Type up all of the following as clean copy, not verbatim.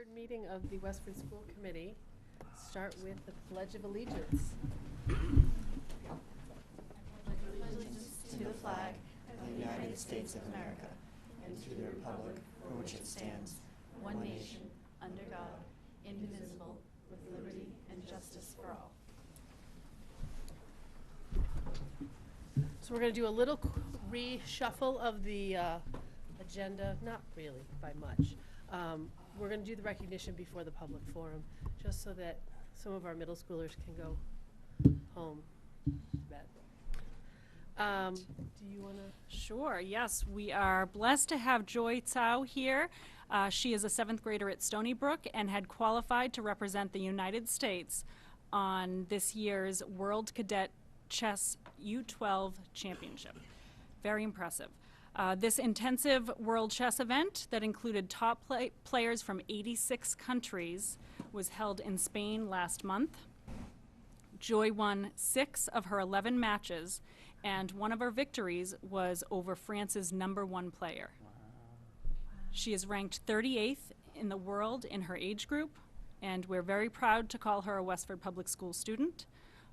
third meeting of the Westford School Committee. Start with the Pledge of Allegiance. Allegiance to the flag of the United States of America and to the republic for which it stands, one nation, under God, indivisible, with liberty and justice for all. So we're going to do a little reshuffle of the agenda, not really by much. We're going to do the recognition before the public forum, just so that some of our middle schoolers can go home to bed. Do you want to? Sure, yes. We are blessed to have Joy Tsao here. She is a 7th grader at Stony Brook and had qualified to represent the United States on this year's World Cadet Chess U12 Championship. Very impressive. This intensive World Chess event that included top players from 86 countries was held in Spain last month. Joy won 6 of her 11 matches, and one of her victories was over France's #1 player. Wow. She is ranked 38th in the world in her age group, and we're very proud to call her a Westford Public School student.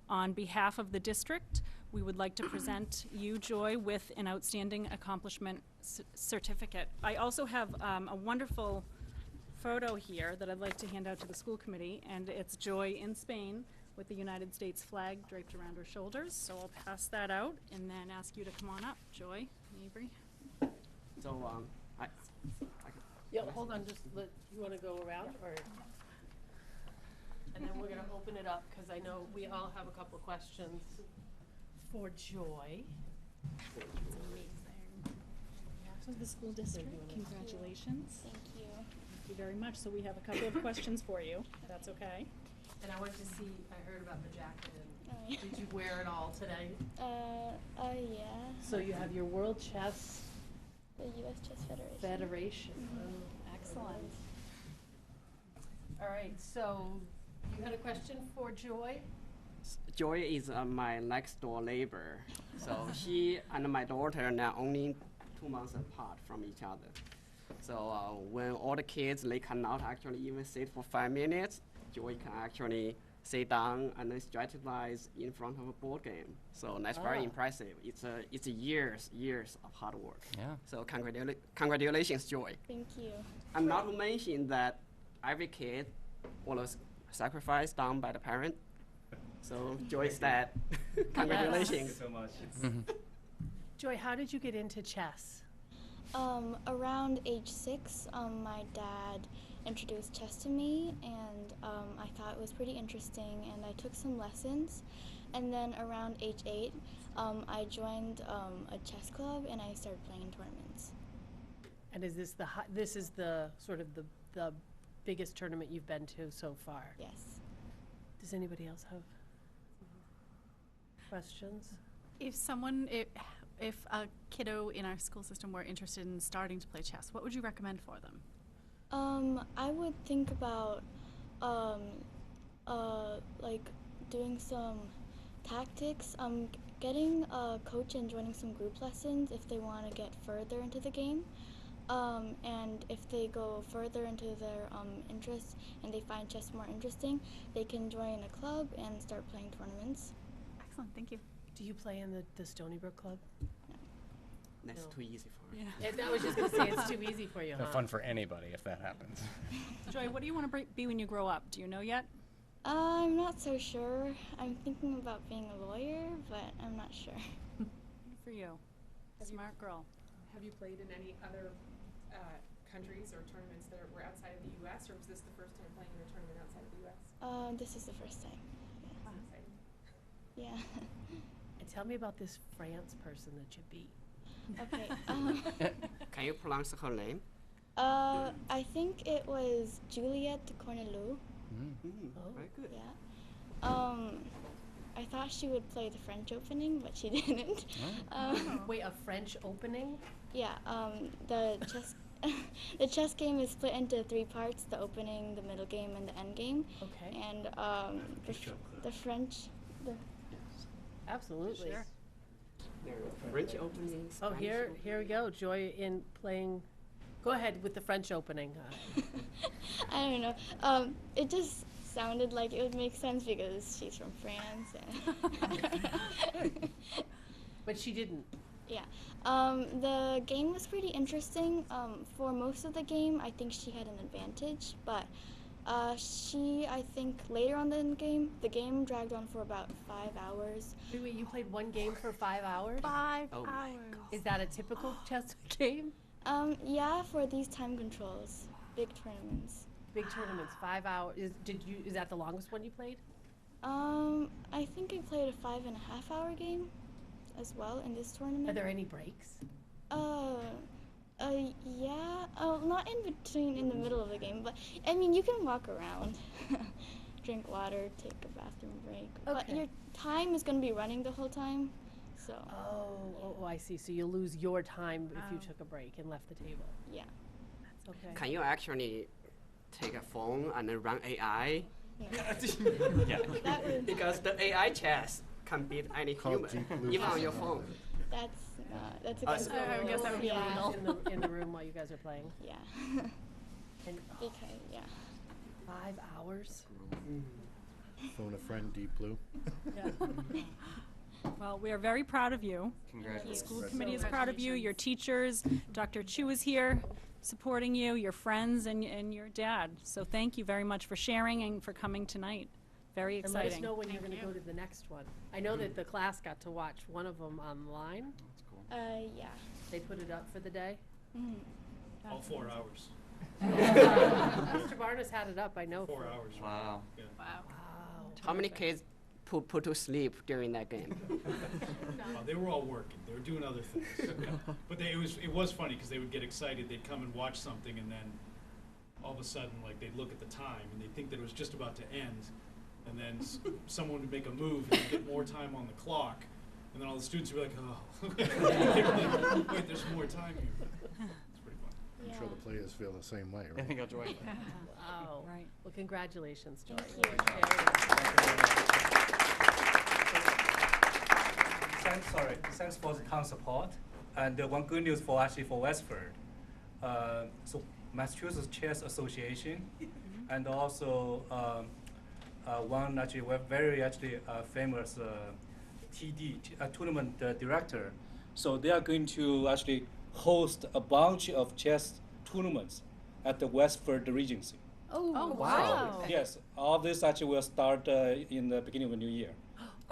On behalf of the district, we would like to present you, Joy, with an Outstanding Accomplishment Certificate. I also have a wonderful photo here that I'd like to hand out to the school committee, and it's Joy in Spain with the United States flag draped around her shoulders. So I'll pass that out and then ask you to come on up. Joy, Avery. So, Yeah, hold on, just you want to go around, or? And then we're going to open it up, because I know we all have a couple of questions for Joy. Of the school district, congratulations. Thank you. Thank you very much. So we have a couple of questions for you, if that's okay. And I wanted to see, I heard about the jacket, and Oh, yeah. did you wear it all today? Yeah. So you have your World Chess The U.S. Chess Federation. Federation. Mhm. Excellent. All right, so you had a question for Joy? Joy is my next door neighbor. So she and my daughter are now only 2 months apart from each other. So when all the kids, they cannot actually even sit for 5 minutes, Joy can actually sit down and then strategize in front of a board game. So that's very impressive. It's years of hard work. Yeah. So congratulations, Joy. Thank you. And not to mention that every kid was sacrifice done by the parent. So Joy's dad. Congratulations. Yes. So much. Joy, how did you get into chess? Around age 6, my dad introduced chess to me, and I thought it was pretty interesting, and I took some lessons. And then around age 8, I joined a chess club, and I started playing in tournaments. And is this this is the sort of the biggest tournament you've been to so far? Yes. Does anybody else have questions? If a kiddo in our school system were interested in starting to play chess, what would you recommend for them? I would think about like doing some tactics, getting a coach and joining some group lessons if they want to get further into the game. And if they go further into their interests and they find chess more interesting, they can join a club and start playing tournaments. Excellent, thank you. Do you play in the Stony Brook Club? That's No. too easy for me. Yeah. I was just going to say, it's too easy for you, No huh? fun for anybody if that happens. Joy, what do you want to be when you grow up? Do you know yet? I'm not so sure. I'm thinking about being a lawyer, but I'm not sure. Good for you. Smart girl. Have you played in any other countries or tournaments that were outside of the U.S., or was this the first time playing in a tournament outside of the U.S.? This is the first time. That's exciting. Yeah. And tell me about this France person that you beat. Okay. Can you pronounce her name? I think it was Juliette Cornelou. Oh. Very good. Yeah. I thought she would play the French opening, but she didn't. Wait, a French opening? Yeah. The chess game is split into 3 parts: the opening, the middle game, and the end game. Okay. And the French. Absolutely. Sure. There are French openings. Oh, Spanish here openings. we go. Joy in playing. Go ahead with the French opening. I don't know. It just sounded like it would make sense because she's from France. And But she didn't. yeah. The game was pretty interesting. For most of the game, I think she had an advantage, but I think later on in the game dragged on for about 5 hours. Wait, you played one game for 5 hours? 5 Oh my hours. Is that a typical chess game? Yeah, for these time controls, big tournaments. Big tournaments, 5 hours. Is that the longest one you played? I think I played a 5.5 hour game as well in this tournament. Are there any breaks? Yeah. Oh, not in between, in the middle of the game, but I mean, you can walk around, drink water, take a bathroom break. But Okay. your time is going to be running the whole time, so Oh, I see. So you'll lose your time if you Oh. took a break and left the table. yeah. Okay. Can you actually take a phone and then run AI? No. Yeah. That would, Because the AI chess can beat any Called human, Deep Blue even on Sea. your phone. that's I against the I guess rules. that would be yeah. illegal. In the room while you guys are playing. Yeah. And Because, yeah. 5 hours? Phone a friend, Deep Blue. Yeah. Well, we are very proud of you. The Congratulations. school committee is proud of you, your teachers, Dr. Chu is here supporting you, your friends, and your dad. So thank you very much for sharing and for coming tonight. Very And let us exciting. know when you're going to go to the next one. I know that the class got to watch one of them online. Yeah. They put it up for the day. Mhm. All 4 hours. Mr. Barnes had it up, I know. 4 hours. Wow. Yeah. Wow. Wow. How many kids put to sleep during that game? They were all working. They were doing other things. But it was funny because they would get excited. They'd come and watch something, and then all of a sudden, like, they'd look at the time and they'd think that it was just about to end, and then someone would make a move and they'd get more time on the clock, and then all the students would be like, oh, wait, there's more time here. It's pretty fun. I'm Yeah. sure the players feel the same way, I right? think I'll join. Wow. Right. Well, congratulations, Joy. Thank you. Thanks for the town support. And one good news for Westford. So Massachusetts Chess Association, and also one very famous TD tournament director. So they are going to actually host a bunch of chess tournaments at the Westford Regency. Oh, wow. Yes, all this actually will start in the beginning of the new year.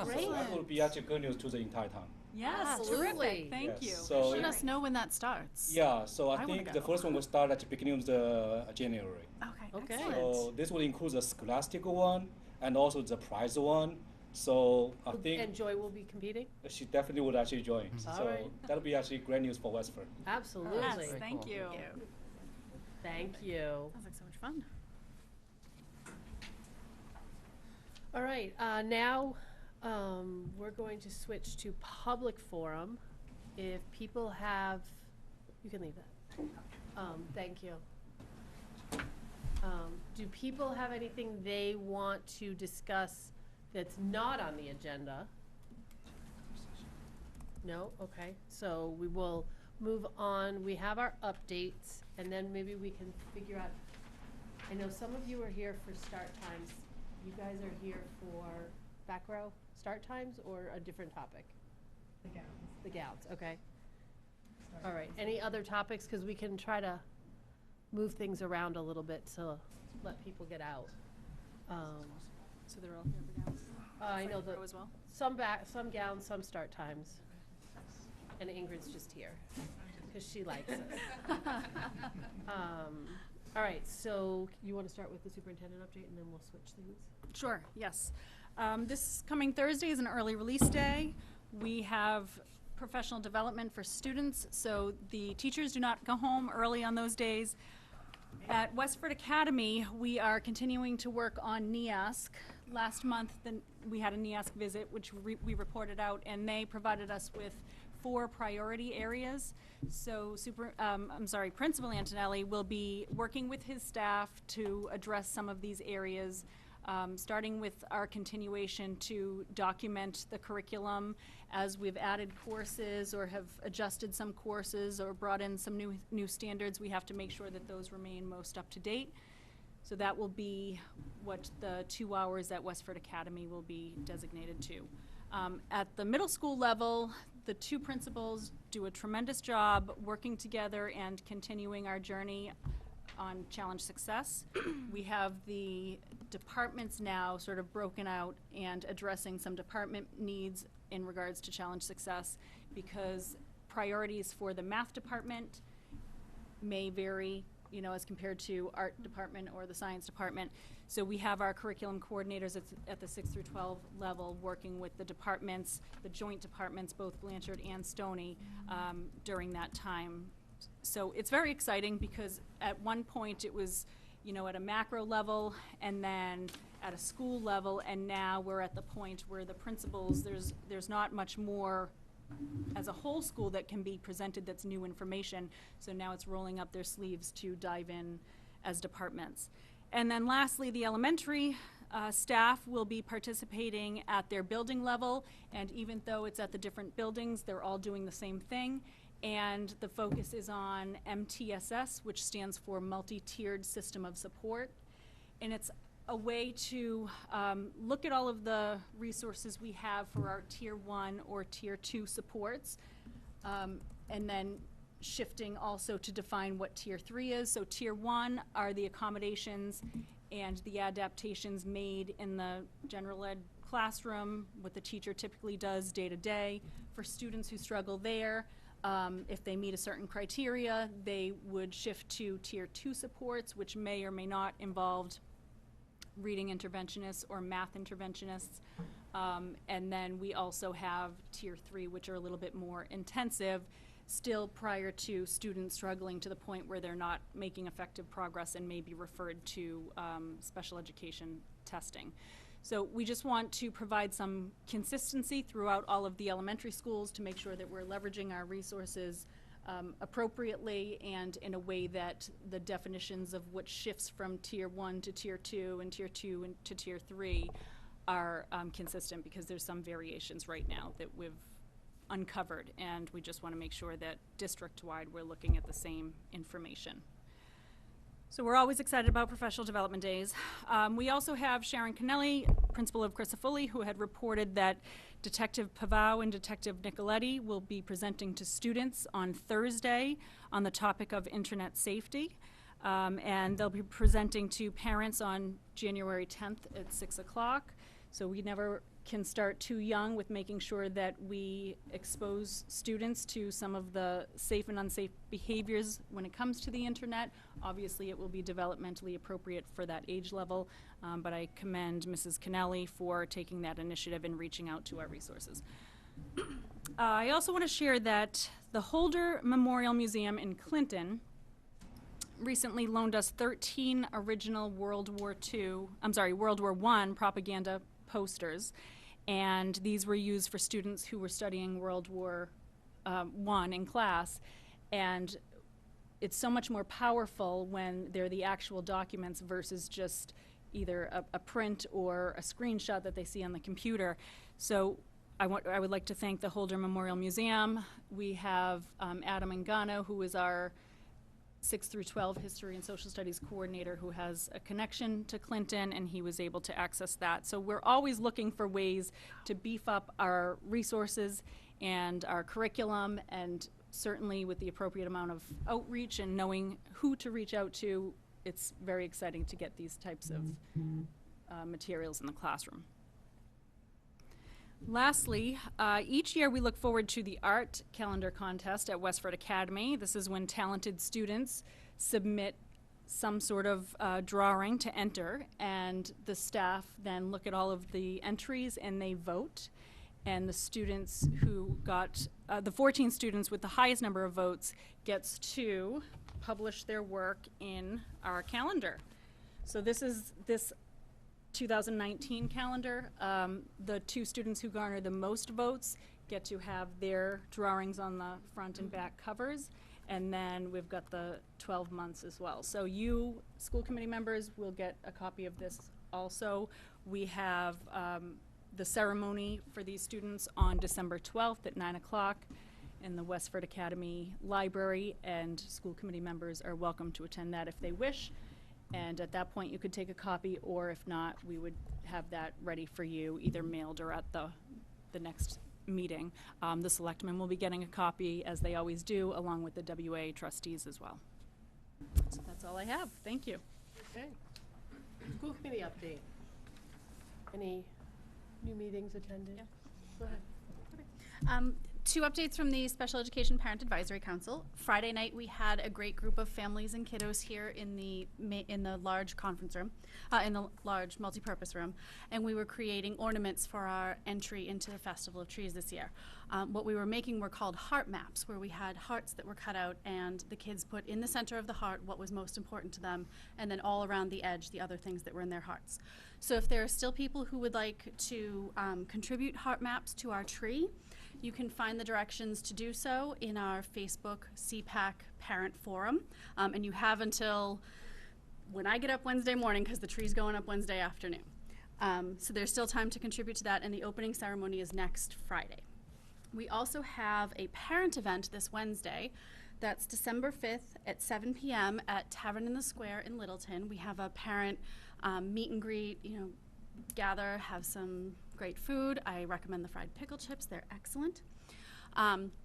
Great. So that will be actually good news to the entire town. Yes, Absolutely. terrific. Thank Yes, you. so- Let us know when that starts. Yeah, so I I wanna think go. the first one will start at the beginning of the January. Okay. Okay. Excellent. So this will include the scholastic one and also the prize one. So I And think Joy will be competing? she definitely would actually join. All So right. that'll be actually great news for Westford. Absolutely. Yes, thank you. Thank you. Sounds like so much fun. All right, now we're going to switch to public forum. If people have, you can leave that. Thank you. Do people have anything they want to discuss that's not on the agenda? No? Okay, so we will move on. We have our updates, and then maybe we can figure out, I know some of you are here for start times. You guys are here for back row start times or a different topic? The gowns. The gowns, okay. All right, any other topics? Because we can try to move things around a little bit to let people get out. So they're all here for gowns? I know Row that as well? some some gowns, some start times. And Ingrid's just here, because she likes it. All right, so you want to start with the superintendent update, and then we'll switch things? Sure, yes. This coming Thursday is an early release day. We have professional development for students, so the teachers do not go home early on those days. At Westford Academy, we are continuing to work on NEASC. Last month, we had a NEASC visit, which we reported out, and they provided us with 4 priority areas. So Principal Antonelli will be working with his staff to address some of these areas, starting with our continuation to document the curriculum as we've added courses or have adjusted some courses or brought in some new standards. We have to make sure that those remain most up to date. So that will be what the 2 hours at Westford Academy will be designated to. At the middle school level, the two principals do a tremendous job working together and continuing our journey on challenge success. We have the departments now sort of broken out and addressing some department needs in regards to challenge success, because priorities for the math department may vary, you know, as compared to art department or the science department. So we have our curriculum coordinators at the 6 through 12 level working with the departments, the joint departments, both Blanchard and Stony, during that time. So it's very exciting, because at one point it was, you know, at a macro level and then at a school level, and now we're at the point where the principals, there's not much more as a whole school that can be presented that's new information. So now it's rolling up their sleeves to dive in as departments. And then lastly, the elementary staff will be participating at their building level, and even though it's at the different buildings, they're all doing the same thing. And the focus is on MTSS, which stands for Multi-Tiered System of Support. And it's a way to look at all of the resources we have for our Tier 1 or Tier 2 supports, and then shifting also to define what Tier 3 is. So Tier 1 are the accommodations and the adaptations made in the general ed classroom, what the teacher typically does day to day. For students who struggle there, if they meet a certain criteria, they would shift to Tier 2 supports, which may or may not involve reading interventionists or math interventionists. And then we also have Tier 3, which are a little bit more intensive, still prior to students struggling to the point where they're not making effective progress and may be referred to special education testing. So we just want to provide some consistency throughout all of the elementary schools to make sure that we're leveraging our resources appropriately and in a way that the definitions of what shifts from Tier 1 to Tier 2 and Tier 2 to Tier 3 are consistent, because there's some variations right now that we've uncovered, and we just want to make sure that district-wide we're looking at the same information. So we're always excited about professional development days. We also have Sharon Cannelli, principal of Crisafulli, who had reported that Detective Pavao and Detective Nicoletti will be presenting to students on Thursday on the topic of internet safety. And they'll be presenting to parents on January 10th at 6 o'clock. So we never can start too young with making sure that we expose students to some of the safe and unsafe behaviors when it comes to the internet. Obviously, it will be developmentally appropriate for that age level, but I commend Mrs. Cannelli for taking that initiative and reaching out to our resources. I also want to share that the Holder Memorial Museum in Clinton recently loaned us 13 original World War I propaganda posters, and these were used for students who were studying World War I in class. And it's so much more powerful when they're the actual documents versus just either a print or a screenshot that they see on the computer. So I would like to thank the Holder Memorial Museum. We have Adam Ngano, who is our 6 through 12 History and Social Studies coordinator, who has a connection to Clinton, and he was able to access that. So we're always looking for ways to beef up our resources and our curriculum, and certainly with the appropriate amount of outreach and knowing who to reach out to, it's very exciting to get these types of materials in the classroom. Lastly, each year we look forward to the art calendar contest at Westford Academy. This is when talented students submit some sort of drawing to enter, and the staff then look at all of the entries and they vote. And the students who got, the 14 students with the highest number of votes gets to publish their work in our calendar. So this is this 2019 calendar. The 2 students who garner the most votes get to have their drawings on the front and back covers, and then we've got the 12 months as well. So you, school committee members, will get a copy of this also. We have the ceremony for these students on December 12th at 9 o'clock in the Westford Academy Library, and school committee members are welcome to attend that if they wish. And at that point, you could take a copy, or if not, we would have that ready for you, either mailed or at the next meeting. The selectmen will be getting a copy, as they always do, along with the WA trustees as well. So that's all I have. Thank you. Okay. School committee update. Any new meetings attended? Yeah. Go ahead. Two updates from the Special Education Parent Advisory Council. Friday night, we had a great group of families and kiddos here in the large conference room, in the large multipurpose room, and we were creating ornaments for our entry into the Festival of Trees this year. What we were making were called heart maps, where we had hearts that were cut out, and the kids put in the center of the heart what was most important to them, and then all around the edge the other things that were in their hearts. So if there are still people who would like to contribute heart maps to our tree, you can find the directions to do so in our Facebook CPAC Parent Forum. And you have until when I get up Wednesday morning, because the tree's going up Wednesday afternoon. So there's still time to contribute to that, and the opening ceremony is next Friday. We also have a parent event this Wednesday. That's December 5th at 7 p.m. at Tavern in the Square in Littleton. We have a parent meet and greet, gather, have some great food. I recommend the fried pickle chips. They're excellent.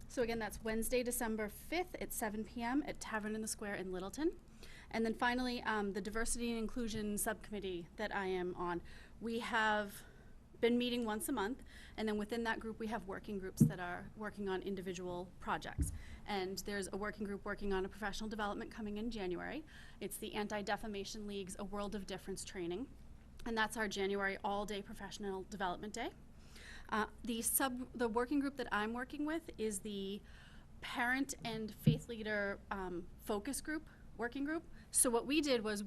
So again, that's Wednesday, December 5th at 7 p.m. at Tavern in the Square in Littleton. And then finally, the Diversity and Inclusion Subcommittee that I am on. We have been meeting once a month, and then within that group we have working groups that are working on individual projects. And there's a working group working on a professional development coming in January. It's the Anti-Defamation League's A World of Difference training. And that's our January all-day professional development day. The working group that I'm working with is the Parent and Faith Leader Focus Group working group. So what we did was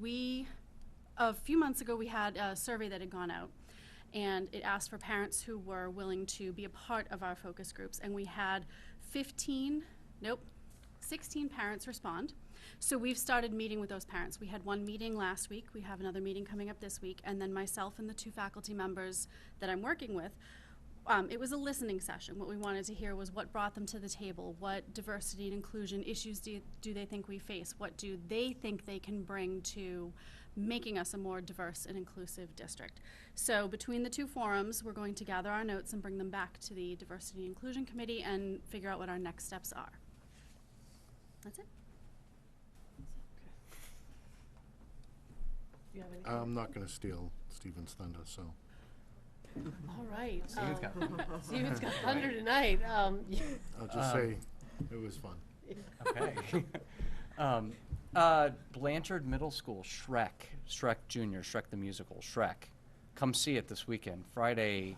a few months ago, we had a survey that had gone out, and it asked for parents who were willing to be a part of our focus groups, and we had 16 parents respond. So we've started meeting with those parents. We had one meeting last week. We have another meeting coming up this week. And then myself and the two faculty members that I'm working with, it was a listening session. What we wanted to hear was what brought them to the table, what diversity and inclusion issues do they think we face, what do they think they can bring to making us a more diverse and inclusive district. So between the two forums, we're going to gather our notes and bring them back to the Diversity and Inclusion Committee and figure out what our next steps are. That's it. Do you have anything? I'm not going to steal Stephen's thunder, so. All right. Steven's got thunder. Steven's got thunder tonight. I'll just say it was fun. Okay. Blanchard Middle School, Shrek Junior, Shrek the Musical, Shrek. Come see it this weekend. Friday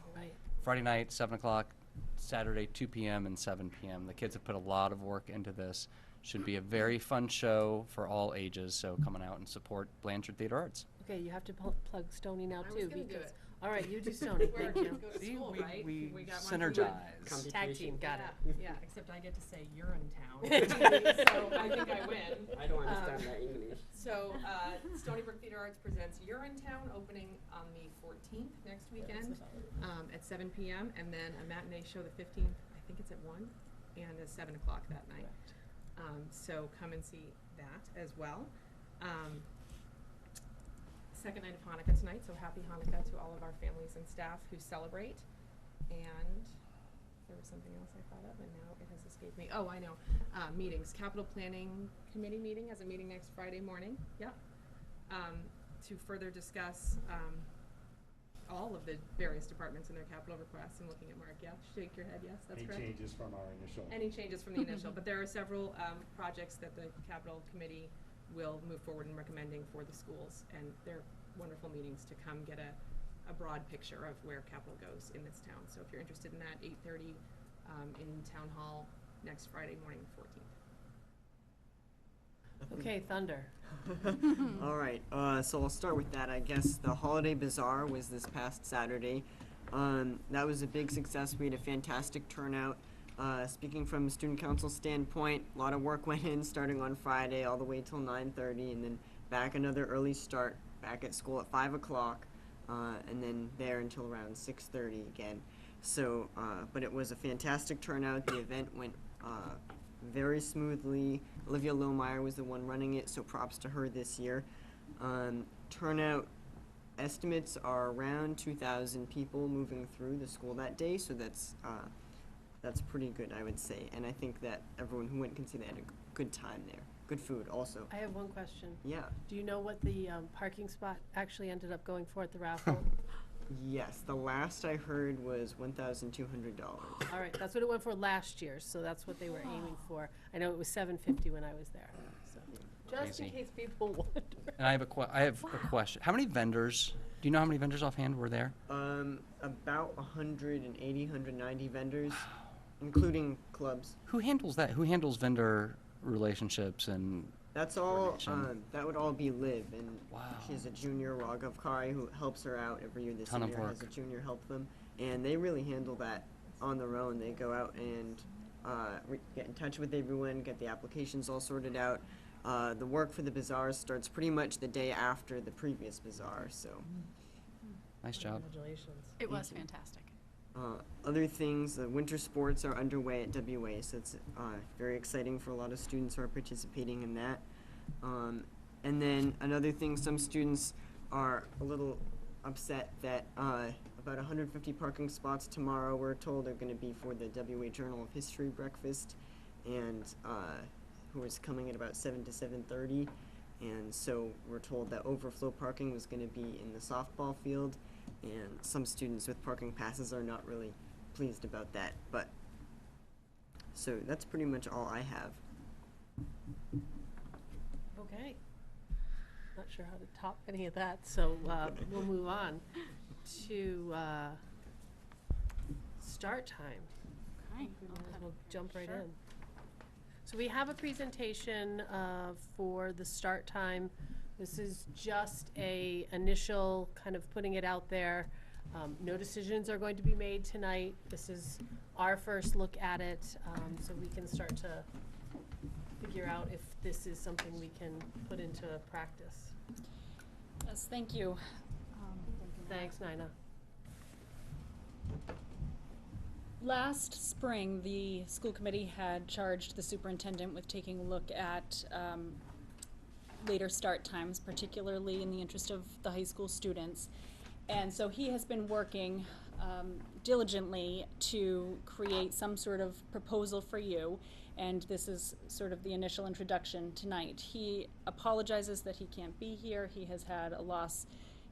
night, 7 o'clock, Saturday, 2 p.m. and 7 p.m. The kids have put a lot of work into this. Should be a very fun show for all ages, so come on out and support Blanchard Theater Arts. Okay, you have to plug Stony now I too. was gonna do because it. All right, you do Stony. Thank you. Go to school, right? We got one synergize. Tag team, got Yeah, it. yeah, except I get to say you're in town. So I think I win. I don't understand that English. So, Stony Brook Theater Arts presents Urinetown, opening on the 14th, next weekend, at 7 p.m., and then a matinee show the 15th, I think it's at 1, and at 7 o'clock that night. So come and see that as well. Second night of Hanukkah tonight, so happy Hanukkah to all of our families and staff who celebrate. And there was something else I thought of, and now it has escaped me. Oh, I know. Meetings. Capital Planning Committee meeting has a meeting next Friday morning. Yep. To further discuss all of the various departments and their capital requests. And looking at Mark, yeah, shake your head, yes, that's correct. Any changes from our initial? Any changes from the initial, but there are several projects that the Capital Committee will move forward in recommending for the schools, and they're wonderful meetings to come get a broad picture of where capital goes in this town. So if you're interested in that, 8:30 in Town Hall next Friday morning, 14th. Okay, thunder. All right, so I'll start with that. I guess the Holiday Bazaar was this past Saturday. That was a big success. We had a fantastic turnout. Speaking from a student council standpoint, a lot of work went in starting on Friday all the way till 9:30, and then back another early start, back at school at 5 o'clock, and then there until around 6:30 again. So, but it was a fantastic turnout. The event went very smoothly. Olivia Lohmeyer was the one running it, so props to her this year. Turnout estimates are around 2,000 people moving through the school that day, so that's pretty good, I would say. And I think that everyone who went can see they had a good time there. Good food, also. I have one question. Yeah. Do you know what the parking spot actually ended up going for at the raffle? Yes, the last I heard was $1,200. All right, that's what it went for last year, so that's what they were aiming for. I know it was $750 when I was there, so, just in Crazy. case people wonder. And I have a question. How many vendors, do you know how many vendors offhand were there? About 180, 190 vendors, including clubs. Who handles that? Who handles vendor relationships and That's all, coordination? that would all be Liv, and Wow. she has a junior, Raghav Kari, who helps her out every year. The Ton of senior has a work. junior help them, and they really handle that on their own. They go out and get in touch with everyone, get the applications all sorted out. The work for the bazaar starts pretty much the day after the previous bazaar, so. Nice job. Congratulations. It was fantastic. Other things, the winter sports are underway at WA, so it's very exciting for a lot of students who are participating in that. And then another thing, some students are a little upset that about 150 parking spots tomorrow, we're told, are going to be for the WA Journal of History breakfast, and who is coming at about 7 to 7:30. And so we're told that overflow parking was going to be in the softball field, and some students with parking passes are not really pleased about that. But so that's pretty much all I have. Okay. Not sure how to top any of that, so we'll move on to start time. Okay. We'll jump right Sure. in. So we have a presentation for the start time. This is just a initial kind of putting it out there. No decisions are going to be made tonight. This is our first look at it, so we can start to figure out if this is something we can put into practice. Yes, thank you. Thanks, Nina. Last spring, the school committee had charged the superintendent with taking a look at later start times, particularly in the interest of the high school students. And so he has been working diligently to create some sort of proposal for you, and this is sort of the initial introduction tonight. He apologizes that he can't be here. He has had a loss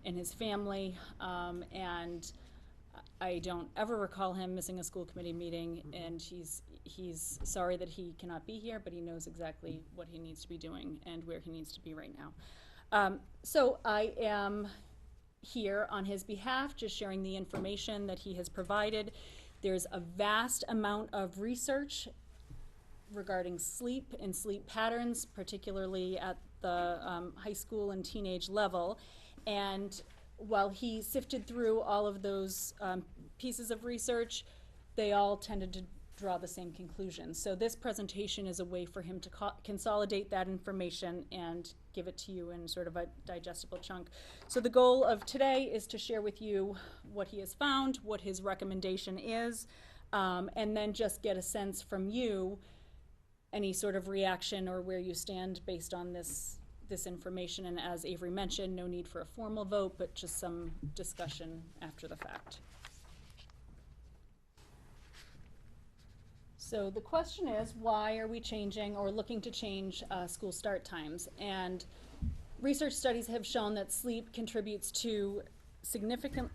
in his family, and I don't ever recall him missing a school committee meeting, and he's sorry that he cannot be here, but he knows exactly what he needs to be doing and where he needs to be right now. So I am here on his behalf, just sharing the information that he has provided. There's a vast amount of research regarding sleep and sleep patterns, particularly at the high school and teenage level. And while he sifted through all of those pieces of research, they all tended to draw the same conclusions. So this presentation is a way for him to consolidate that information and give it to you in sort of a digestible chunk. So the goal of today is to share with you what he has found, what his recommendation is, and then just get a sense from you, any sort of reaction or where you stand based on this information. And as Avery mentioned, no need for a formal vote, but just some discussion after the fact. So the question is, why are we changing or looking to change school start times? And research studies have shown that sleep contributes to significantly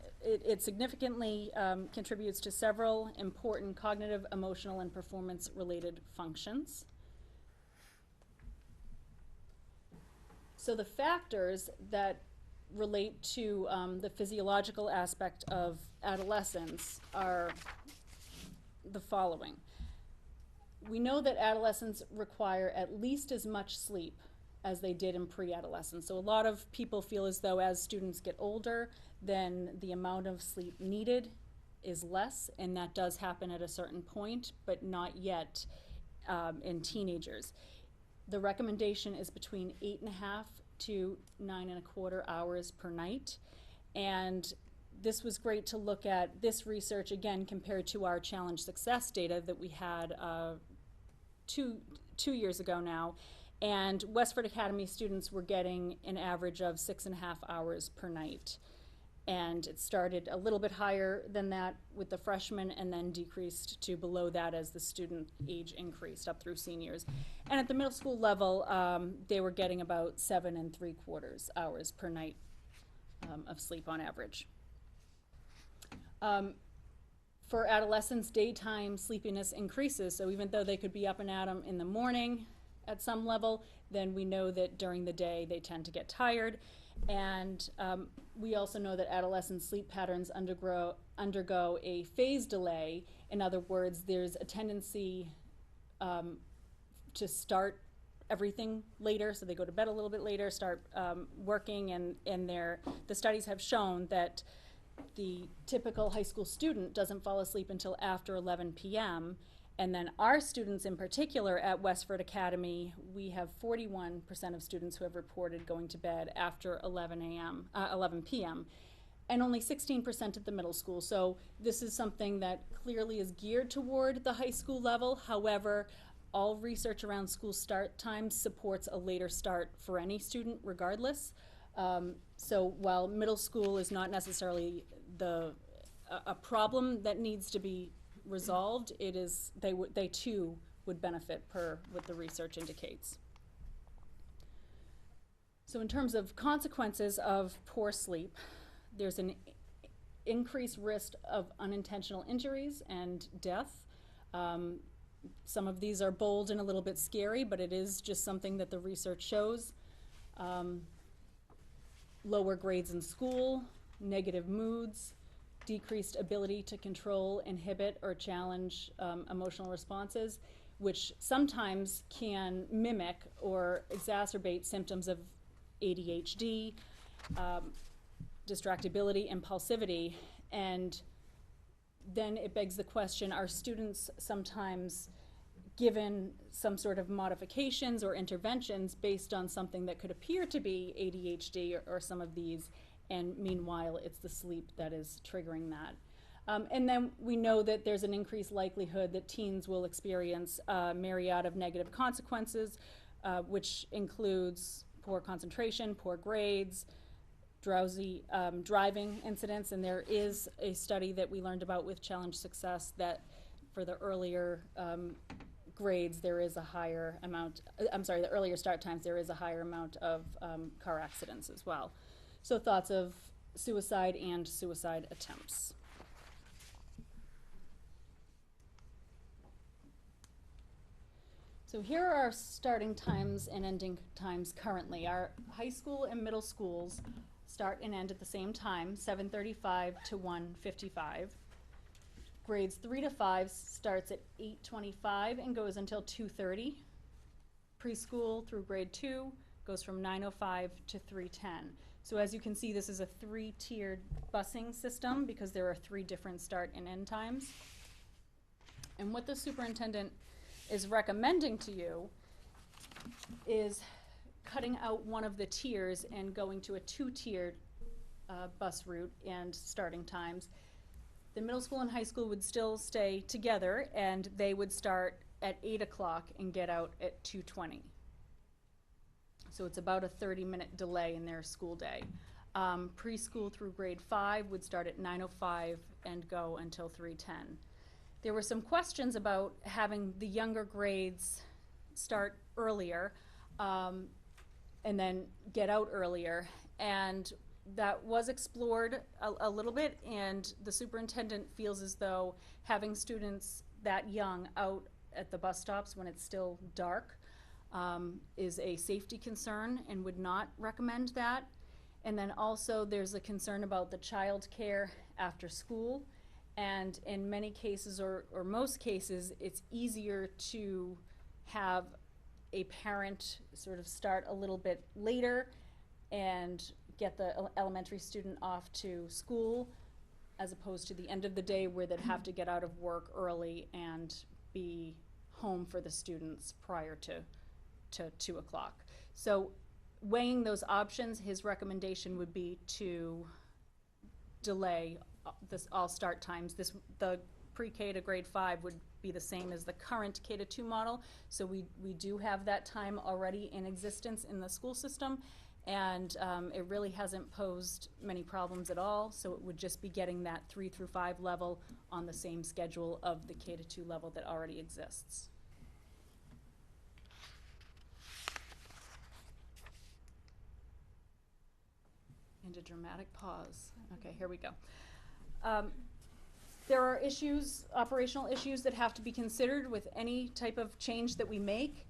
contributes to several important cognitive, emotional, and performance-related functions. So the factors that relate to the physiological aspect of adolescence are the following. We know that adolescents require at least as much sleep as they did in pre-adolescence. So a lot of people feel as though as students get older, then the amount of sleep needed is less, and that does happen at a certain point, but not yet in teenagers. The recommendation is between 8.5 to 9.25 hours per night. And this was great to look at this research, again, compared to our challenge success data that we had two years ago now. And Westford Academy students were getting an average of 6.5 hours per night. And it started a little bit higher than that with the freshmen and then decreased to below that as the student age increased up through seniors. And at the middle school level, they were getting about 7.75 hours per night of sleep on average. For adolescents, daytime sleepiness increases, so even though they could be up and at 'em in the morning at some level, then we know that during the day they tend to get tired. And we also know that adolescent sleep patterns undergo a phase delay. In other words, there's a tendency to start everything later, so they go to bed a little bit later, start working, and the studies have shown that the typical high school student doesn't fall asleep until after 11 p.m. And then our students in particular at Westford Academy, we have 41% of students who have reported going to bed after 11 p.m. and only 16% at the middle school. So this is something that clearly is geared toward the high school level. However, all research around school start times supports a later start for any student regardless. So while middle school is not necessarily a problem that needs to be resolved, it is, they too would benefit per what the research indicates. So in terms of consequences of poor sleep, there's an increased risk of unintentional injuries and death. Some of these are bold and a little bit scary, but it is just something that the research shows. Lower grades in school, negative moods, decreased ability to control, inhibit, or challenge emotional responses, which sometimes can mimic or exacerbate symptoms of ADHD, distractibility, impulsivity, and then it begs the question, are students sometimes given some sort of modifications or interventions based on something that could appear to be ADHD or some of these, and meanwhile it's the sleep that is triggering that. And then we know that there's an increased likelihood that teens will experience a myriad of negative consequences, which includes poor concentration, poor grades, drowsy driving incidents, and there is a study that we learned about with Challenge Success that for the earlier grades there is a higher amount, the earlier start times there is a higher amount of car accidents as well. So thoughts of suicide and suicide attempts. So here are our starting times and ending times currently. Our high school and middle schools start and end at the same time, 7:35 to 1:55. Grades 3 to 5 starts at 8:25 and goes until 2:30. Preschool through grade 2 goes from 9:05 to 3:10. So as you can see, this is a 3-tiered busing system because there are 3 different start and end times. And what the superintendent is recommending to you is cutting out one of the tiers and going to a 2-tiered bus route and starting times. The middle school and high school would still stay together, and they would start at 8 o'clock and get out at 2:20. So it's about a 30-minute delay in their school day. Preschool through grade 5 would start at 9:05 and go until 3:10. There were some questions about having the younger grades start earlier and then get out earlier, and that was explored a little bit, and the superintendent feels as though having students that young out at the bus stops when it's still dark is a safety concern and would not recommend that. And then also there's a concern about the child care after school, and in many cases or most cases it's easier to have a parent sort of start a little bit later and get the elementary student off to school as opposed to the end of the day where they'd have to get out of work early and be home for the students prior to 2 o'clock. So weighing those options, his recommendation would be to delay all start times. The pre-K to grade 5 would be the same as the current K to 2 model. So we do have that time already in existence in the school system, and it really hasn't posed many problems at all. So it would just be getting that 3 through 5 level on the same schedule of the K to 2 level that already exists. And a dramatic pause. Okay, here we go. There are issues, operational issues that have to be considered with any type of change that we make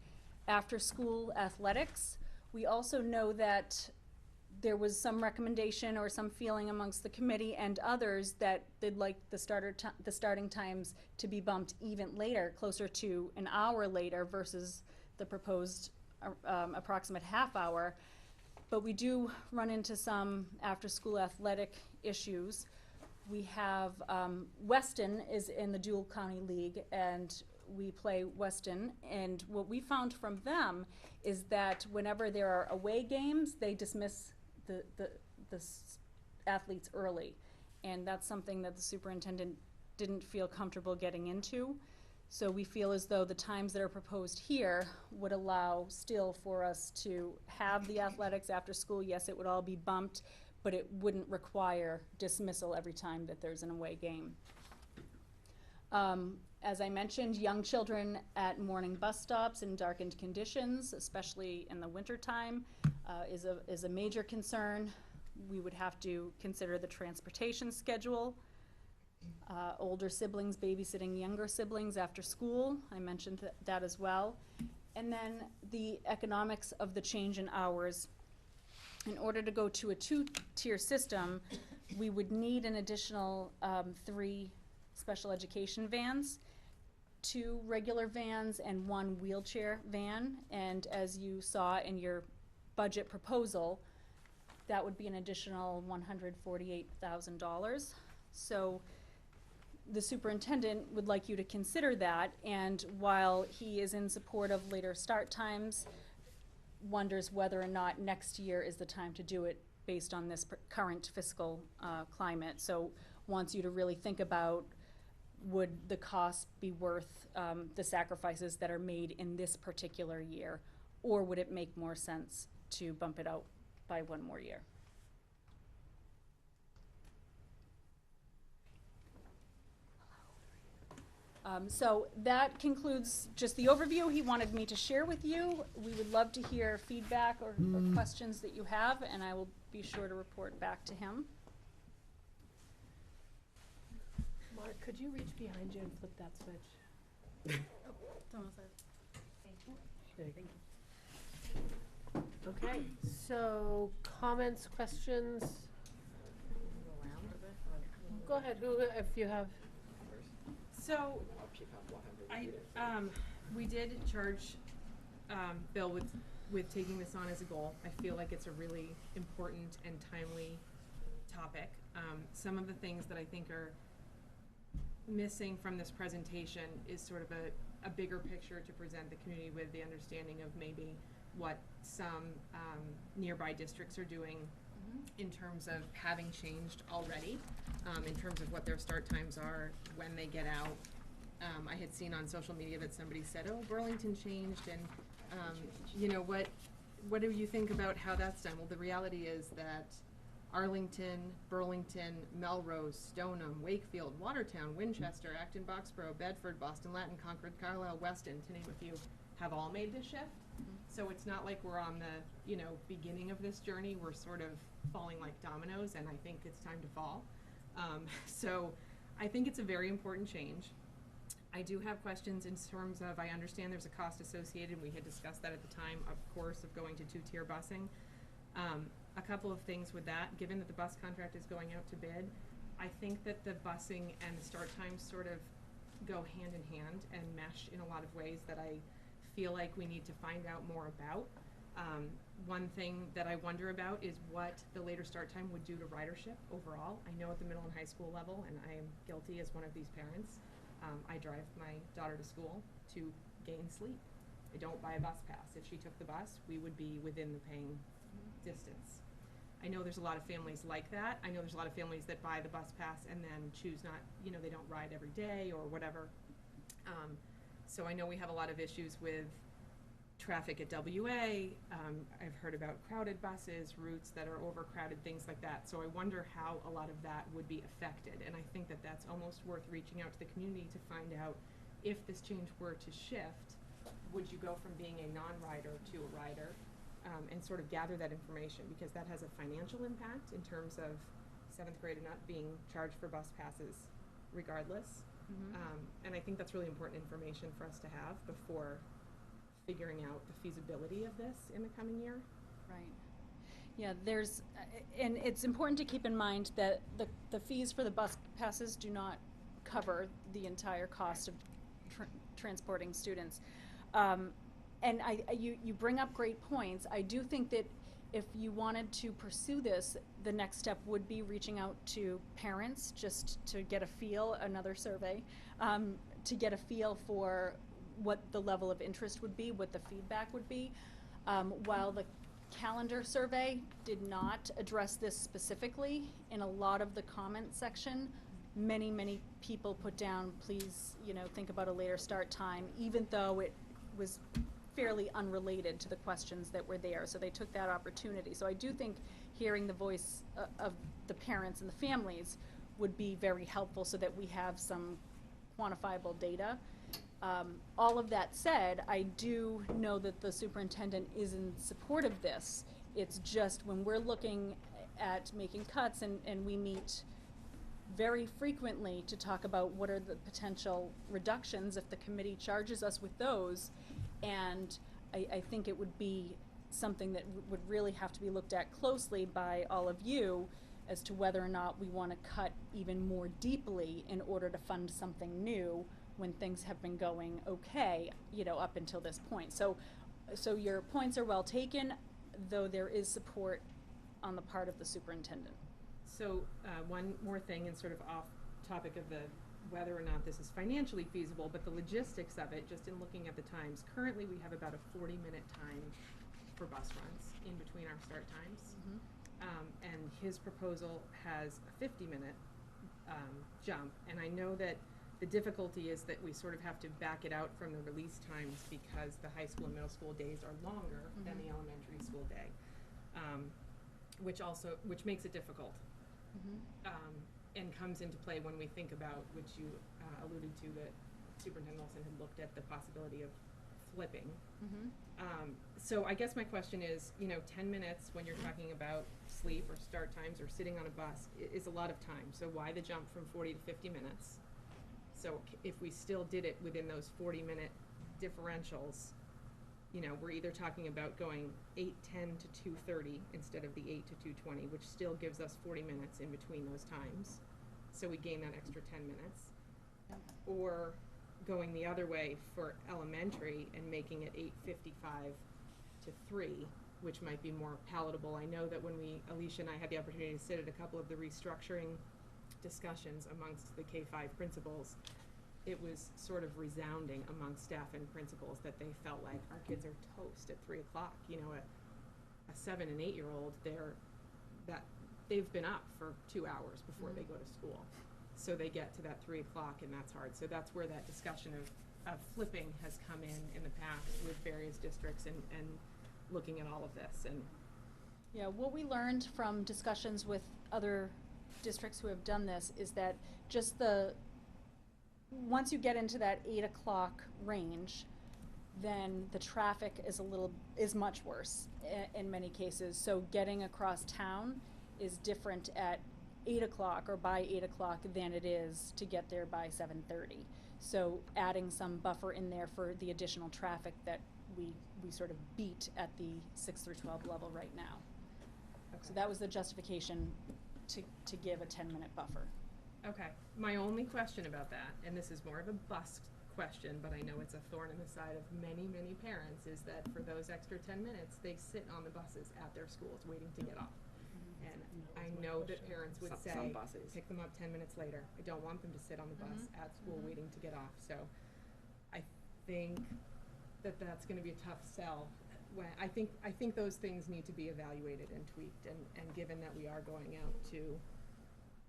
after school athletics. We also know that there was some recommendation or some feeling amongst the committee and others that they'd like the starting times to be bumped even later, closer to an hour later versus the proposed approximate half hour. But we do run into some after-school athletic issues. We have, Weston is in the Dual County League, and we play Weston. And what we found from them is that whenever there are away games, they dismiss the athletes early. And that's something that the superintendent didn't feel comfortable getting into. So we feel as though the times that are proposed here would allow still for us to have the athletics after school. Yes, it would all be bumped, but it wouldn't require dismissal every time that there's an away game. As I mentioned, young children at morning bus stops in darkened conditions, especially in the wintertime, is a major concern. We would have to consider the transportation schedule. Older siblings babysitting younger siblings after school, I mentioned that as well. And then the economics of the change in hours. In order to go to a 2-tier system, we would need an additional 3 special education vans, 2 regular vans, and 1 wheelchair van. And as you saw in your budget proposal, that would be an additional $148,000. So the superintendent would like you to consider that, and while he is in support of later start times, wonders whether or not next year is the time to do it based on this current fiscal climate. So wants you to really think about, would the cost be worth the sacrifices that are made in this particular year, or would it make more sense to bump it out by 1 more year? So that concludes just the overview he wanted me to share with you. We would love to hear feedback or questions that you have, and I will be sure to report back to him. Mark, could you reach behind you and flip that switch? It's almost there. Thank you. Okay, so comments, questions? Go ahead, if you have. So, we did charge Bill with taking this on as a goal. I feel like it's a really important and timely topic. Some of the things that I think are missing from this presentation is sort of a bigger picture to present the community with, the understanding of maybe what some nearby districts are doing in terms of having changed already, in terms of what their start times are when they get out. I had seen on social media that somebody said, oh, Burlington changed, and you know, what do you think about how that's done? Well, the reality is that Arlington, Burlington, Melrose, Stoneham, Wakefield, Watertown, Winchester, Acton, Boxborough, Bedford, Boston Latin, Concord, Carlisle, Weston, to name a few, have all made this shift. So it's not like we're on the, you know, beginning of this journey. We're sort of falling like dominoes, and I think it's time to fall. So I think it's a very important change. I do have questions in terms of, I understand there's a cost associated, we had discussed that at the time, of course, of going to 2-tier busing. A couple of things with that, given that the bus contract is going out to bid, I think that the busing and the start times sort of go hand in hand and mesh in a lot of ways that I feel like we need to find out more about. One thing that I wonder about is what the later start time would do to ridership overall. I know at the middle and high school level, and I am guilty as one of these parents, I drive my daughter to school to gain sleep. I don't buy a bus pass. If she took the bus, we would be within the paying distance. I know there's a lot of families like that. I know there's a lot of families that buy the bus pass and then choose not, you know, they don't ride every day or whatever. So I know we have a lot of issues with traffic at WA. I've heard about crowded buses, routes that are overcrowded, things like that. So I wonder how a lot of that would be affected. And I think that that's almost worth reaching out to the community to find out if this change were to shift, would you go from being a non-rider to a rider? And sort of gather that information, because that has a financial impact in terms of 7th grade not being charged for bus passes regardless. And I think that's really important information for us to have before figuring out the feasibility of this in the coming year. Right. Yeah, there's, and it's important to keep in mind that the fees for the bus passes do not cover the entire cost of transporting students. And you bring up great points. I do think that if you wanted to pursue this, the next step would be reaching out to parents just to get a feel, another survey, to get a feel for what the level of interest would be, what the feedback would be. While the calendar survey did not address this specifically, in a lot of the comment section, many people put down, please, you know, think about a later start time, even though it was fairly unrelated to the questions that were there. So they took that opportunity. So I do think hearing the voice of the parents and the families would be very helpful so that we have some quantifiable data. All of that said, I do know that the superintendent is in support of this. It's just when we're looking at making cuts, and we meet very frequently to talk about what are the potential reductions if the committee charges us with those, and I think it would be something that would really have to be looked at closely by all of you as to whether or not we want to cut even more deeply in order to fund something new when things have been going okay, you know, up until this point. So your points are well taken, though there is support on the part of the superintendent. So one more thing, and sort of off topic of the whether or not this is financially feasible, but the logistics of it, just in looking at the times, currently we have about a 40-minute time for bus runs in between our start times. And his proposal has a 50-minute jump, and I know that the difficulty is that we sort of have to back it out from the release times because the high school and middle school days are longer than the elementary school day, which makes it difficult. And comes into play when we think about, which you alluded to, that Superintendent Olson had looked at the possibility of flipping. So I guess my question is, you know, 10 minutes when you're talking about sleep or start times or sitting on a bus is a lot of time. So why the jump from 40 to 50 minutes? So if we still did it within those 40-minute differentials, you know, we're either talking about going 8:10 to 2:30 instead of the 8 to 2:20, which still gives us 40 minutes in between those times. So we gain that extra 10 minutes. Or going the other way for elementary and making it 8:55 to 3, which might be more palatable. I know that when Alicia and I had the opportunity to sit at a couple of the restructuring discussions amongst the K-5 principals, it was sort of resounding amongst staff and principals that they felt like our kids are toast at 3 o'clock. You know, a 7 and 8-year-old, they've been up for 2 hours before they go to school. So they get to that 3 o'clock, and that's hard. So that's where that discussion of flipping has come in the past with various districts and looking at all of this. And yeah, what we learned from discussions with other districts who have done this is that just once you get into that 8 o'clock range, then the traffic is much worse in many cases. So getting across town is different at 8 o'clock or by 8 o'clock than it is to get there by 7:30. So adding some buffer in there for the additional traffic that we sort of beat at the 6 through 12 level right now. Okay. So that was the justification to give a 10-minute buffer. Okay. My only question about that, and this is more of a bus question, but I know it's a thorn in the side of many parents, is that for those extra 10 minutes, they sit on the buses at their schools waiting to get off. And I know that parents would say, pick them up 10 minutes later. I don't want them to sit on the bus at school waiting to get off. So I think that that's going to be a tough sell I think those things need to be evaluated and tweaked, and given that we are going out to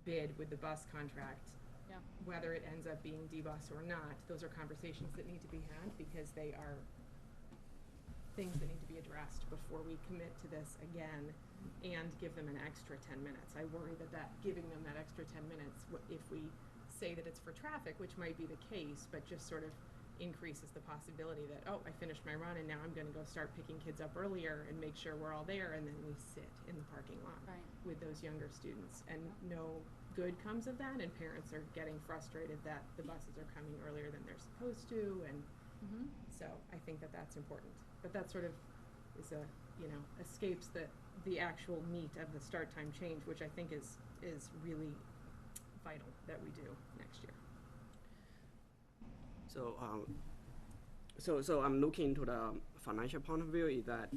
bid with the bus contract, Yeah. whether it ends up being D-bus or not, those are conversations that need to be had, because they are things that need to be addressed before we commit to this again and give them an extra 10 minutes. I worry that giving them that extra 10 minutes, if we say that it's for traffic, which might be the case, but just sort of increases the possibility that, oh, I finished my run and now I'm gonna go start picking kids up earlier and make sure we're all there, and then we sit in the parking lot Right. with those younger students, and no good comes of that, and parents are getting frustrated that the buses are coming earlier than they're supposed to, and Mm-hmm. so I think that that's important. But that sort of is escapes the actual meat of the start time change, which I think is really vital that we do next year. So I'm looking into the financial point of view, is that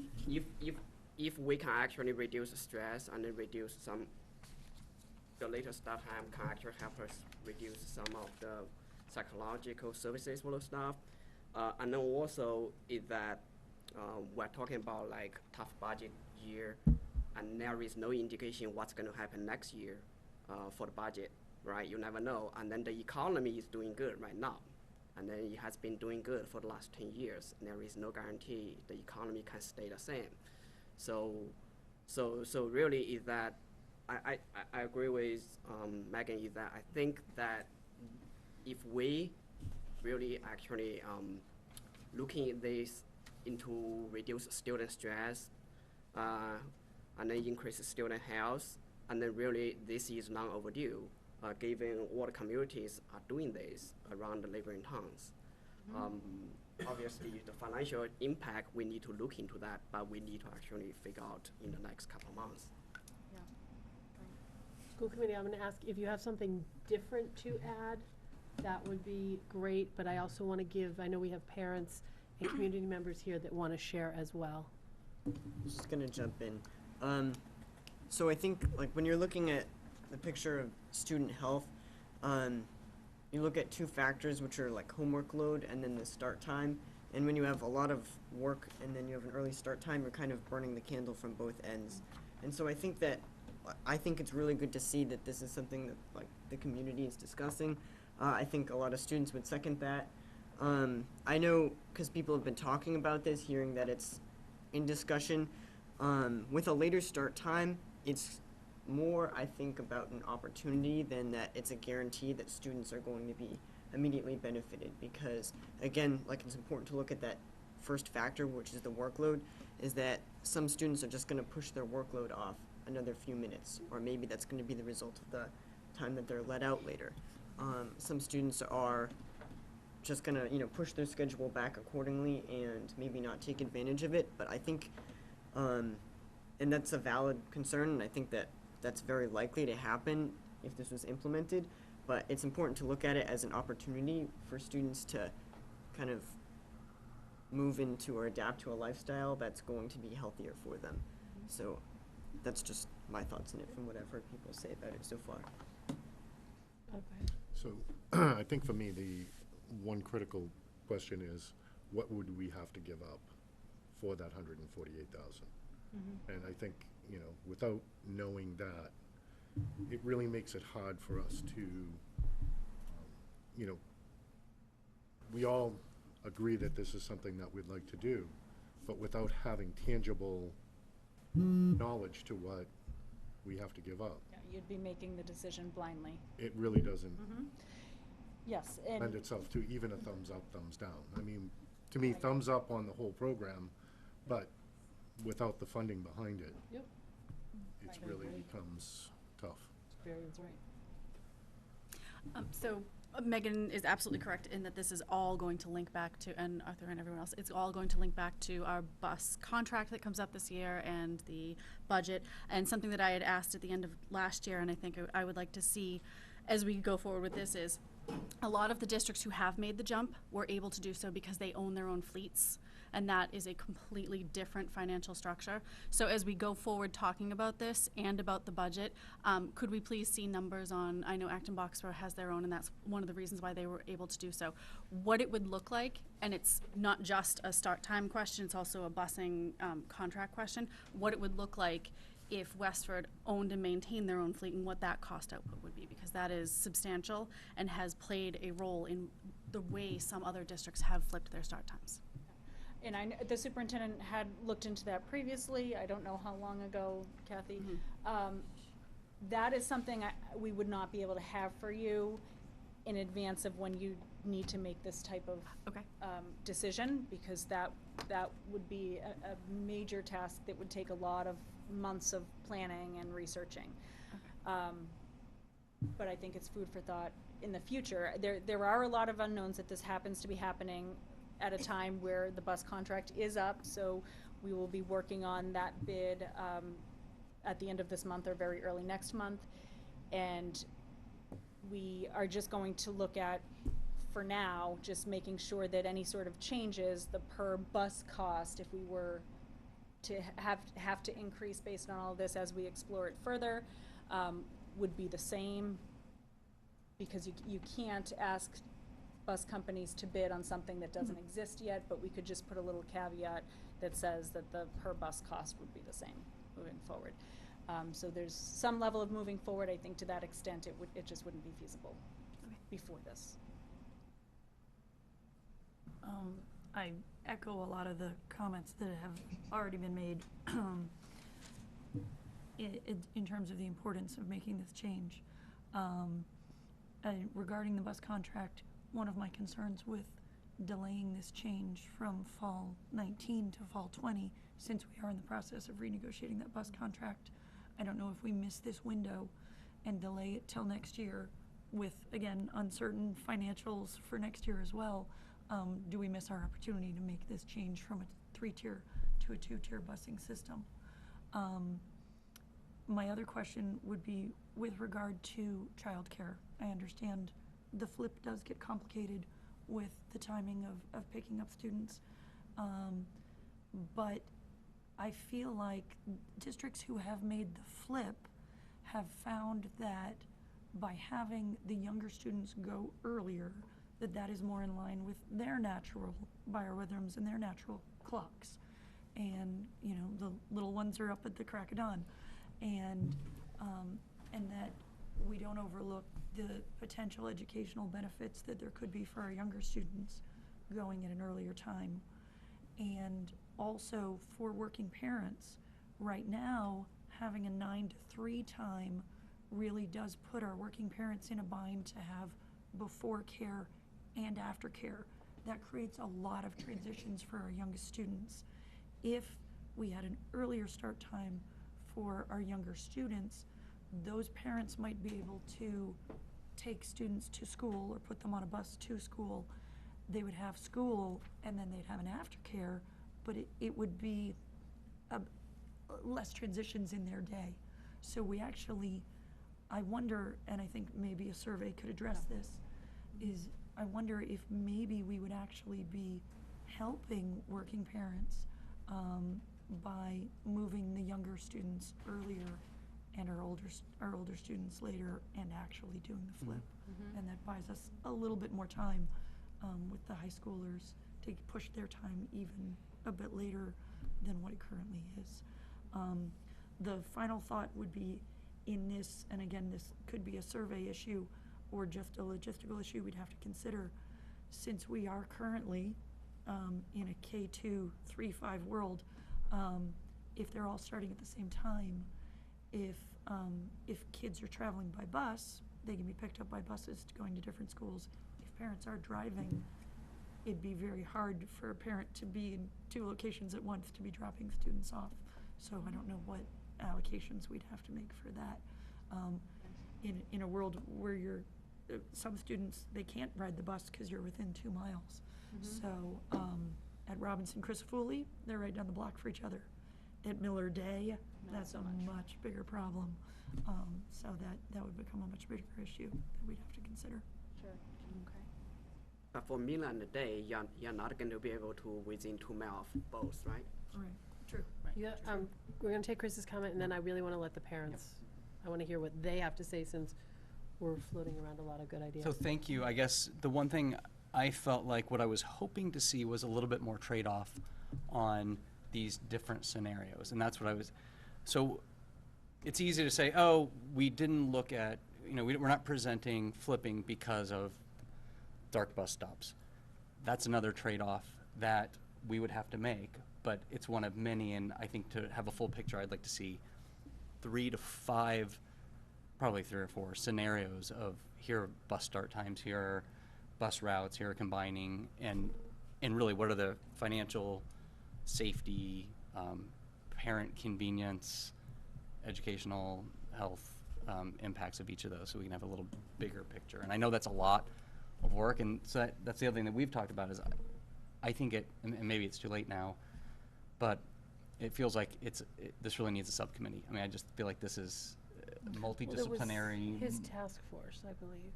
if we can actually reduce the stress and then reduce the later start time can actually help us reduce some of the psychological services for the staff. And then also is that we're talking about like tough budget year, and there is no indication what's going to happen next year for the budget, right? You never know. And then the economy is doing good right now, and then it has been doing good for the last 10 years. And there is no guarantee the economy can stay the same. So really is that I agree with Megan, is that I think that if we really actually looking at this into reduce student stress and then increase student health, and then really this is long overdue, given all the communities are doing this around the neighboring towns. Obviously, the financial impact, we need to look into that, but we need to actually figure out in the next couple of months. Yeah. School committee, I'm gonna ask if you have something different to add, that would be great, but I also wanna give, I know we have parents and community members here that wanna share as well. Just gonna jump in. So I think like when you're looking at the picture of student health, you look at two factors, which are like homework load and then the start time. And when you have a lot of work and then you have an early start time, you're kind of burning the candle from both ends. And so I think it's really good to see that this is something that like the community is discussing. I think a lot of students would second that. I know because people have been talking about this, hearing that it's in discussion. With a later start time, it's more, I think, about an opportunity than that it's a guarantee that students are going to be immediately benefited, because again, like, it's important to look at that first factor, which is the workload, is that some students are just going to push their workload off another few minutes, or maybe that's going to be the result of the time that they're let out later. Some students are just going to, push their schedule back accordingly and maybe not take advantage of it, but I think, and that's a valid concern, and I think that that's very likely to happen if this was implemented, but it's important to look at it as an opportunity for students to kind of move into or adapt to a lifestyle that's going to be healthier for them. So that's just my thoughts on it from what I've heard people say about it so far. Okay. So I think for me, the one critical question is, what would we have to give up for that 148,000? And I think, without knowing that, it really makes it hard for us to, we all agree that this is something that we'd like to do, but without having tangible knowledge to what we have to give up, Yeah, you'd be making the decision blindly. it really doesn't Yes, lend and itself to even a thumbs up, thumbs down. I mean, to me, thumbs up on the whole program, but without the funding behind it, Yep. it's Right. really becomes tough. Experience, right. So Megan is absolutely correct in that this is all going to link back to, and Arthur and everyone else, it's all going to link back to our bus contract that comes up this year and the budget. And something that I had asked at the end of last year, and I think I would like to see as we go forward with this, is a lot of the districts who have made the jump were able to do so because they own their own fleets. and that is a completely different financial structure. So as we go forward talking about this and about the budget, could we please see numbers on, I know Acton Boxborough has their own, and that's one of the reasons why they were able to do so, what it would look like, and it's not just a start time question, it's also a busing contract question, what it would look like if Westford owned and maintained their own fleet, and what that cost output would be, because that is substantial and has played a role in the way some other districts have flipped their start times. And the superintendent had looked into that previously, I don't know how long ago, Kathy. That is something we would not be able to have for you in advance of when you need to make this type of decision, because that would be a major task that would take a lot of months of planning and researching. But I think it's food for thought in the future. There are a lot of unknowns that this happens to be happening at a time where the bus contract is up, so we will be working on that bid at the end of this month or very early next month, and we are just going to look at, for now, just making sure that any sort of changes, the per bus cost, if we were to have to increase based on all of this as we explore it further, would be the same, because you can't ask bus companies to bid on something that doesn't exist yet, but we could just put a little caveat that says that the per bus cost would be the same moving forward. So there's some level of moving forward. I think to that extent it just wouldn't be feasible before this. I echo a lot of the comments that have already been made in terms of the importance of making this change. Regarding the bus contract, one of my concerns with delaying this change from fall 19 to fall 20, since we are in the process of renegotiating that bus contract, I don't know if we miss this window and delay it till next year with, again, uncertain financials for next year as well. Do we miss our opportunity to make this change from a 3-tier to a 2-tier busing system? My other question would be with regard to childcare. I understand the flip does get complicated with the timing of picking up students, but I feel like districts who have made the flip have found that by having the younger students go earlier, that is more in line with their natural biorhythms and their natural clocks. And, you know, the little ones are up at the crack of dawn. And that we don't overlook the potential educational benefits that there could be for our younger students going at an earlier time. And also for working parents, right now, having a 9 to 3 time really does put our working parents in a bind to have before care and after care. That creates a lot of transitions for our youngest students. If we had an earlier start time for our younger students, those parents might be able to take students to school or put them on a bus to school. They would have school and then they'd have an aftercare, but it would be less transitions in their day. So we actually, I wonder, and I think maybe a survey could address this, is I wonder if maybe we would actually be helping working parents by moving the younger students earlier and our older students later, and actually doing the flip. And that buys us a little bit more time with the high schoolers to push their time even a bit later than what it currently is. The final thought would be in this, and again, this could be a survey issue or just a logistical issue we'd have to consider, since we are currently in a K2 3-5 world. If they're all starting at the same time, if kids are traveling by bus, they can be picked up by buses going to different schools. If parents are driving, it'd be very hard for a parent to be in 2 locations at once to be dropping students off. So I don't know what allocations we'd have to make for that. In a world where some students, they can't ride the bus because you're within 2 miles. So at Robinson Crisafulli, they're right down the block for each other. At Miller Day, that's a much bigger problem. So that would become a much bigger issue that we'd have to consider. Sure. Okay. But for middle and the day, you're not going to be able to within 2 miles of both, right? Right, true. Yeah, we're gonna take Chris's comment, and then I really wanna let the parents, I wanna hear what they have to say, since we're floating around a lot of good ideas. So thank you. I guess the one thing I felt like what I was hoping to see was a little bit more trade-off on these different scenarios, and that's what I was. So it's easy to say, oh, we didn't look at, we're not presenting flipping because of dark bus stops. That's another trade-off that we would have to make, but it's one of many, and I think to have a full picture, I'd like to see 3 to 5, probably 3 or 4 scenarios of here are bus start times, here are bus routes, here are combining, and really what are the financial, safety, parent convenience, educational, health impacts of each of those, so we can have a little bigger picture. And I know that's a lot of work, and so that's the other thing that we've talked about is I think and maybe it's too late now, but it feels like this really needs a subcommittee. I mean, I just feel like this is multidisciplinary. Well, his task force, I believe.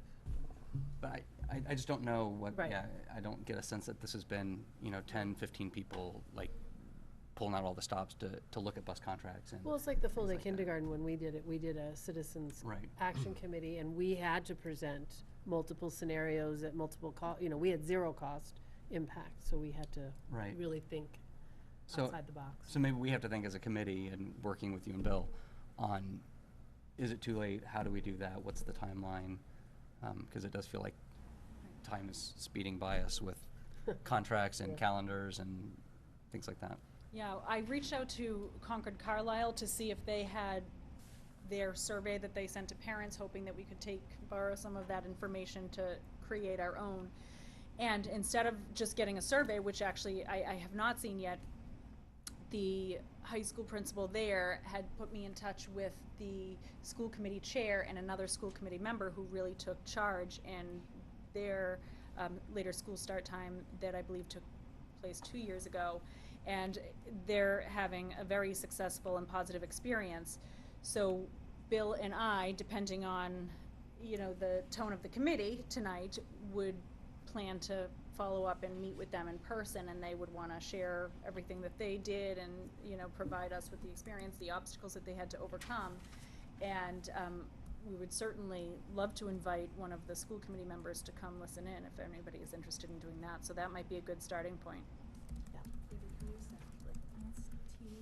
But I just don't know what, Right. yeah, I don't get a sense that this has been, 10, 15 people, like, pulling out all the stops to look at bus contracts and. Well, it's like the full day things like that. kindergarten, when we did it, we did a citizens Right. action committee, and we had to present multiple scenarios at multiple we had 0 cost impact, so we had to Right. really think So- outside the box. So maybe we have to think as a committee and working with you and Bill on, is it too late? How do we do that? What's the timeline? Because it does feel like time is speeding by us with contracts and Yeah. calendars and things like that. Yeah, I reached out to Concord Carlisle to see if they had their survey that they sent to parents, hoping that we could borrow some of that information to create our own. And instead of just getting a survey, which actually I have not seen yet, the high school principal there had put me in touch with the school committee chair and another school committee member who really took charge, and their later school start time that I believe took place 2 years ago, and they're having a very successful and positive experience. So Bill and I, depending on, the tone of the committee tonight, would plan to follow up and meet with them in person, and they would want to share everything that they did and, provide us with the experience, the obstacles that they had to overcome. And we would certainly love to invite one of the school committee members to come listen in if anybody is interested in doing that. So that might be a good starting point.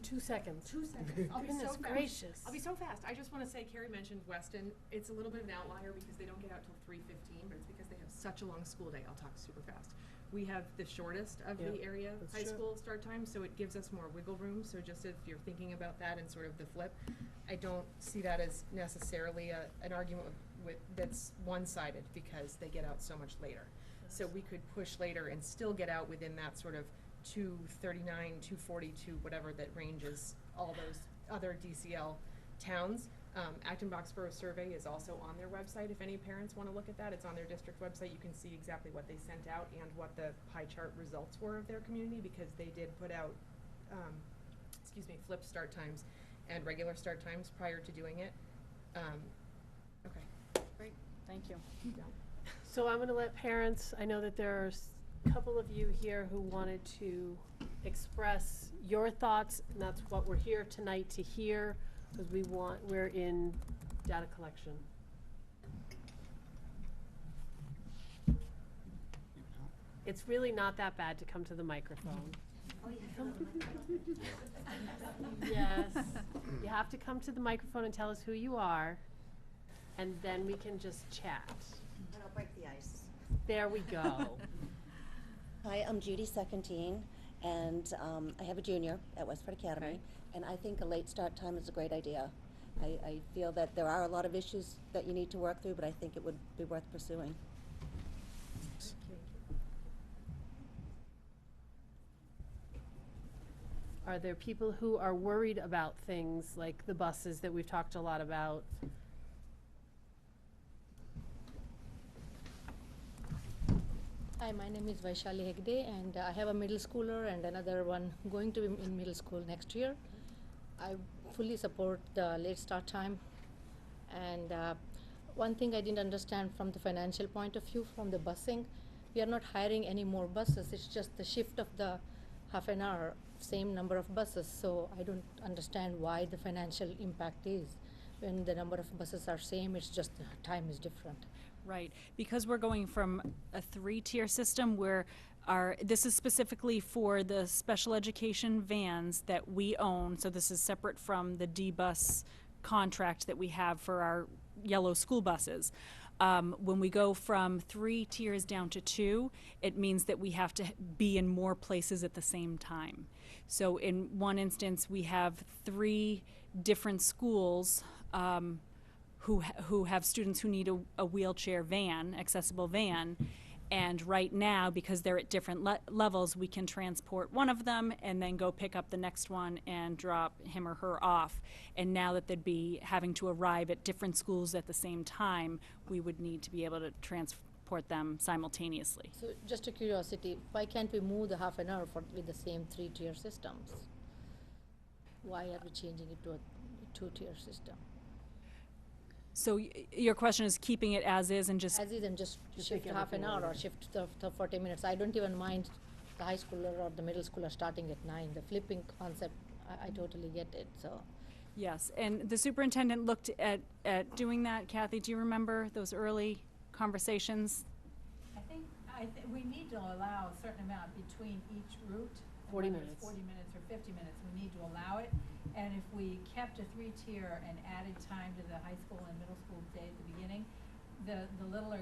2 seconds. 2 seconds. I'll be so Goodness fast. gracious. I'll be so fast. I just want to say, Carrie mentioned Weston. It's a little bit of an outlier because they don't get out till 3:15, but it's because they have such a long school day. I'll talk super fast. We have the shortest of the Yeah, area that's high true. school start time, so it gives us more wiggle room. So just if you're thinking about that and sort of the flip, I don't see that as necessarily an argument that's one-sided because they get out so much later. So we could push later and still get out within that sort of 239, 242, whatever that ranges all those other DCL towns. Acton Boxborough survey is also on their website. If any parents want to look at that, it's on their district website. You can see exactly what they sent out and what the pie chart results were of their community, because they did put out, flip start times and regular start times prior to doing it. Okay. Great, thank you. Yeah. So I'm gonna let parents, I know that there are a couple of you here who wanted to express your thoughts, and that's what we're here tonight to hear, because we're in data collection. It's really not that bad to come to the microphone. Yes, you have to come to the microphone and tell us who you are, and then we can just chat. And I'll break the ice. There we go. Hi, I'm Judy Secondine, and I have a junior at Westford Academy, Okay. and I think a late start time is a great idea. I feel that there are a lot of issues that you need to work through, but I think it would be worth pursuing. Are there people who are worried about things like the buses that we've talked a lot about? Hi, my name is Vaishali Hegde, and I have a middle schooler and another one going to be in middle school next year. I fully support the late start time, and one thing I didn't understand from the financial point of view from the busing, we are not hiring any more buses. It's just the shift of the half an hour, same number of buses. So I don't understand why the financial impact is. When the number of buses are same, it's just the time is different. Right, because we're going from a 3-tier system where this is specifically for the special education vans that we own, so this is separate from the D-bus contract that we have for our yellow school buses. When we go from 3 tiers down to 2, it means that we have to be in more places at the same time. So in one instance, we have 3 different schools who have students who need a wheelchair van, accessible van, and right now, because they're at different levels, we can transport one of them and then go pick up the next one and drop him or her off. And now that they'd be having to arrive at different schools at the same time, we would need to be able to transport them simultaneously. So just a curiosity, why can't we move the half an hour with the same 3-tier systems? Why are we changing it to a 2-tier system? So your question is keeping it as is and just... As is, and just shift take half an everything hour or over. shift the 40 minutes. I don't even mind the high schooler or the middle schooler starting at 9. The flipping concept, I totally get it, so. Yes, and the superintendent looked at doing that. Kathy, do you remember those early conversations? I think we need to allow a certain amount between each route. 40 whether it's minutes. 40 minutes or 50 minutes, we need to allow it. And if we kept a 3-tier and added time to the high school and middle school day at the beginning, the littler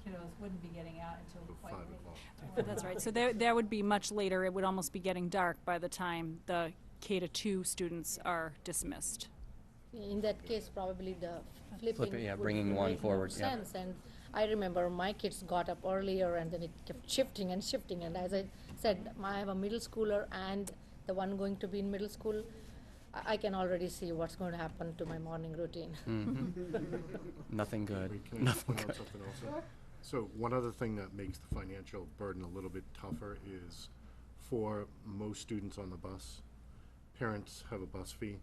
kiddos wouldn't be getting out until Till quite 5 late. o'clock. That's right. So there would be much later. It would almost be getting dark by the time the K-2 students are dismissed. In that case, probably the flipping yeah, would bringing one make more forward, yeah. sense. And I remember my kids got up earlier and then it kept shifting and shifting. And as I said, I have a middle schooler and the one going to be in middle school. I can already see what's going to happen to my morning routine. Nothing good. Wait, can I just Nothing point out good. something else? So one other thing that makes the financial burden a little bit tougher is for most students on the bus, parents have a bus fee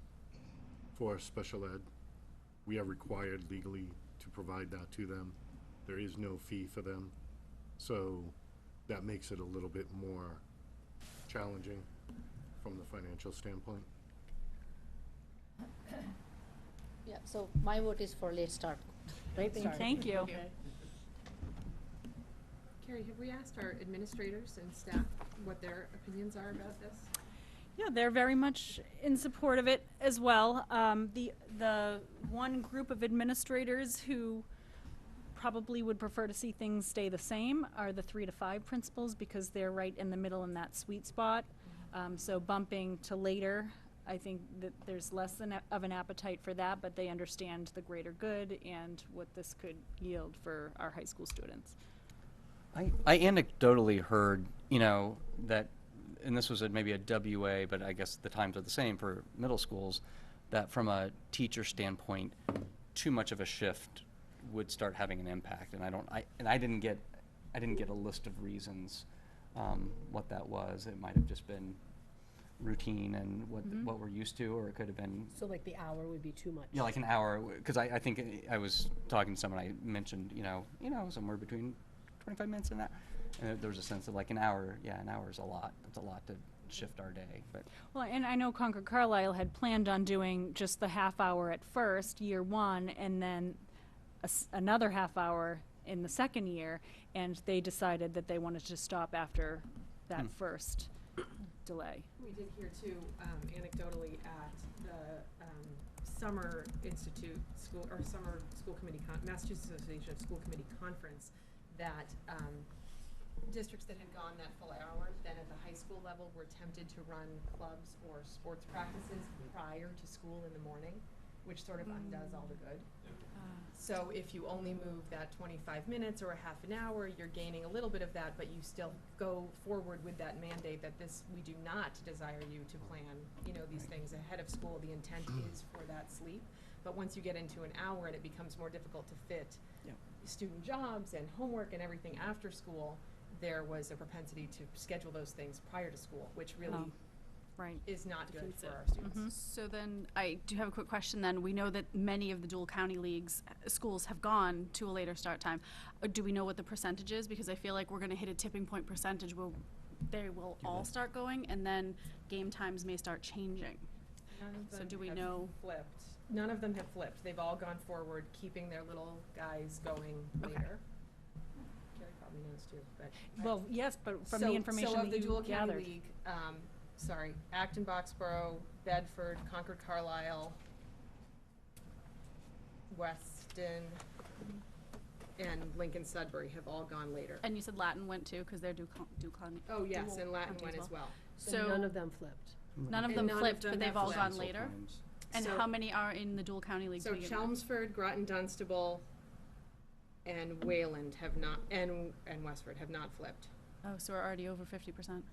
for special ed. We are required legally to provide that to them. There is no fee for them. So that makes it a little bit more challenging from the financial standpoint. Yeah, so my vote is for late start. Thank you. Okay. Carrie, have we asked our administrators and staff what their opinions are about this? Yeah, they're very much in support of it as well. The one group of administrators who probably would prefer to see things stay the same are the 3 to 5 principals because they're right in the middle in that sweet spot. So bumping to later, I think that there's less of an appetite for that, but they understand the greater good and what this could yield for our high school students. I anecdotally heard, that, and this was maybe a WA, but I guess the times are the same for middle schools, that from a teacher standpoint, too much of a shift would start having an impact. And I didn't get a list of reasons what that was. It might have just been routine and what we're used to, or it could have been So like the hour would be too much. yeah, like an hour. Because I think I was talking to someone. I mentioned somewhere between 25 minutes and that, and there was a sense of like an hour. Yeah, an hour is a lot. It's a lot to shift our day. But Well, and I know Concord Carlisle had planned on doing just the half hour at first, year 1, and then another half hour in the second year, and they decided that they wanted to stop after that first delay. We did hear too, anecdotally at the Summer Institute School, or Summer School Committee, Massachusetts Association of School Committee Conference, that districts that had gone that full hour, then at the high school level were tempted to run clubs or sports practices prior to school in the morning, which sort of undoes all the good. So if you only move that 25 minutes or a half an hour, you're gaining a little bit of that, but you still go forward with that mandate that we do not desire you to plan, these things ahead of school. The intent is for that sleep. But once you get into an hour and it becomes more difficult to fit student jobs and homework and everything after school, there was a propensity to schedule those things prior to school, which really Right. is not good Defeats for it. our students. Mhm. So then, I do have a quick question then. We know that many of the dual county leagues, schools have gone to a later start time. Do we know what the percentage is? Because I feel like we're gonna hit a tipping point percentage where they will all start going, and then game times may start changing. None of So them do we have know? Flipped. None of them have flipped. They've all gone forward, keeping their little guys going Okay. later. Carrie probably knows too, but. Well, yes, but from So- the information so of that the you dual county gathered. league, Acton, Boxborough, Bedford, Concord, Carlisle, Weston, and Lincoln Sudbury have all gone later. And you said Latin went too, because they're dual county. Oh, yes, dual and Latin county went as well. So And none of them flipped. none of And them none of flipped, them but they've have all flipped. gone later? And So- how many are in the dual county league to So begin with? Chelmsford, Groton, Dunstable, and Wayland have not, and Westford have not flipped. Oh, so we're already over 50%.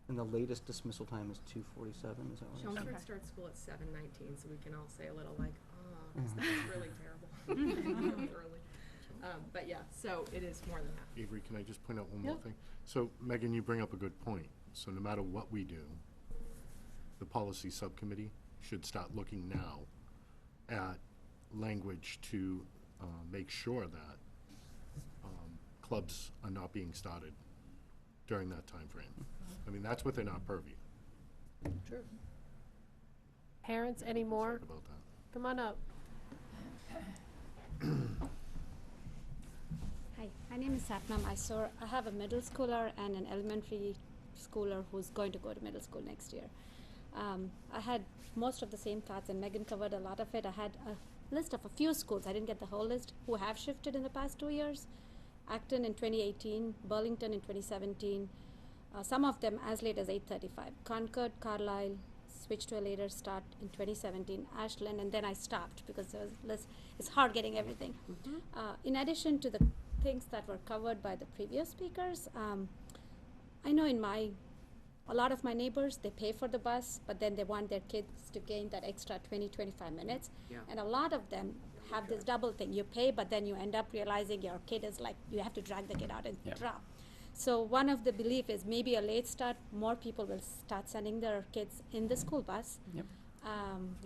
And the latest dismissal time is 2:47, is that what it is? Chelmsford Okay. starts school at 7:19, so we can all say a little like, oh, this is really terrible. Early. But yeah, so it is more than half. Avery, can I just point out one more Yep. thing? So Megan, you bring up a good point. So no matter what we do, the policy subcommittee should start looking now at language to make sure that clubs are not being started during that time frame. I mean, that's within our purview. True. Parents, any more? Talk about that. Come on up. Hi, my name is Satnam Mysore. I have a middle schooler and an elementary schooler who's going to go to middle school next year. I had most of the same thoughts, and Megan covered a lot of it. I had a list of a few schools, I didn't get the whole list, who have shifted in the past 2 years. Acton in 2018, Burlington in 2017, some of them as late as 8:35. Concord, Carlisle switched to a later start in 2017, Ashland, and then I stopped because there was less, it's hard getting everything. In addition to the things that were covered by the previous speakers, I know a lot of my neighbors, they pay for the bus, but then they want their kids to gain that extra 20-25 minutes. Yeah. And a lot of them have this double thing. You pay, but then you end up realizing your kid is like, you have to drag the kid out and drop. So one of the belief is maybe a late start, more people will start sending their kids in the school bus. Yep.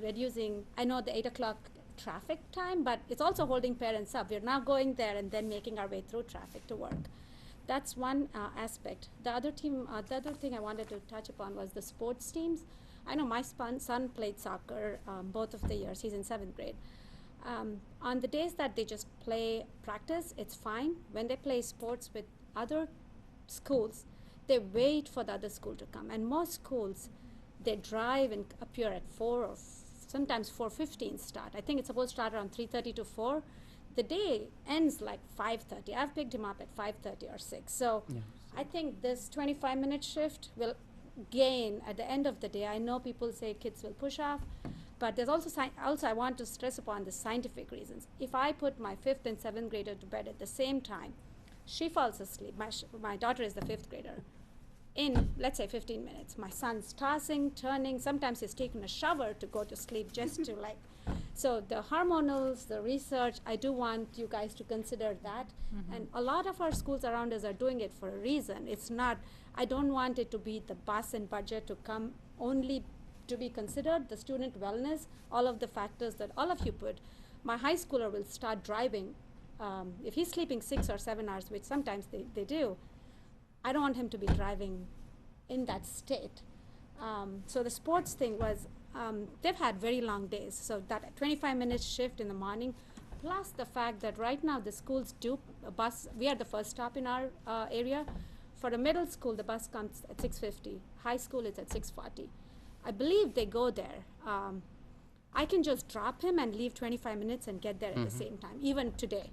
Reducing, I know the 8 o'clock traffic time, but it's also holding parents up. We're now going there and then making our way through traffic to work. That's one aspect. The other thing I wanted to touch upon was the sports teams. I know my son played soccer both of the years. He's in 7th grade. On the days that they just play practice, it's fine. When they play sports with other schools, they wait for the other school to come. And most schools, they drive and appear at 4 or sometimes 4:15 start. I think it's supposed to start around 3:30 to 4. The day ends like 5:30. I've picked him up at 5:30 or 6. So I think this 25-minute shift will gain at the end of the day. I know people say kids will push off, but there's also I want to stress upon the scientific reasons. If I put my 5th and 7th grader to bed at the same time, she falls asleep. My daughter is the 5th grader. In, let's say, 15 minutes, my son's tossing, turning. Sometimes he's taking a shower to go to sleep just to like. So the hormonals, the research, I do want you guys to consider that. And a lot of our schools around us are doing it for a reason. It's not, I don't want it to be the bus and budget to come only to be considered, the student wellness, all of the factors that all of you put. My high schooler will start driving. If he's sleeping 6 or 7 hours, which sometimes they do, I don't want him to be driving in that state. So the sports thing was, they've had very long days. So that 25-minute shift in the morning, plus the fact that right now the schools do a bus. We are the first stop in our area. For the middle school, the bus comes at 6:50. High school is at 6:40. I believe they go there. I can just drop him and leave 25 minutes and get there at the same time, even today.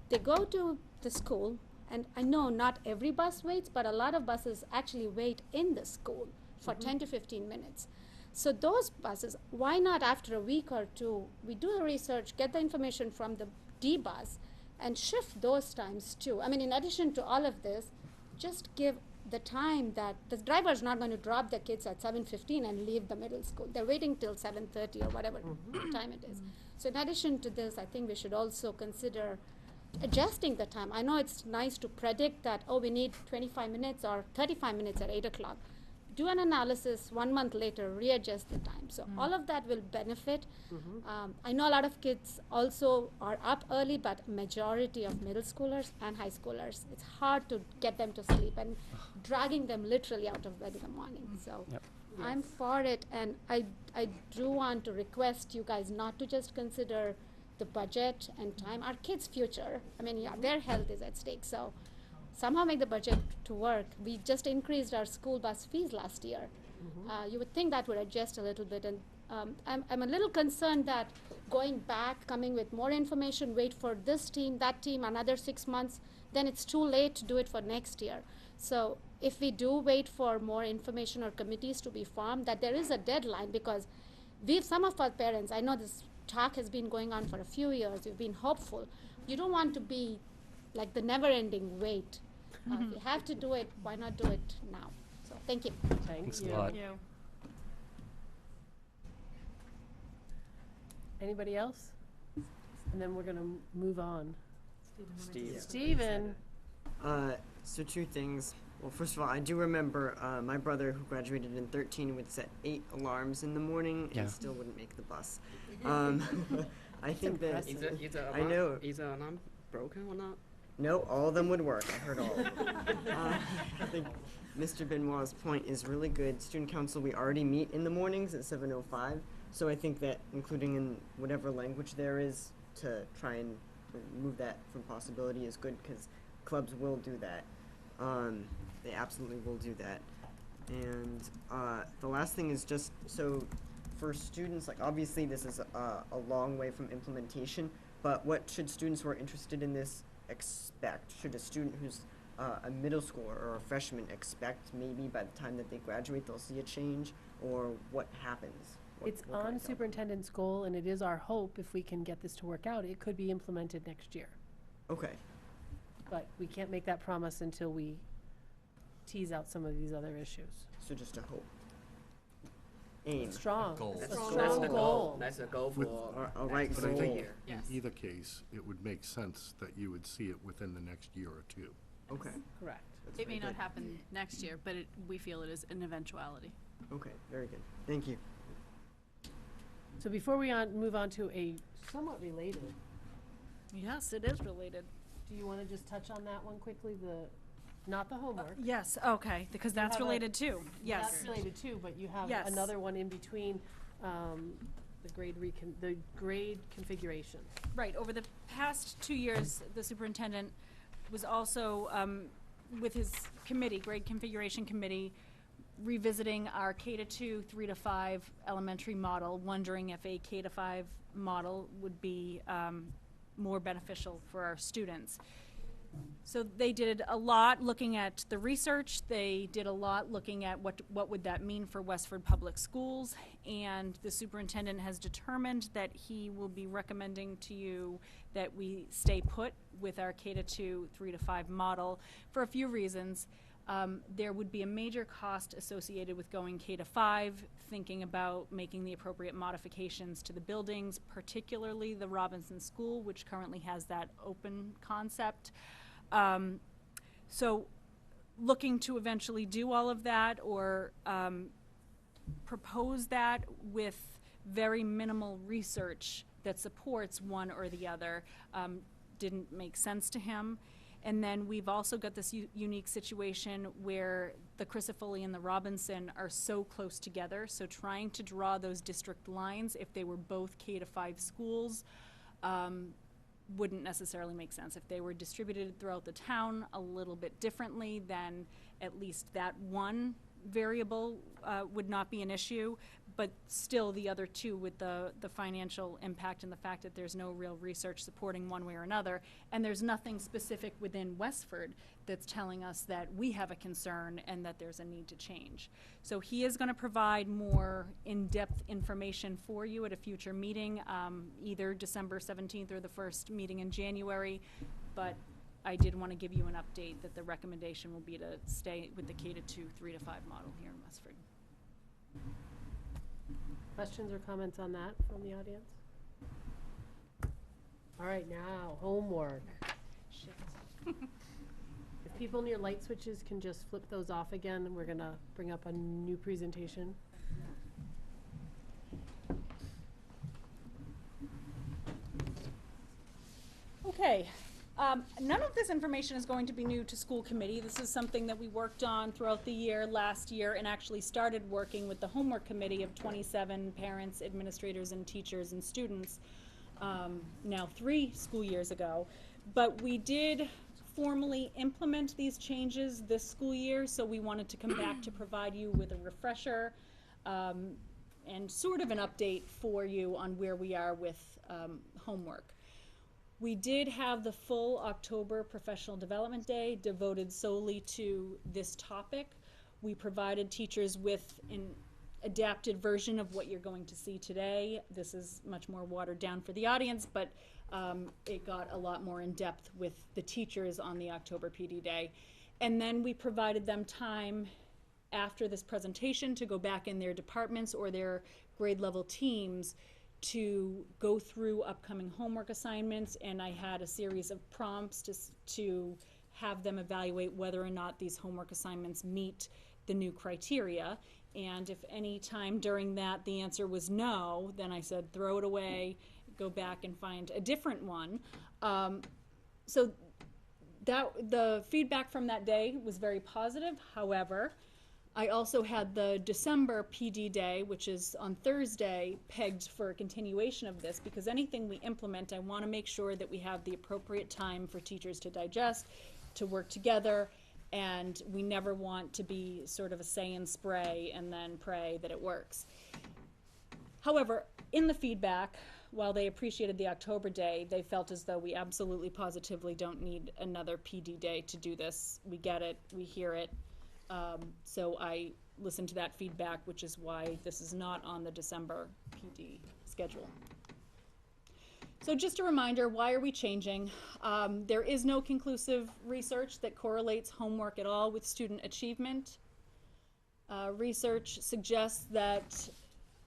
They go to the school, and I know not every bus waits, but a lot of buses actually wait in the school for 10 to 15 minutes. So those buses, why not after a week or two, we do the research, get the information from the D bus, and shift those times too. I mean, in addition to all of this, just give the time that the driver is not going to drop the kids at 7:15 and leave the middle school. They're waiting till 7:30 or whatever time it is. So in addition to this, I think we should also consider adjusting the time. I know it's nice to predict that, oh, we need 25 minutes or 35 minutes at 8 o'clock. do an analysis 1 month later, readjust the time. So all of that will benefit. I know a lot of kids also are up early, but majority of middle schoolers and high schoolers, it's hard to get them to sleep and dragging them literally out of bed in the morning. So I'm for it, and I do want to request you guys not to just consider the budget and time, our kids' future. I mean, yeah, their health is at stake. So somehow make the budget to work. We just increased our school bus fees last year. You would think that would adjust a little bit, and I'm a little concerned that going back, coming with more information, wait for this team, that team, another 6 months, then it's too late to do it for next year. So if we do wait for more information or committees to be formed, that there is a deadline, because some of our parents, I know this talk has been going on for a few years, we've been hopeful. You don't want to be like the never-ending wait. If you have to do it, why not do it now? So thank you. Thanks a lot. Anybody else? And then we're gonna move on. Steve. Steven. So two things. Well, first of all, I do remember my brother, who graduated in 13, would set 8 alarms in the morning and still wouldn't make the bus. I think that I know. Is the alarm broken or not? No, all of them would work. I heard all of them. I think Mr. Benoit's point is really good. Student council, we already meet in the mornings at 7:05, so I think that including in whatever language there is to try and remove that from possibility is good, because clubs will do that. They absolutely will do that. And the last thing is just, so for students, like obviously this is a long way from implementation, but what should students who are interested in this expect? Should a student who's a middle schooler or a freshman expect maybe by the time that they graduate they'll see a change, or what happens? It's on superintendent's goal, and it is our hope, if we can get this to work out, it could be implemented next year. Okay. But we can't make that promise until we tease out some of these other issues. So just a hope. Aim. Strong. Goal. A That's strong the goal. That's the goal With- for a right But I goal. think Yes. in either case, it would make sense that you would see it within the next year or two. Okay. Correct. That's It may very not good. happen next year, but we feel it is an eventuality. Okay, very good. Thank you. So before we move on to a somewhat related, Yes, it is related. do you want to just touch on that one quickly? Not the homework. Yes, okay, because that's have a- related too. Yes. That's related too, but you have Yes. another one in between, the grade configuration. Right, over the past 2 years, the superintendent was also, with his committee, grade configuration committee, revisiting our K-2, 3-5 elementary model, wondering if a K-5 model would be more beneficial for our students. So they did a lot looking at the research, they did a lot looking at what would that mean for Westford Public Schools, and the superintendent has determined that he will be recommending to you that we stay put with our K-2, 3-5 model for a few reasons. There would be a major cost associated with going K-5, thinking about making the appropriate modifications to the buildings, particularly the Robinson School, which currently has that open concept. So looking to eventually do all of that, or propose that with very minimal research that supports one or the other, didn't make sense to him. And then we've also got this unique situation where the Crisafulli and the Robinson are so close together, so trying to draw those district lines, if they were both K-5 schools, wouldn't necessarily make sense. If they were distributed throughout the town a little bit differently, then at least that one variable would not be an issue, but still the other two, with the financial impact and the fact that there's no real research supporting one way or another, and there's nothing specific within Westford that's telling us that we have a concern and that there's a need to change. So he is going to provide more in-depth information for you at a future meeting, either December 17th or the first meeting in January, but I did want to give you an update that the recommendation will be to stay with the K-2, 3-5 model here in Westford. Questions or comments on that from the audience? All right, now, homework. If people near light switches can just flip those off again, and we're gonna bring up a new presentation. Okay, none of this information is going to be new to school committee. This is something that we worked on throughout the year, last year, and actually started working with the homework committee of 27 parents, administrators, and teachers and students, now 3 school years ago. But we did formally implement these changes this school year, so we wanted to come back to provide you with a refresher and sort of an update for you on where we are with homework. We did have the full October Professional Development Day devoted solely to this topic. We provided teachers with an adapted version of what you're going to see today. This is much more watered down for the audience, but it got a lot more in depth with the teachers on the October PD Day. And then we provided them time after this presentation to go back in their departments or their grade level teams to go through upcoming homework assignments, and I had a series of prompts to have them evaluate whether or not these homework assignments meet the new criteria. And if any time during that the answer was no, then I said throw it away, go back and find a different one. So the feedback from that day was very positive. However, I also had the December PD Day, which is on Thursday, pegged for a continuation of this, because anything we implement, I want to make sure that we have the appropriate time for teachers to digest, to work together, and we never want to be sort of a say and spray and then pray that it works. However, in the feedback, while they appreciated the October Day, they felt as though we absolutely positively don't need another PD Day to do this. We get it, we hear it. So I listened to that feedback, which is why this is not on the December PD schedule. So just a reminder, why are we changing? There is no conclusive research that correlates homework at all with student achievement. Research suggests that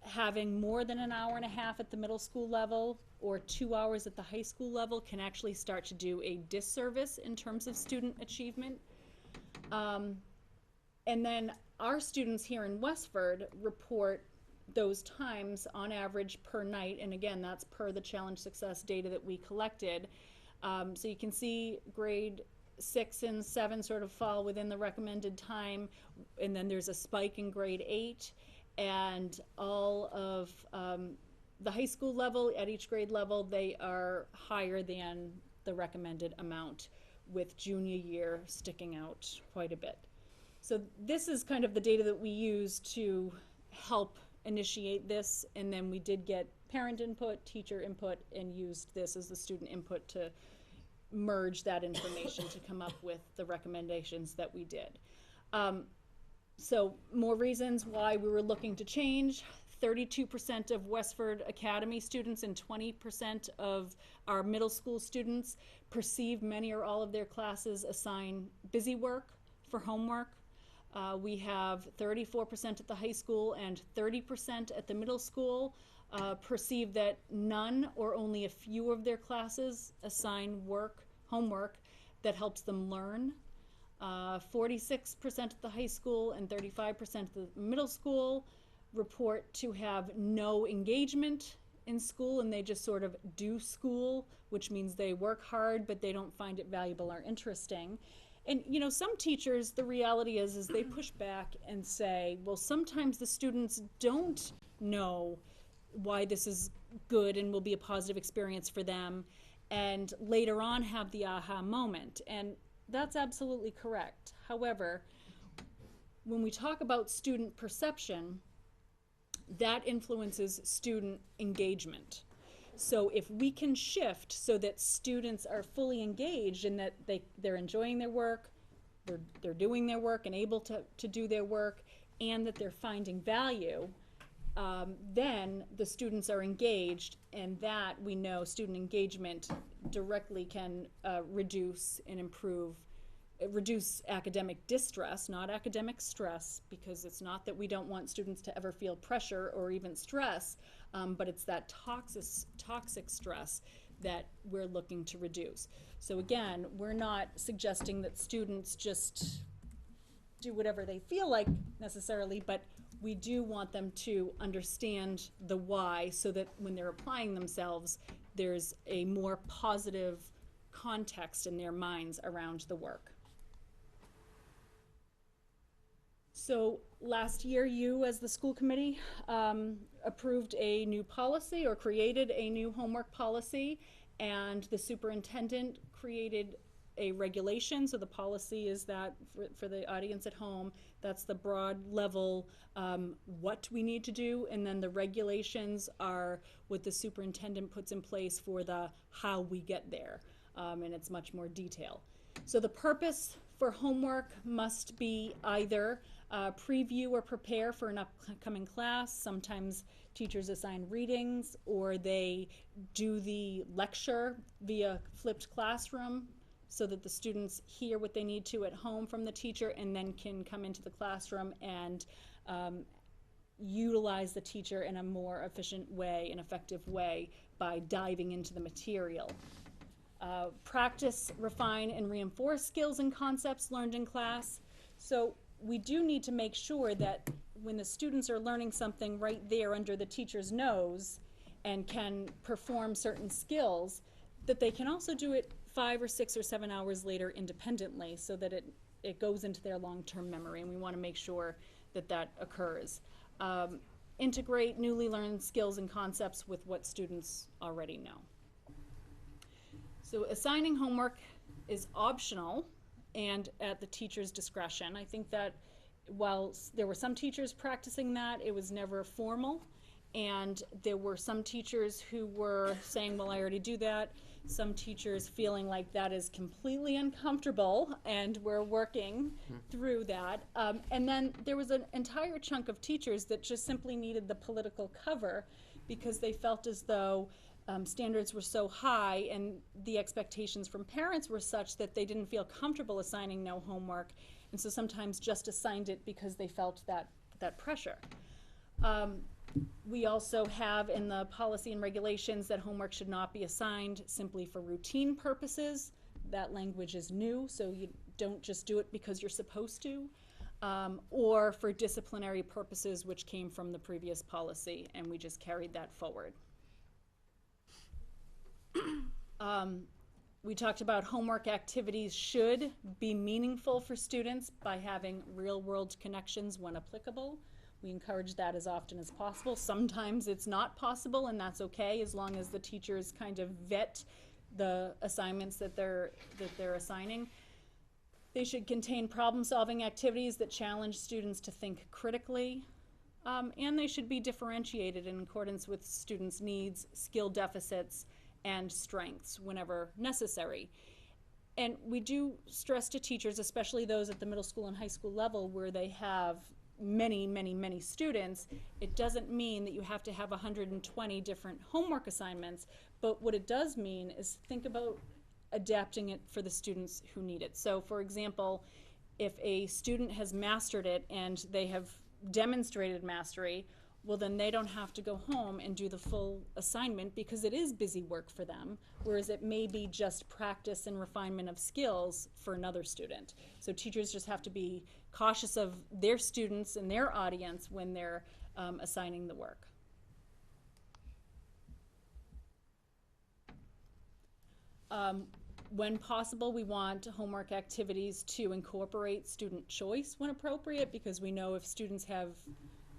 having more than an hour and a half at the middle school level or 2 hours at the high school level can actually start to do a disservice in terms of student achievement. And then our students here in Westford report those times on average per night, and again, that's per the challenge success data that we collected. So you can see grade 6 and 7 sort of fall within the recommended time, and then there's a spike in grade 8, and all of the high school level, at each grade level, they are higher than the recommended amount, with junior year sticking out quite a bit. So this is kind of the data that we use to help initiate this, and then we did get parent input, teacher input, and used this as the student input to merge that information to come up with the recommendations that we did. So more reasons why we were looking to change. 32% of Westford Academy students and 20% of our middle school students perceive many or all of their classes assign busy work for homework. We have 34% at the high school and 30% at the middle school perceive that none or only a few of their classes assign homework that helps them learn. 46% at the high school and 35% at the middle school report to have no engagement in school, and they just sort of do school, which means they work hard but they don't find it valuable or interesting. And you know, some teachers, the reality is they push back and say, well, sometimes the students don't know why this is good and will be a positive experience for them, and later on have the aha moment. And that's absolutely correct. However, when we talk about student perception, that influences student engagement. So if we can shift so that students are fully engaged and that they're enjoying their work, they're doing their work and able to do their work, and that they're finding value, then the students are engaged, and that we know student engagement directly can reduce academic distress, not academic stress, because it's not that we don't want students to ever feel pressure or even stress, but it's that toxic stress that we're looking to reduce. So again, we're not suggesting that students just do whatever they feel like necessarily, but we do want them to understand the why so that when they're applying themselves, there's a more positive context in their minds around the work. So last year, you as the school committee approved a new policy or created a new homework policy, and the superintendent created a regulation. So the policy is that, for the audience at home, that's the broad level what we need to do, and then the regulations are what the superintendent puts in place for the how we get there, and it's much more detail. So the purpose for homework must be either preview or prepare for an upcoming class. Sometimes teachers assign readings, or they do the lecture via flipped classroom so that the students hear what they need to at home from the teacher and then can come into the classroom and utilize the teacher in a more efficient way, an effective way, by diving into the material. Practice, refine, and reinforce skills and concepts learned in class. So we do need to make sure that when the students are learning something right there under the teacher's nose and can perform certain skills, that they can also do it 5 or 6 or 7 hours later independently, so that it goes into their long-term memory, and we want to make sure that that occurs. Integrate newly learned skills and concepts with what students already know. So assigning homework is optional and at the teacher's discretion. I think that while there were some teachers practicing that, it was never formal, and there were some teachers who were saying, well, I already do that. Some teachers feeling like that is completely uncomfortable, and we're working through that. And then there was an entire chunk of teachers that just simply needed the political cover because they felt as though standards were so high and the expectations from parents were such that they didn't feel comfortable assigning no homework, and so sometimes just assigned it because they felt that pressure. We also have in the policy and regulations that homework should not be assigned simply for routine purposes. That language is new, so you don't just do it because you're supposed to, or for disciplinary purposes, which came from the previous policy, and we just carried that forward. We talked about homework activities should be meaningful for students by having real-world connections when applicable. We encourage that as often as possible. Sometimes it's not possible, and that's okay, as long as the teachers kind of vet the assignments that they're assigning. They should contain problem-solving activities that challenge students to think critically, and they should be differentiated in accordance with students' needs, skill deficits, and strengths whenever necessary. And we do stress to teachers, especially those at the middle school and high school level where they have many, many, many students, it doesn't mean that you have to have 120 different homework assignments, but what it does mean is think about adapting it for the students who need it. So for example, if a student has mastered it and they have demonstrated mastery, well then they don't have to go home and do the full assignment because it is busy work for them, whereas it may be just practice and refinement of skills for another student. So teachers just have to be cautious of their students and their audience when they're assigning the work. When possible, we want homework activities to incorporate student choice when appropriate, because we know if students have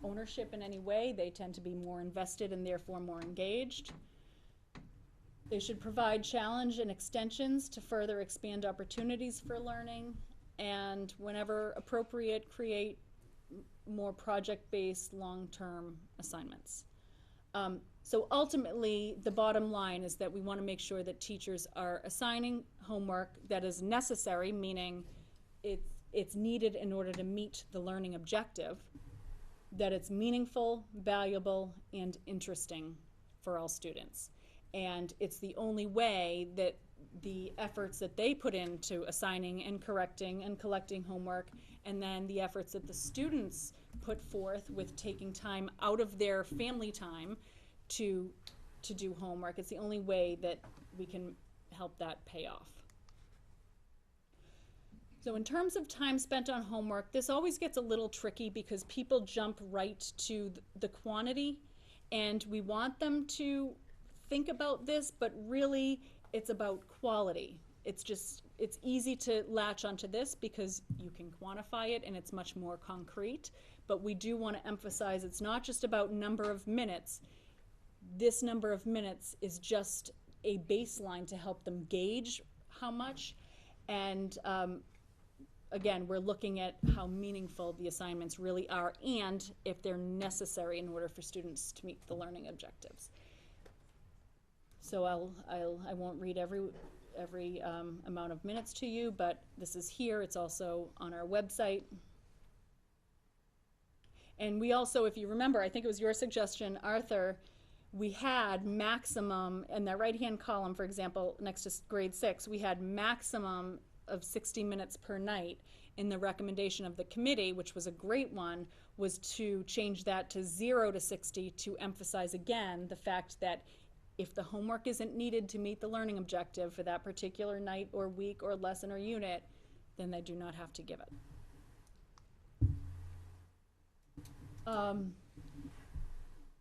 ownership in any way, they tend to be more invested and therefore more engaged. They should provide challenge and extensions to further expand opportunities for learning, and whenever appropriate, create more project-based long-term assignments. So ultimately, the bottom line is that we want to make sure that teachers are assigning homework that is necessary, meaning it's needed in order to meet the learning objective, that it's meaningful, valuable, and interesting for all students. And it's the only way that the efforts that they put into assigning and correcting and collecting homework, and then the efforts that the students put forth with taking time out of their family time to to do homework. It's the only way that we can help that pay off. So in terms of time spent on homework, this always gets a little tricky because people jump right to the quantity, and we want them to think about this, but really it's about quality. It's easy to latch onto this because you can quantify it and it's much more concrete, but we do want to emphasize it's not just about number of minutes. This number of minutes is just a baseline to help them gauge how much, and again, we're looking at how meaningful the assignments really are and if they're necessary in order for students to meet the learning objectives. So I won't read every amount of minutes to you, but this is here. It's also on our website. And we also, if you remember, I think it was your suggestion, Arthur, we had maximum, in that right-hand column, for example, next to grade 6, we had maximum of 60 minutes per night. In the recommendation of the committee, which was a great one, was to change that to 0 to 60 to emphasize again the fact that if the homework isn't needed to meet the learning objective for that particular night or week or lesson or unit, then they do not have to give it.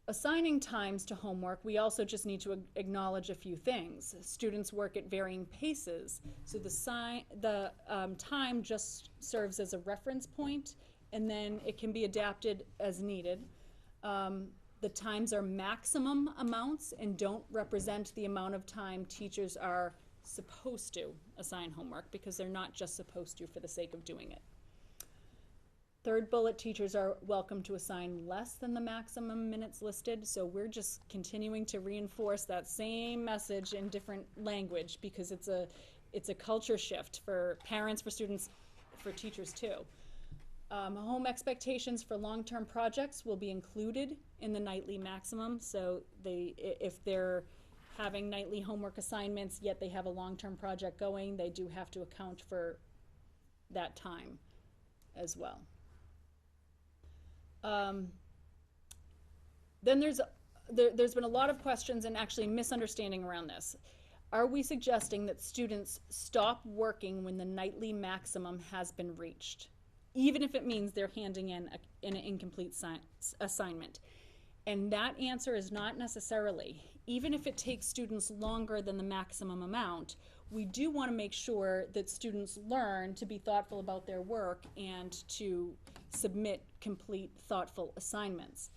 Assigning times to homework, we also just need to acknowledge a few things. Students work at varying paces, so the time just serves as a reference point, and then it can be adapted as needed. The times are maximum amounts and don't represent the amount of time teachers are supposed to assign homework, because they're not just supposed to for the sake of doing it. Third bullet, teachers are welcome to assign less than the maximum minutes listed, so we're just continuing to reinforce that same message in different language, because it's a culture shift for parents, for students, for teachers too. Home expectations for long-term projects will be included in the nightly maximum, so if they're having nightly homework assignments yet they have a long-term project going, they do have to account for that time as well. Then there's been a lot of questions and actually misunderstanding around this. Are we suggesting that students stop working when the nightly maximum has been reached, even if it means they're handing in an incomplete assignment? And that answer is not necessarily. Even if it takes students longer than the maximum amount, we do want to make sure that students learn to be thoughtful about their work and to submit complete, thoughtful assignments.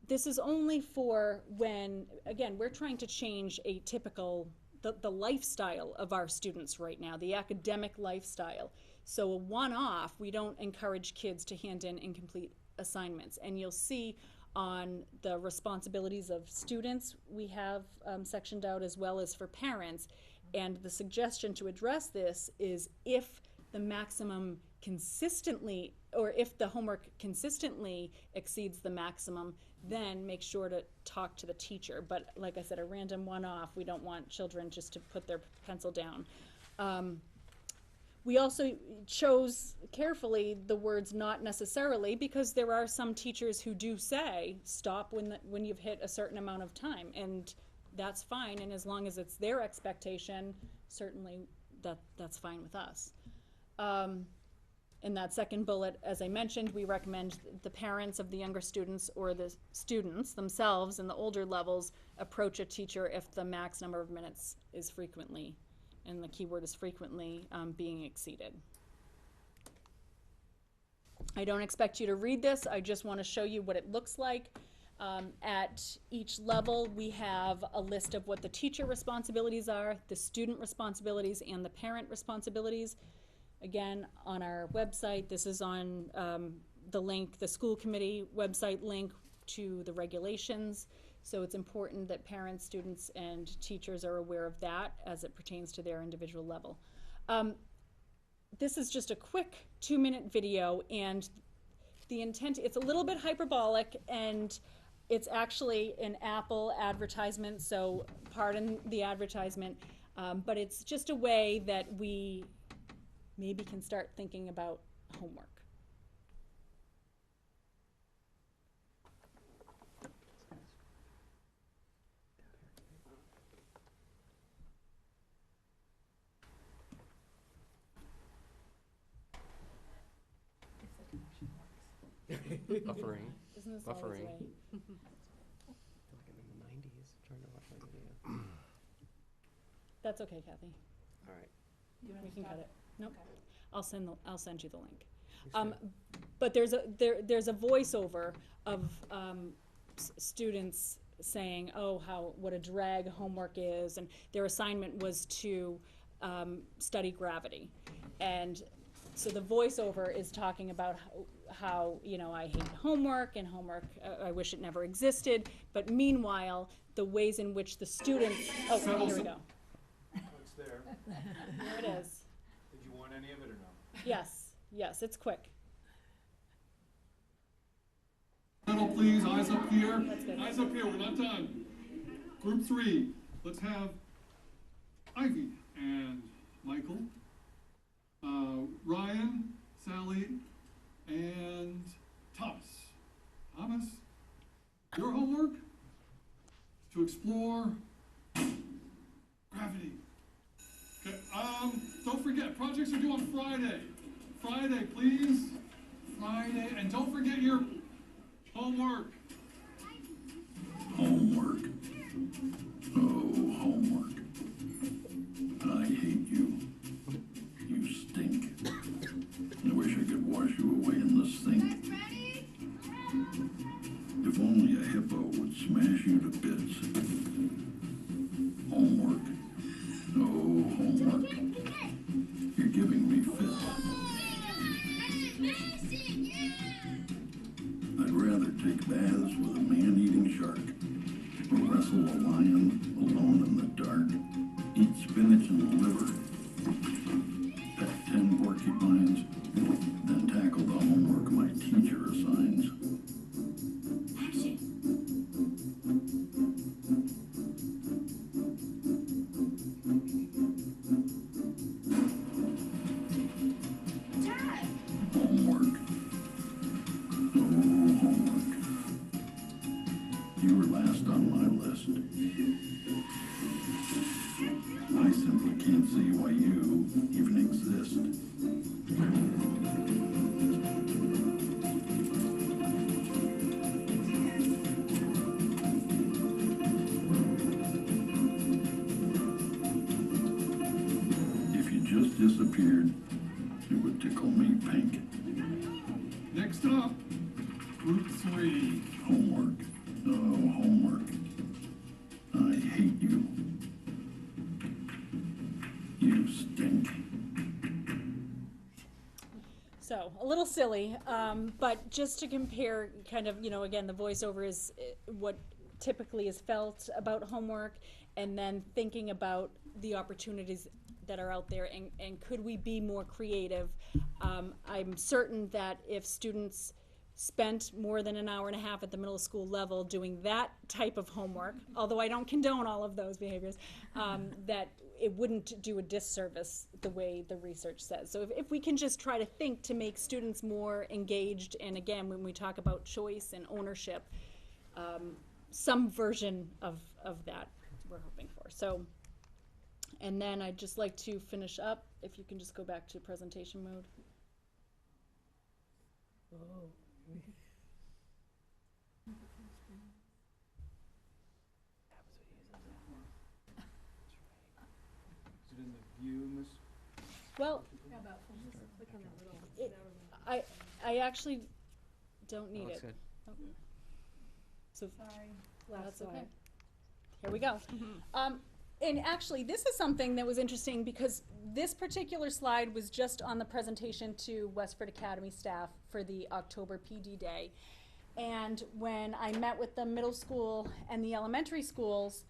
This is only for when, again, we're trying to change a typical, the lifestyle of our students right now, the academic lifestyle. So a one-off, we don't encourage kids to hand in incomplete assignments. And you'll see on the responsibilities of students, we have sectioned out, as well as for parents. And the suggestion to address this is if the maximum consistently, or if the homework consistently exceeds the maximum, then make sure to talk to the teacher. But like I said, a random one-off, we don't want children just to put their pencil down. We also chose carefully the words "not necessarily," because there are some teachers who do say stop when you've hit a certain amount of time, and that's fine. And as long as it's their expectation, certainly that's fine with us. In that second bullet, as I mentioned, we recommend the parents of the younger students or the students themselves in the older levels approach a teacher if the max number of minutes is frequently, and the key word is frequently, being exceeded. I don't expect you to read this. I just want to show you what it looks like. At each level, we have a list of what the teacher responsibilities are, the student responsibilities, and the parent responsibilities. Again, on our website, this is on the link, the school committee website link to the regulations. So it's important that parents, students, and teachers are aware of that as it pertains to their individual level. This is just a quick 2-minute video, and the intent, it's a little bit hyperbolic, and it's actually an Apple advertisement, so pardon the advertisement, but it's just a way that we maybe can start thinking about homework. Buffering. Isn't this always the Buffering. way? Like in the 90s, trying to watch my video. That's okay, Kathy. All right. We can cut it. Nope. Okay. I'll send you the link. But there's a voiceover of students saying, oh, what a drag homework is, and their assignment was to study gravity. And so the voiceover is talking about how I hate homework, and homework, I wish it never existed. But meanwhile, the ways in which the students, oh, here we go. It's there. Here it is. Did you want any of it or no? Yes, it's quick. Middle, please, eyes up here. That's good. Eyes up here, we're not done. Group 3, let's have Ivy and Michael, Ryan, Sally, and Thomas. Thomas, your homework to explore gravity. Okay, don't forget, projects are due on Friday. Friday, please. Friday, and don't forget your homework. Homework. Oh, homework. I hate you. You stink. I wish I could wash you away in the sink. If only a hippo would smash you to bits. Homework. Oh, homework. You're giving me fits. I'd rather take baths with a man-eating shark, or wrestle a lion alone in the dark, eat spinach and liver, pet 10 porcupines, then tackle the homework my teacher assigns. Homework. Oh, homework. You were last on my list. I simply can't see why you even exist. If you just disappeared, it would tickle me pink. Next up, Group 3. Homework. Oh, homework. I hate you. You stink. So, a little silly, but just to compare kind of, again, the voiceover is what typically is felt about homework, and then thinking about the opportunities that are out there, and could we be more creative? I'm certain that if students spent more than an hour and a half at the middle school level doing that type of homework, although I don't condone all of those behaviors, that it wouldn't do a disservice the way the research says. So if we can just try to think to make students more engaged, and again, when we talk about choice and ownership, some version of that we're hoping for. So, and then I'd just like to finish up, if you can just go back to presentation mode. Oh. Is it in the view, Miss? Well, How about, just click on that little I actually don't need looks it. good. Oh. So, Sorry. that's okay. Here we go. And actually, this is something that was interesting because this particular slide was just on the presentation to Westford Academy staff for the October PD Day. And when I met with the middle school and the elementary schools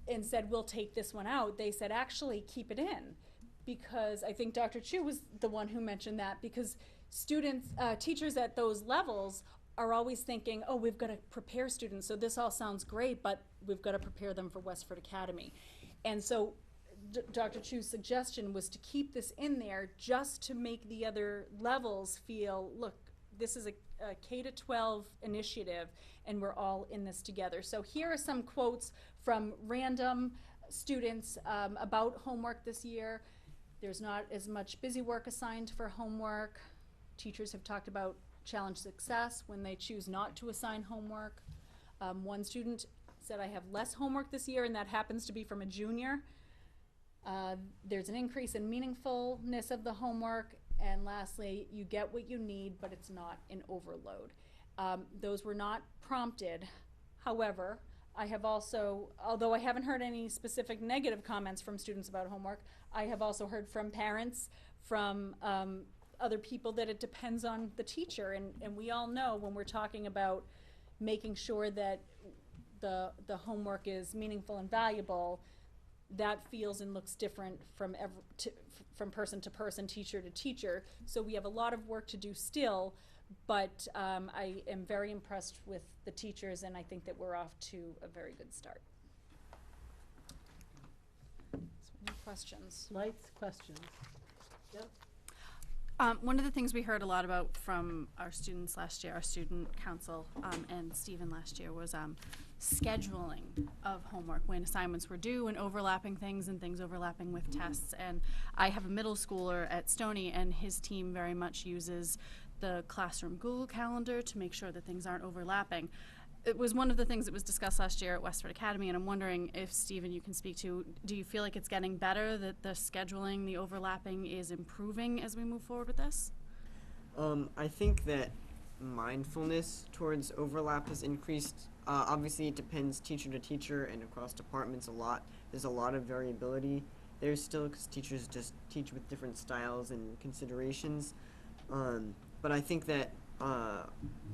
and said, we'll take this one out, they said, actually, keep it in. Because I think Dr. Chu was the one who mentioned that, because students, teachers at those levels are always thinking, oh, we've got to prepare students, so this all sounds great, but we've got to prepare them for Westford Academy. And so Dr. Chu's suggestion was to keep this in there just to make the other levels feel, look, this is a K-12 initiative, and we're all in this together. So here are some quotes from random students about homework this year. There's not as much busy work assigned for homework. Teachers have talked about challenge success when they choose not to assign homework. One student said, I have less homework this year, and that happens to be from a junior. There's an increase in meaningfulness of the homework, and lastly, you get what you need, but it's not an overload. Those were not prompted. However, I have also, although I haven't heard any specific negative comments from students about homework, I have also heard from parents, from other people, that it depends on the teacher, and we all know when we're talking about making sure that the homework is meaningful and valuable, that feels and looks different from from person to person, teacher to teacher. So we have a lot of work to do still, but I am very impressed with the teachers, and I think that we're off to a very good start. So any questions? Lights, questions? Yep. One of the things we heard a lot about from our students last year, our student council, and Stephen last year, was scheduling of homework, when assignments were due and overlapping things and things overlapping with tests. And I have a middle schooler at Stony, and his team very much uses the classroom Google Calendar to make sure that things aren't overlapping. It was one of the things that was discussed last year at Westford Academy, and I'm wondering if, Stephen, you can speak to, do you feel like it's getting better, that the scheduling, the overlapping is improving as we move forward with this? I think that mindfulness towards overlap has increased. Obviously, it depends teacher to teacher and across departments a lot. There's a lot of variability there still, because teachers just teach with different styles and considerations. But I think that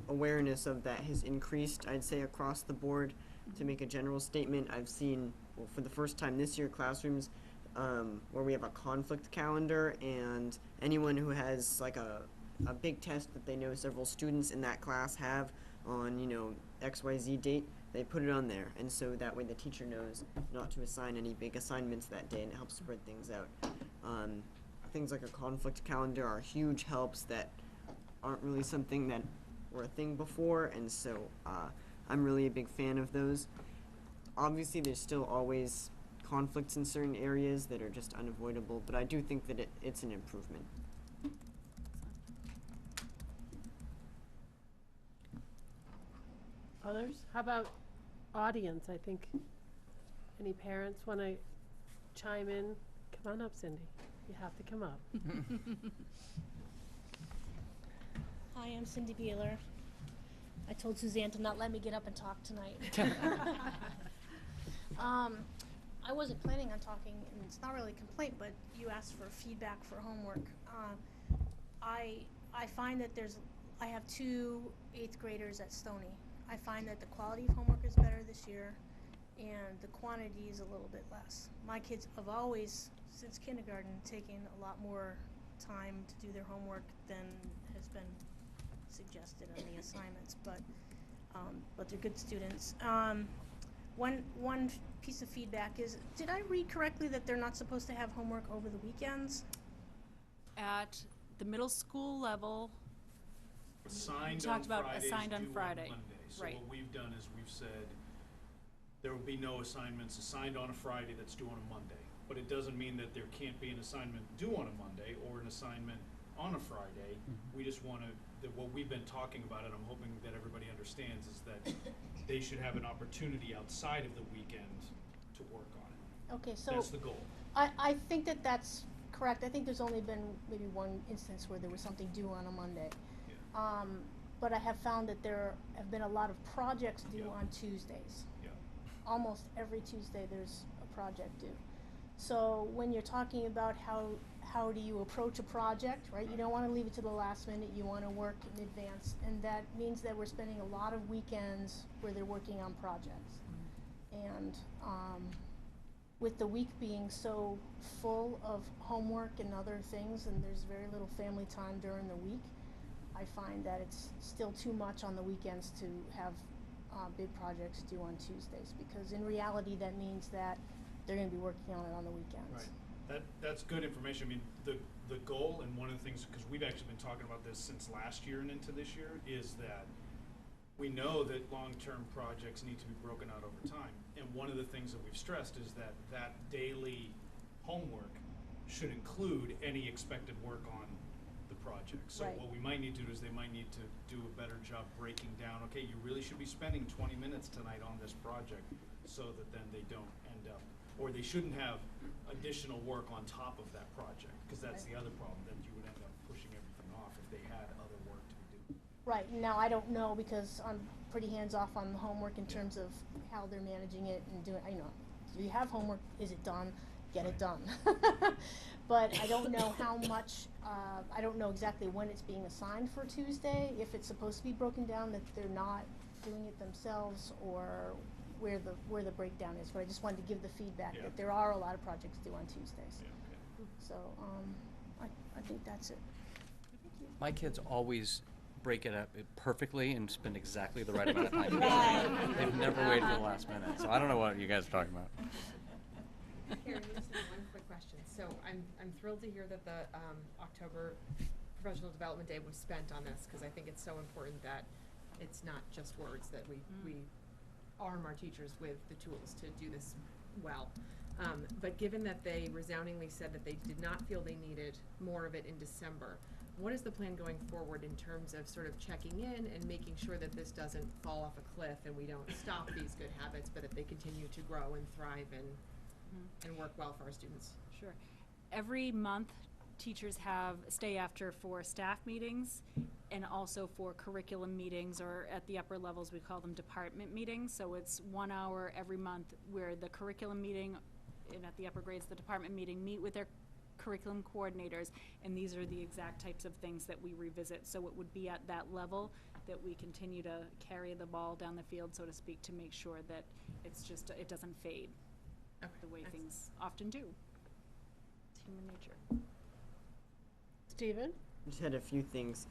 awareness of that has increased, I'd say, across the board. To make a general statement, I've seen, well, for the first time this year, classrooms where we have a conflict calendar, and anyone who has like a big test that they know several students in that class have on, you know, XYZ date, they put it on there, and so that way the teacher knows not to assign any big assignments that day, and it helps spread things out. Things like a conflict calendar are huge helps that aren't really something that were a thing before, and so I'm really a big fan of those. Obviously, there's still always conflicts in certain areas that are just unavoidable, but I do think that it's an improvement. Others? How about audience? I think any parents want to chime in? Come on up, Cindy. You have to come up. Hi, I'm Cindy Beeler. I told Suzanne to not let me get up and talk tonight. I wasn't planning on talking, and it's not really a complaint, but you asked for feedback for homework. I find that I have 2 8th graders at Stony. I find that the quality of homework is better this year, and the quantity is a little bit less. My kids have always, since kindergarten, taken a lot more time to do their homework than has been suggested on the assignments, but they're good students. One piece of feedback is, did I read correctly that they're not supposed to have homework over the weekends? At the middle school level, Assigned talked on about Fridays, assigned on due Friday. Monday. So Right. what we've done is we've said there will be no assignments assigned on a Friday that's due on a Monday. But it doesn't mean that there can't be an assignment due on a Monday or an assignment on a Friday. We just want to, what we've been talking about, and I'm hoping that everybody understands, is that they should have an opportunity outside of the weekend to work on it. Okay, so That's the goal. I think that that's correct. I think there's only been maybe one instance where there was something due on a Monday. Yeah. But I have found that there have been a lot of projects due Yeah. on Tuesdays. Yeah. Almost every Tuesday there's a project due. So when you're talking about how do you approach a project, right? You don't want to leave it to the last minute. You want to work in advance, and that means that we're spending a lot of weekends where they're working on projects. And with the week being so full of homework and other things, and there's very little family time during the week, I find that it's still too much on the weekends to have big projects due on Tuesdays, because in reality that means that they're going to be working on it on the weekends. Right. That's good information. I mean, the goal, and one of the things, because we've actually been talking about this since last year and into this year, is that we know that long-term projects need to be broken out over time. And one of the things that we've stressed is that that daily homework should include any expected work on the projects. So Right. what we might need to do is they might need to do a better job breaking down, okay, you really should be spending 20 minutes tonight on this project, so that then they don't end up, or they shouldn't have additional work on top of that project, because that's the other problem, that you would end up pushing everything off if they had other work to be doing. Right, now I don't know because I'm pretty hands-off on the homework in terms of how they're managing it and doing, do you have homework, is it done, get it done. But I don't know how much, I don't know exactly when it's being assigned for Tuesday, if it's supposed to be broken down that they're not doing it themselves, or where the breakdown is, but I just wanted to give the feedback that there are a lot of projects due on Tuesdays. So, I think that's it. My kids always break it up perfectly and spend exactly the right amount of time. Right. They've never waited for the last minute, so I don't know what you guys are talking about. Karen, just one quick question. So I'm thrilled to hear that the October Professional Development Day was spent on this, because I think it's so important that it's not just words, that we arm our teachers with the tools to do this well. But given that they resoundingly said that they did not feel they needed more of it in December, what is the plan going forward in terms of sort of checking in and making sure that this doesn't fall off a cliff and we don't stop these good habits, but that they continue to grow and thrive and work well for our students? Sure. Every month, teachers stay after for staff meetings and also for curriculum meetings, or at the upper levels, we call them department meetings. So it's 1 hour every month where the curriculum meeting, and at the upper grades, the department meeting, meet with their curriculum coordinators, and these are the exact types of things that we revisit. So it would be at that level that we continue to carry the ball down the field, so to speak, to make sure that it doesn't fade the way things often do. It's human nature. Stephen? Just had a few things.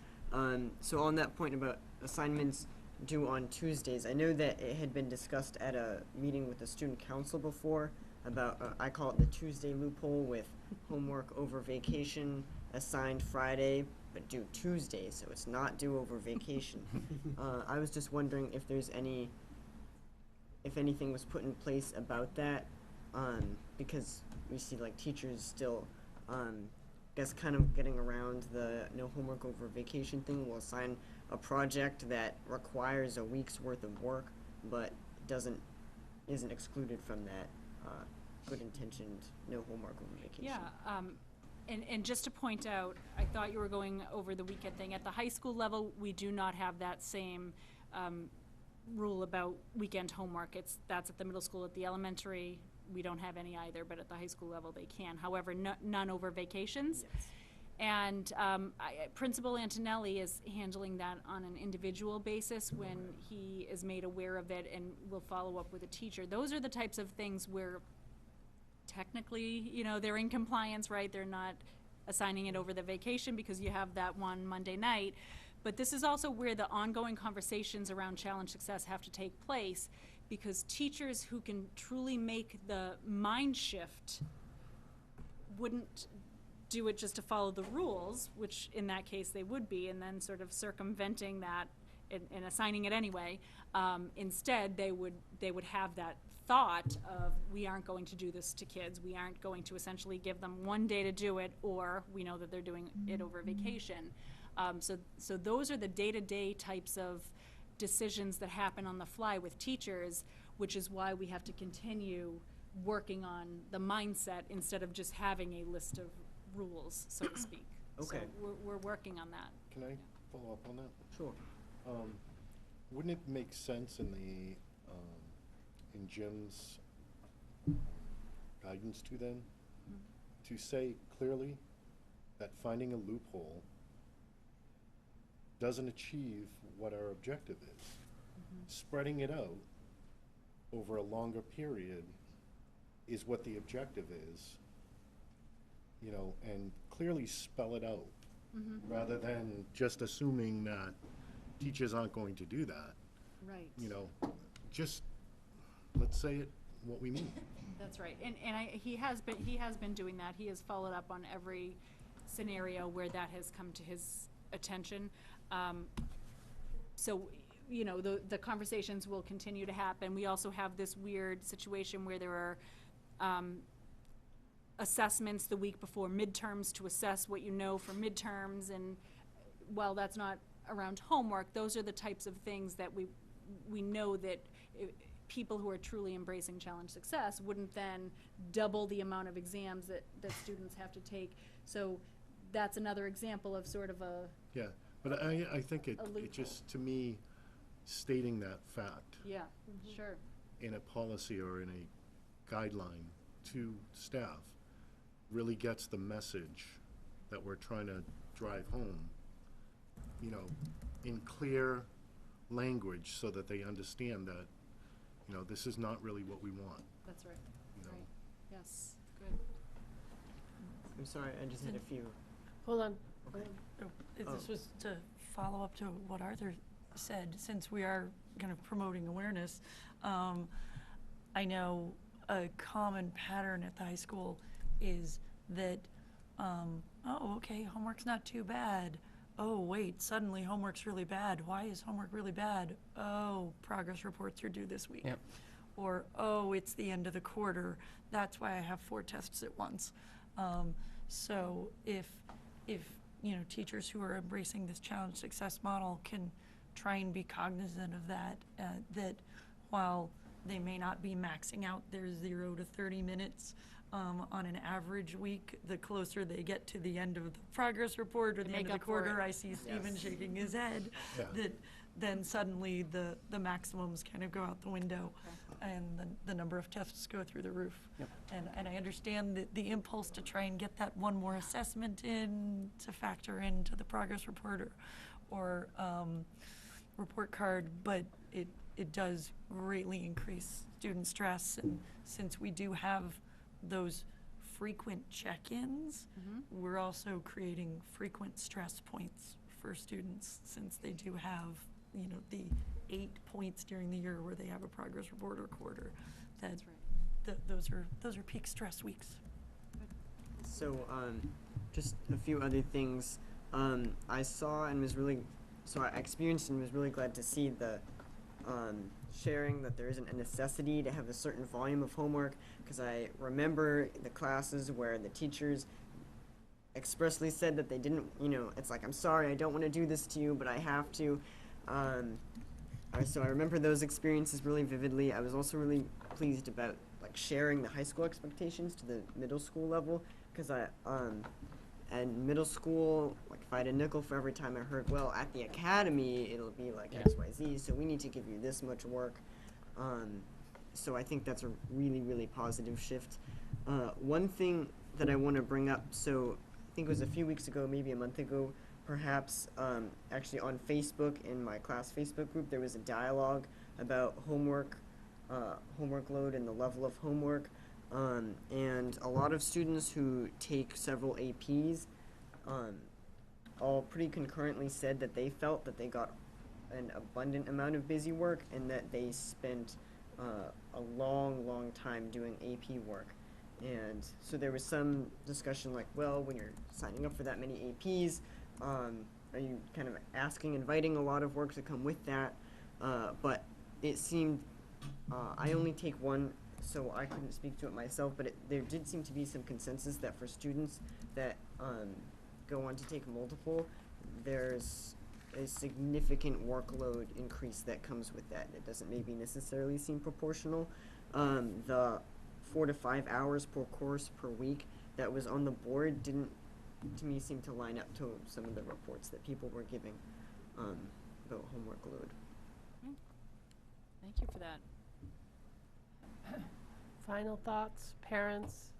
So on that point about assignments due on Tuesdays, I know that it had been discussed at a meeting with the student council before about, I call it the Tuesday loophole, with homework over vacation assigned Friday, but due Tuesday, so it's not due over vacation. I was just wondering if there's if anything was put in place about that, because we see like teachers still, guess kind of getting around the no homework over vacation thing. Will assign a project that requires a week's worth of work, but isn't excluded from that good intentioned no homework over vacation. Yeah, and just to point out, I thought you were going over the weekend thing. At the high school level, we do not have that same rule about weekend homework. That's at the middle school. At the elementary, we don't have any either, but at the high school level they can. However, none over vacations. Yes. And Principal Antonelli is handling that on an individual basis when he is made aware of it, and will follow up with a teacher. Those are the types of things where technically, they're in compliance, right? They're not assigning it over the vacation because you have that one Monday night. But this is also where the ongoing conversations around challenge success have to take place, because teachers who can truly make the mind shift wouldn't do it just to follow the rules, which in that case they would be, and then sort of circumventing that and assigning it anyway. Instead, they would have that thought of, we aren't going to do this to kids. We aren't going to essentially give them one day to do it, or we know that they're doing it over vacation. So those are the day-to-day types of decisions that happen on the fly with teachers, which is why we have to continue working on the mindset instead of just having a list of rules, so to speak. Okay. So we're working on that. Can I follow up on that? Sure. Wouldn't it make sense in Jim's guidance to them to say clearly that finding a loophole doesn't achieve what our objective is? Spreading it out over a longer period is what the objective is, and clearly spell it out, rather than just assuming that teachers aren't going to do that. Right. Just let's say it what we mean. That's right, and he has been doing that. He has followed up on every scenario where that has come to his attention. So, the conversations will continue to happen. We also have this weird situation where there are assessments the week before midterms to assess what you know for midterms, and while that's not around homework, those are the types of things that we know that people who are truly embracing challenge success wouldn't then double the amount of exams that students have to take. So that's another example of sort of a Yeah, but I think it loophole. just, to me, stating that fact yeah, sure. in a policy or in a guideline to staff really gets the message that we're trying to drive home, you know, in clear language so that they understand that, you know, this is not really what we want. That's right. You know? Right. Yes. Good. I'm sorry, I just had a few. Hold on. Okay. This was to follow up to what Arthur said, since we are kind of promoting awareness. I know a common pattern at the high school is that, oh, okay, homework's not too bad. Oh, wait, suddenly homework's really bad. Why is homework really bad? Oh, progress reports are due this week. Yep. Or, oh, it's the end of the quarter. That's why I have 4 tests at once. So if you know, teachers who are embracing this challenge success model can try and be cognizant of that, that while they may not be maxing out their 0 to 30 minutes on an average week, the closer they get to the end of the progress report or the end of the quarter, I see Stephen shaking his head, Yeah. that then suddenly the maximums kind of go out the window and the number of tests go through the roof. Yep. And I understand the impulse to try and get that one more assessment in to factor into the progress report or report card, but it does greatly increase student stress. And since we do have those frequent check-ins, we're also creating frequent stress points for students, since they do have, you know, the 8 points during the year where they have a progress report or quarter. That's right. Those are peak stress weeks. So, just a few other things. I saw and was really, so I experienced and was really glad to see the sharing that there isn't a necessity to have a certain volume of homework, because I remember the classes where the teachers expressly said that they didn't, you know, it's like, I'm sorry, I don't want to do this to you, but I have to. So I remember those experiences really vividly. I was also really pleased about like sharing the high school expectations to the middle school level, because and middle school, like if I had a nickel for every time I heard, well, at the academy it'll be like X, Y, Z, so we need to give you this much work. So I think that's a really, really positive shift. One thing that I want to bring up, so I think it was a few weeks ago, maybe a month ago, perhaps, actually on Facebook, in my class Facebook group, there was a dialogue about homework load and the level of homework. And a lot of students who take several APs all pretty concurrently said that they felt that they got an abundant amount of busy work, and that they spent a long time doing AP work. And so there was some discussion like, well, when you're signing up for that many APs, are you kind of inviting a lot of work to come with that? But it seemed, I only take one, so I couldn't speak to it myself, but there did seem to be some consensus that for students that go on to take multiple, there's a significant workload increase that comes with that. It doesn't maybe necessarily seem proportional. The 4 to 5 hours per course per week that was on the board didn't, to me, seem to line up to some of the reports that people were giving about homework load. Thank you for that. Final thoughts, parents,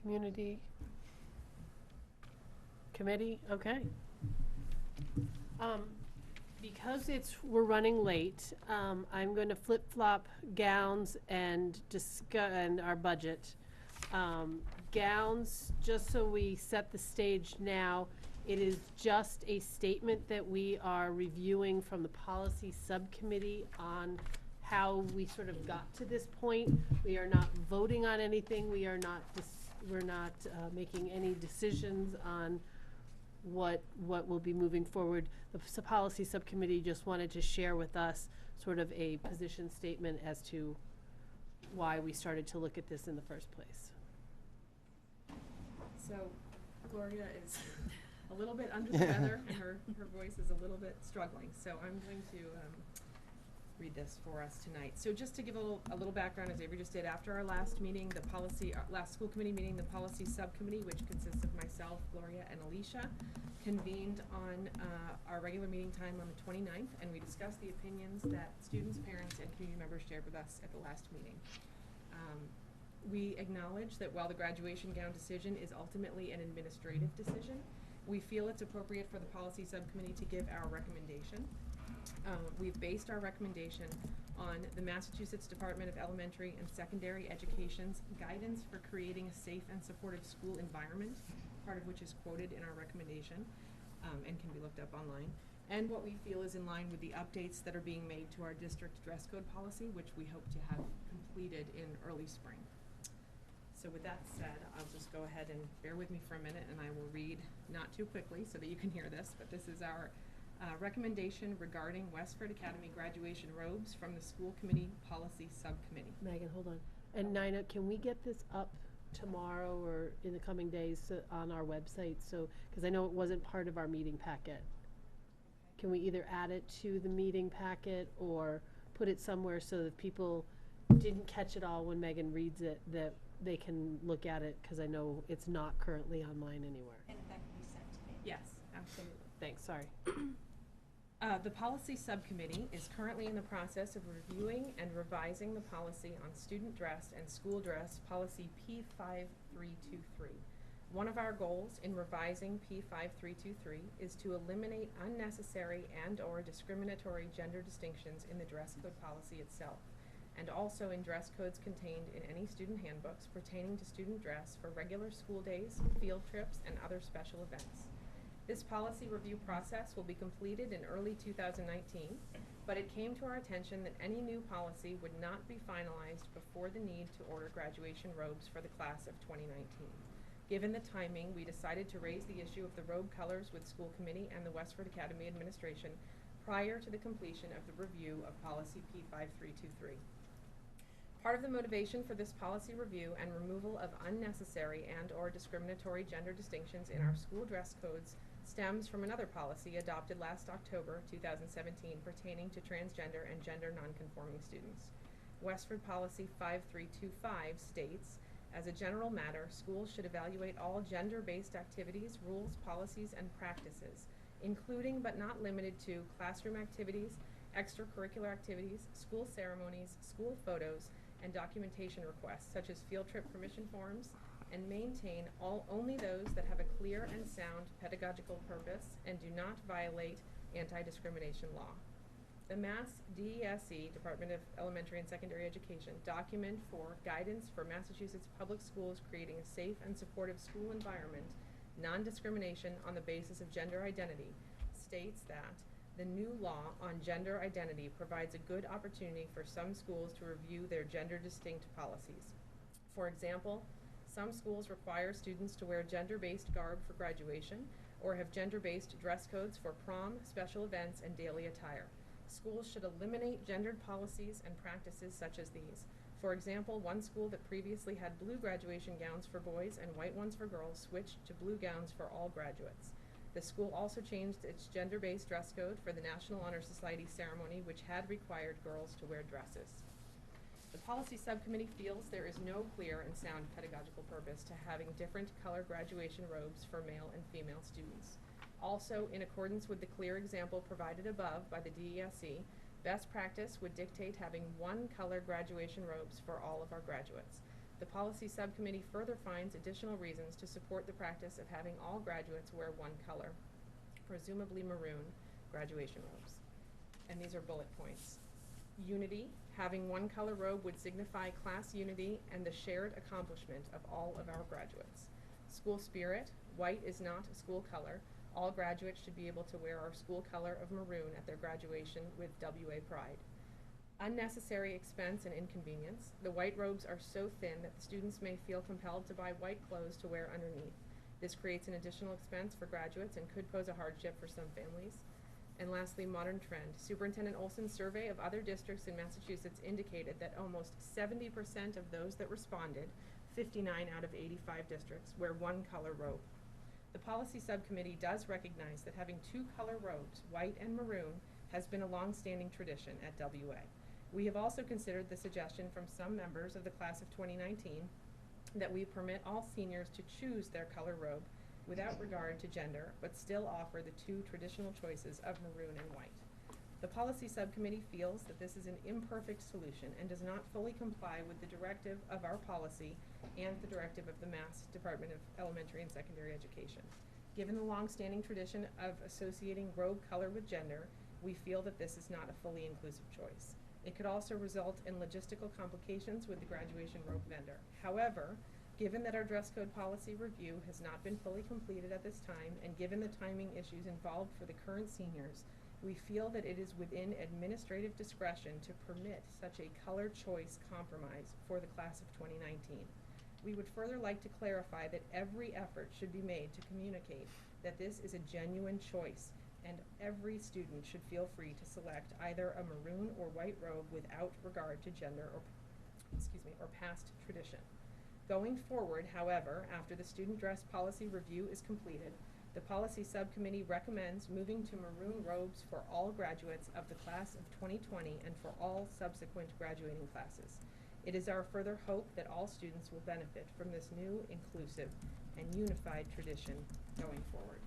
community, committee, okay. Because we're running late, I'm going to flip-flop gowns and our budget. Gowns, just so we set the stage now, it is just a statement that we are reviewing from the policy subcommittee on how we sort of got to this point. We are not voting on anything. We are not we're not making any decisions on what will be moving forward. The policy subcommittee just wanted to share with us sort of a position statement as to why we started to look at this in the first place. Gloria is a little bit under the weather, and her voice is a little bit struggling. So I'm going to read this for us tonight. So just to give a little background, as Avery just did, after our last meeting, last school committee meeting, the policy subcommittee, which consists of myself, Gloria, and Alicia, convened on our regular meeting time on the 29th, and we discussed the opinions that students, parents, and community members shared with us at the last meeting. We acknowledge that while the graduation gown decision is ultimately an administrative decision, we feel it's appropriate for the policy subcommittee to give our recommendation. We've based our recommendation on the Massachusetts Department of Elementary and Secondary Education's guidance for creating a safe and supportive school environment, part of which is quoted in our recommendation and can be looked up online, and what we feel is in line with the updates that are being made to our district dress code policy, which we hope to have completed in early spring. So with that said, I'll just go ahead and bear with me for a minute, and I will read, not too quickly so that you can hear this, but this is our recommendation regarding Westford Academy graduation robes from the school committee policy subcommittee. Megan, hold on. And Nina, can we get this up tomorrow or in the coming days on our website? So, because I know it wasn't part of our meeting packet. Can we either add it to the meeting packet or put it somewhere so that people didn't catch it all when Megan reads it, that they can look at it, because I know it's not currently online anywhere. And that can be sent to me. Yes, absolutely. Thanks, sorry. The policy subcommittee is currently in the process of reviewing and revising the policy on student dress and school dress, policy P5323. One of our goals in revising P5323 is to eliminate unnecessary and/or discriminatory gender distinctions in the dress code policy itself, and also in dress codes contained in any student handbooks pertaining to student dress for regular school days, field trips, and other special events. This policy review process will be completed in early 2019, but it came to our attention that any new policy would not be finalized before the need to order graduation robes for the class of 2019. Given the timing, we decided to raise the issue of the robe colors with school committee and the Westford Academy administration prior to the completion of the review of policy P5323. Part of the motivation for this policy review and removal of unnecessary and/or discriminatory gender distinctions in our school dress codes stems from another policy adopted last October 2017 pertaining to transgender and gender nonconforming students. Westford Policy 5325 states, as a general matter, schools should evaluate all gender-based activities, rules, policies, and practices, including but not limited to classroom activities, extracurricular activities, school ceremonies, school photos, and documentation requests such as field trip permission forms, and maintain only those that have a clear and sound pedagogical purpose and do not violate anti-discrimination law. The Mass DESE, Department of Elementary and Secondary Education, document for guidance for Massachusetts public schools creating a safe and supportive school environment, non-discrimination on the basis of gender identity, states that the new law on gender identity provides a good opportunity for some schools to review their gender-distinct policies. For example, some schools require students to wear gender-based garb for graduation or have gender-based dress codes for prom, special events, and daily attire. Schools should eliminate gendered policies and practices such as these. For example, one school that previously had blue graduation gowns for boys and white ones for girls switched to blue gowns for all graduates. The school also changed its gender-based dress code for the National Honor Society ceremony, which had required girls to wear dresses. The policy subcommittee feels there is no clear and sound pedagogical purpose to having different color graduation robes for male and female students. Also, in accordance with the clear example provided above by the DESE, best practice would dictate having one color graduation robes for all of our graduates. The policy subcommittee further finds additional reasons to support the practice of having all graduates wear one color, presumably maroon, graduation robes. And these are bullet points. Unity, having one color robe would signify class unity and the shared accomplishment of all of our graduates. School spirit, white is not a school color. All graduates should be able to wear our school color of maroon at their graduation with WA pride. Unnecessary expense and inconvenience. The white robes are so thin that the students may feel compelled to buy white clothes to wear underneath. This creates an additional expense for graduates and could pose a hardship for some families. And lastly, modern trend. Superintendent Olson's survey of other districts in Massachusetts indicated that almost 70% of those that responded, 59 out of 85 districts, wear one color robe. The policy subcommittee does recognize that having two color robes, white and maroon, has been a long-standing tradition at WA. We have also considered the suggestion from some members of the class of 2019 that we permit all seniors to choose their color robe without regard to gender, but still offer the two traditional choices of maroon and white. The policy subcommittee feels that this is an imperfect solution and does not fully comply with the directive of our policy and the directive of the Mass Department of Elementary and Secondary Education. Given the long-standing tradition of associating robe color with gender, we feel that this is not a fully inclusive choice. It could also result in logistical complications with the graduation robe vendor. However, given that our dress code policy review has not been fully completed at this time, and given the timing issues involved for the current seniors, we feel that it is within administrative discretion to permit such a color choice compromise for the class of 2019. We would further like to clarify that every effort should be made to communicate that this is a genuine choice, and every student should feel free to select either a maroon or white robe without regard to gender or past tradition. Going forward, however, after the student dress policy review is completed, the policy subcommittee recommends moving to maroon robes for all graduates of the class of 2020 and for all subsequent graduating classes. It is our further hope that all students will benefit from this new, inclusive, and unified tradition going forward.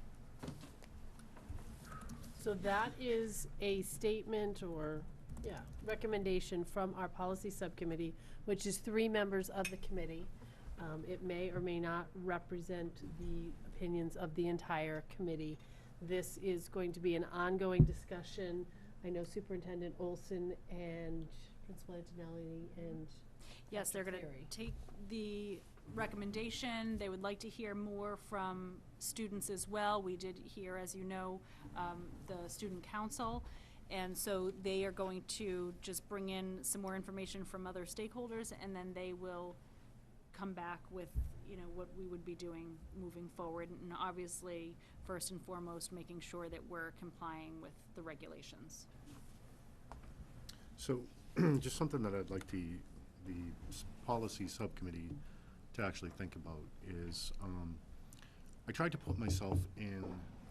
So that is a statement or, recommendation from our policy subcommittee, which is 3 members of the committee. It may or may not represent the opinions of the entire committee. This is going to be an ongoing discussion. I know Superintendent Olson and Principal Antonelli and Yes, they're going to take the recommendation. They would like to hear more from students as well. We did hear, as you know, the student council, and so they are going to just bring in some more information from other stakeholders, and then they will come back with, what we would be doing moving forward, and obviously, first and foremost, making sure that we're complying with the regulations. So, just something that I'd like the policy subcommittee to actually think about is, I tried to put myself in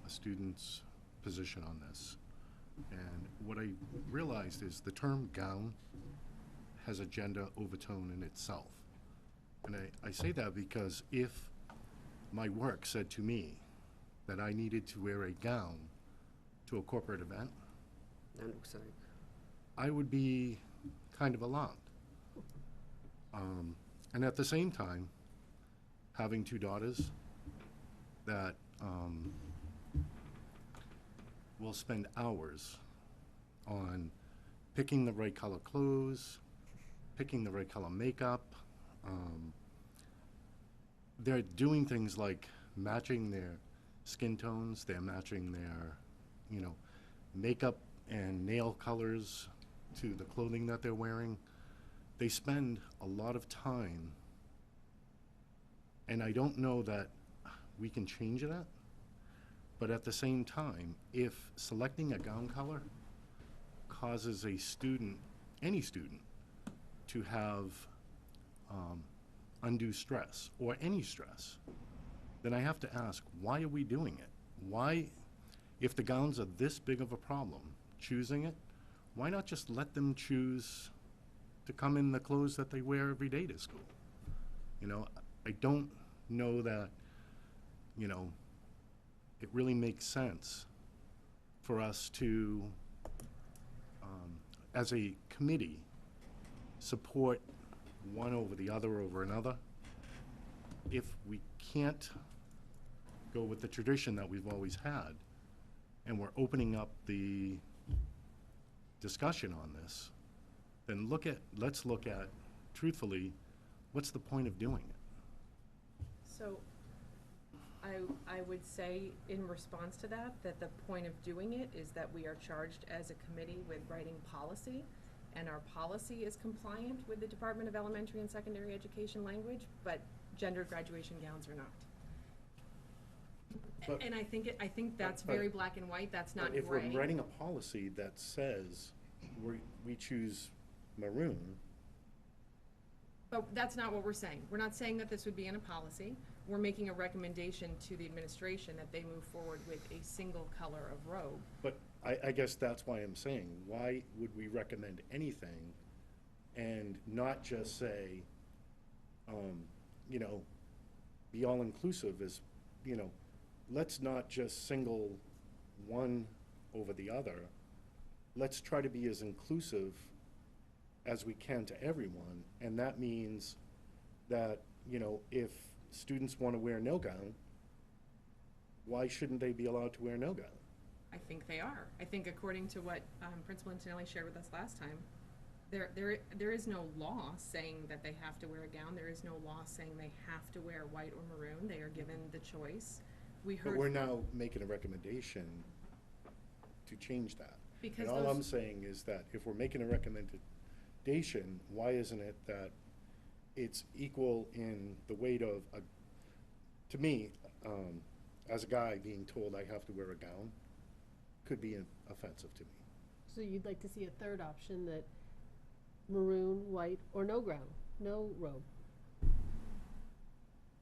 a student's position on this, and what I realized is the term gown has a gender overtone in itself. And I say that because if my work said to me that I needed to wear a gown to a corporate event, I would be kind of alarmed. And at the same time, having 2 daughters that will spend hours on picking the right color clothes, picking the right color makeup. They're doing things like matching their skin tones, they're matching their, makeup and nail colors to the clothing that they're wearing. They spend a lot of time, and I don't know that we can change that, but at the same time, if selecting a gown color causes a student, any student, to have undue stress or any stress, then I have to ask, why are we doing it? Why, if the gowns are this big of a problem, choosing it, why not just let them choose to come in the clothes that they wear every day to school? I don't know that, it really makes sense for us to, as a committee, support one over the other over another. If we can't go with the tradition that we've always had, and we're opening up the discussion on this, then let's look at, truthfully, what's the point of doing it? So I would say in response to that the point of doing it is that we are charged as a committee with writing policy, and our policy is compliant with the Department of Elementary and Secondary Education language, but gendered graduation gowns are not. But- And I think that's very black and white, that's not But if gray. we're writing a policy that says we choose maroon, But that's not what we're saying. We're not saying that this would be in a policy. we're making a recommendation to the administration that they move forward with a single color of robe. But I guess that's why I'm saying, why would we recommend anything and not just say, you know, be all-inclusive is, you know, let's not just single one over the other. Let's try to be as inclusive as we can to everyone, and that means that, you know, if students want to wear no gown, why shouldn't they be allowed to wear no gown? I think they are. I think according to what Principal Antonelli shared with us last time, there is no law saying that they have to wear a gown. There is no law saying they have to wear white or maroon. They are given the choice. We heard. But we're now making a recommendation to change that. Because and all I'm those- saying is that if we're making a recommendation, why isn't it that it's equal in the weight of to me, as a guy being told I have to wear a gown could be offensive to me. So you'd like to see a third option that maroon, white, or no gown, no robe?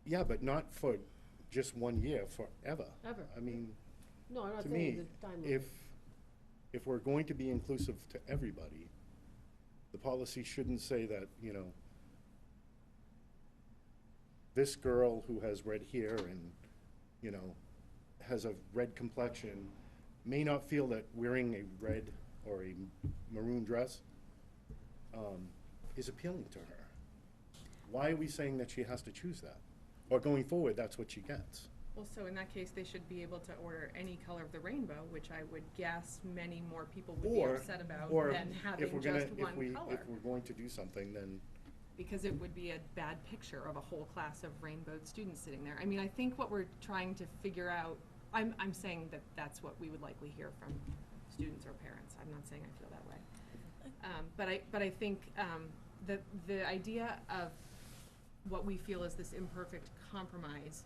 Yeah, but not for just 1 year, forever. Ever. I mean, No, I'm not to saying me, the time limit. if we're going to be inclusive to everybody, the policy shouldn't say that, you know, this girl who has red hair and, you know, has a red complexion may not feel that wearing a red or a maroon dress is appealing to her. Why are we saying that she has to choose that? Or going forward, that's what she gets? Well, so in that case, they should be able to order any color of the rainbow, which I would guess many more people would be upset about than having just one color. If we're going to do something, then Because it would be a bad picture of a whole class of rainbowed students sitting there. I mean, I think what we're trying to figure out, I'm saying that that's what we would likely hear from students or parents. I'm not saying I feel that way. But I think the idea of what we feel is this imperfect compromise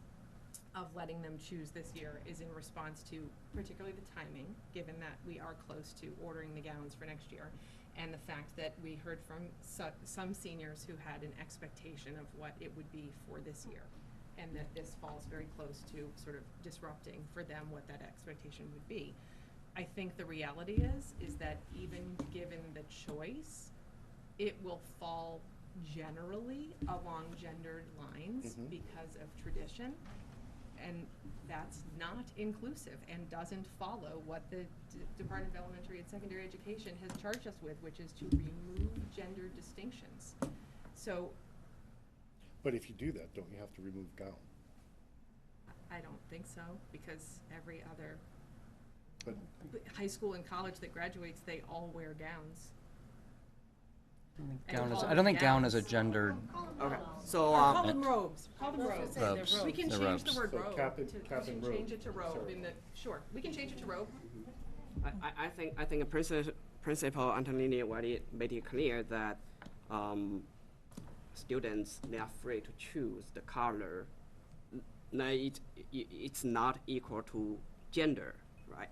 of letting them choose this year is in response to particularly the timing, given that we are close to ordering the gowns for next year, and the fact that we heard from some seniors who had an expectation of what it would be for this year, and that this falls very close to sort of disrupting for them what that expectation would be. I think the reality is that even given the choice, it will fall generally along gendered lines because of tradition, and that's not inclusive and doesn't follow what the Department of Elementary and Secondary Education has charged us with, which is to remove gender distinctions. So but if you do that, don't you have to remove gown? I don't think so, because every other But high school and college that graduates, they all wear gowns. I don't think gown is a gendered. Okay, so, Or call them robes, call them robes. Robes. We can They're change the robes. word So robe cap to, and- cap we and can change robe. it to robe Sorry. in the, sure, we can change it to robe. I think Principal Antonini already made it clear that students, they are free to choose the color. Now it's not equal to gender, right?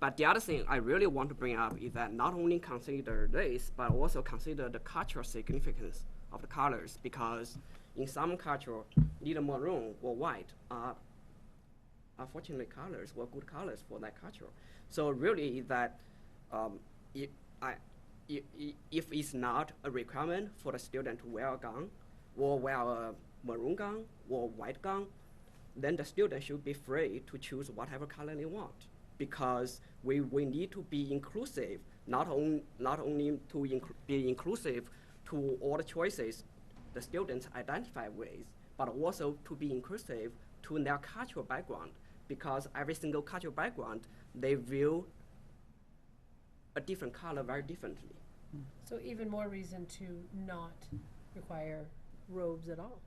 But the other thing I really want to bring up is that not only consider this, but also consider the cultural significance of the colors, because in some culture, either maroon or white are unfortunately colors were good colors for that culture. So really that if it's not a requirement for the student to wear a gown or wear a maroon gown or white gown, then the student should be free to choose whatever color they want, because we need to be inclusive, not only to be inclusive to all the choices the students identify with, but also to be inclusive to their cultural background, because every single cultural background, they view a different color very differently. So even more reason to not require robes at all.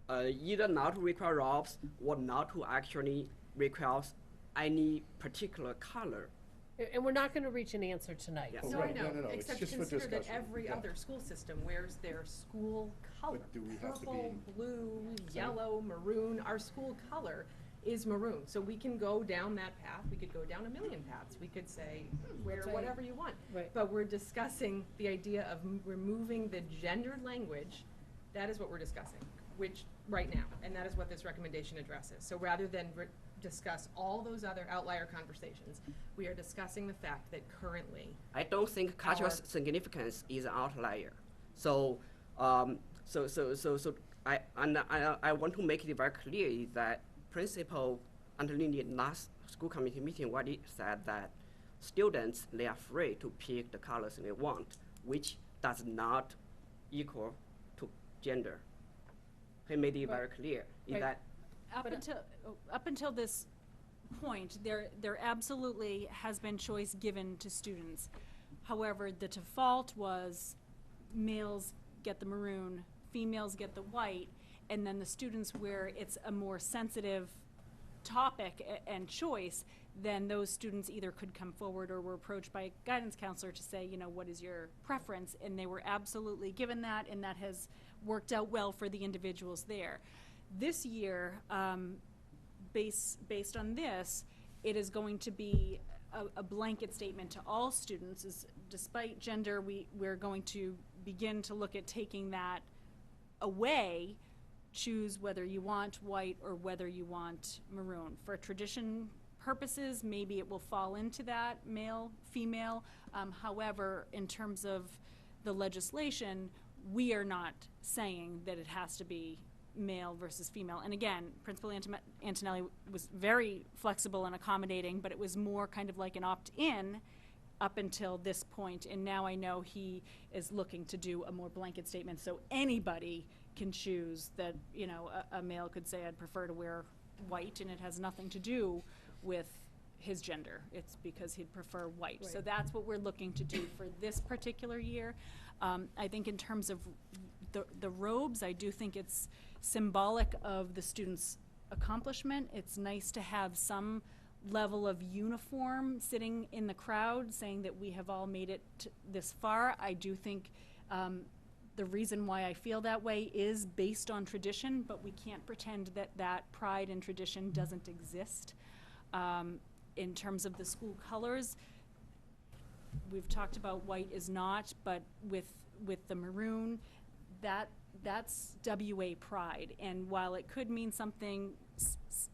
Either not to require robes or not to actually require any particular color. And we're not gonna reach an answer tonight. Yes. No, I know, No, it's except just for consider that discussion. every Yeah. other school system wears their school color. But do we have to Purple, be- blue, yellow, maroon, our school color is maroon. So we can go down that path, we could go down a million paths. We could say, wear That's right. whatever you want. Right. But we're discussing the idea of removing the gendered language, that is what we're discussing. which, right now, and that is what this recommendation addresses. So rather than discuss all those other outlier conversations, we are discussing the fact that currently. I don't think cultural significance is an outlier. So, I want to make it very clear is that principal Anthony last school committee meeting what he said that students, they are free to pick the colors they want, which does not equal to gender. He made it very clear. Is Right. that Up until this point, there absolutely has been choice given to students. However, the default was males get the maroon, females get the white, and then the students where it's a more sensitive topic and choice, then those students either could come forward or were approached by a guidance counselor to say, you know, what is your preference? And they were absolutely given that, and that has worked out well for the individuals there. This year, based on this, it is going to be a blanket statement to all students. Is despite gender, we're going to begin to look at taking that away. Choose whether you want white or whether you want maroon. For tradition purposes, maybe it will fall into that male, female. However, in terms of the legislation, we are not saying that it has to be male versus female. And again, Principal Antonelli was very flexible and accommodating, but it was more kind of like an opt-in up until this point. And now I know he is looking to do a more blanket statement, so anybody can choose that, you know, a male could say, I'd prefer to wear white, and it has nothing to do with his gender. It's because he'd prefer white. Right. So that's what we're looking to do for this particular year. I think in terms of the robes, I do think it's symbolic of the students' accomplishment. It's nice to have some level of uniform sitting in the crowd saying that we have all made it this far. I do think the reason why I feel that way is based on tradition, but we can't pretend that that pride and tradition doesn't exist. In terms of the school colors, we've talked about white is not, but with the maroon, that's WA pride. And while it could mean something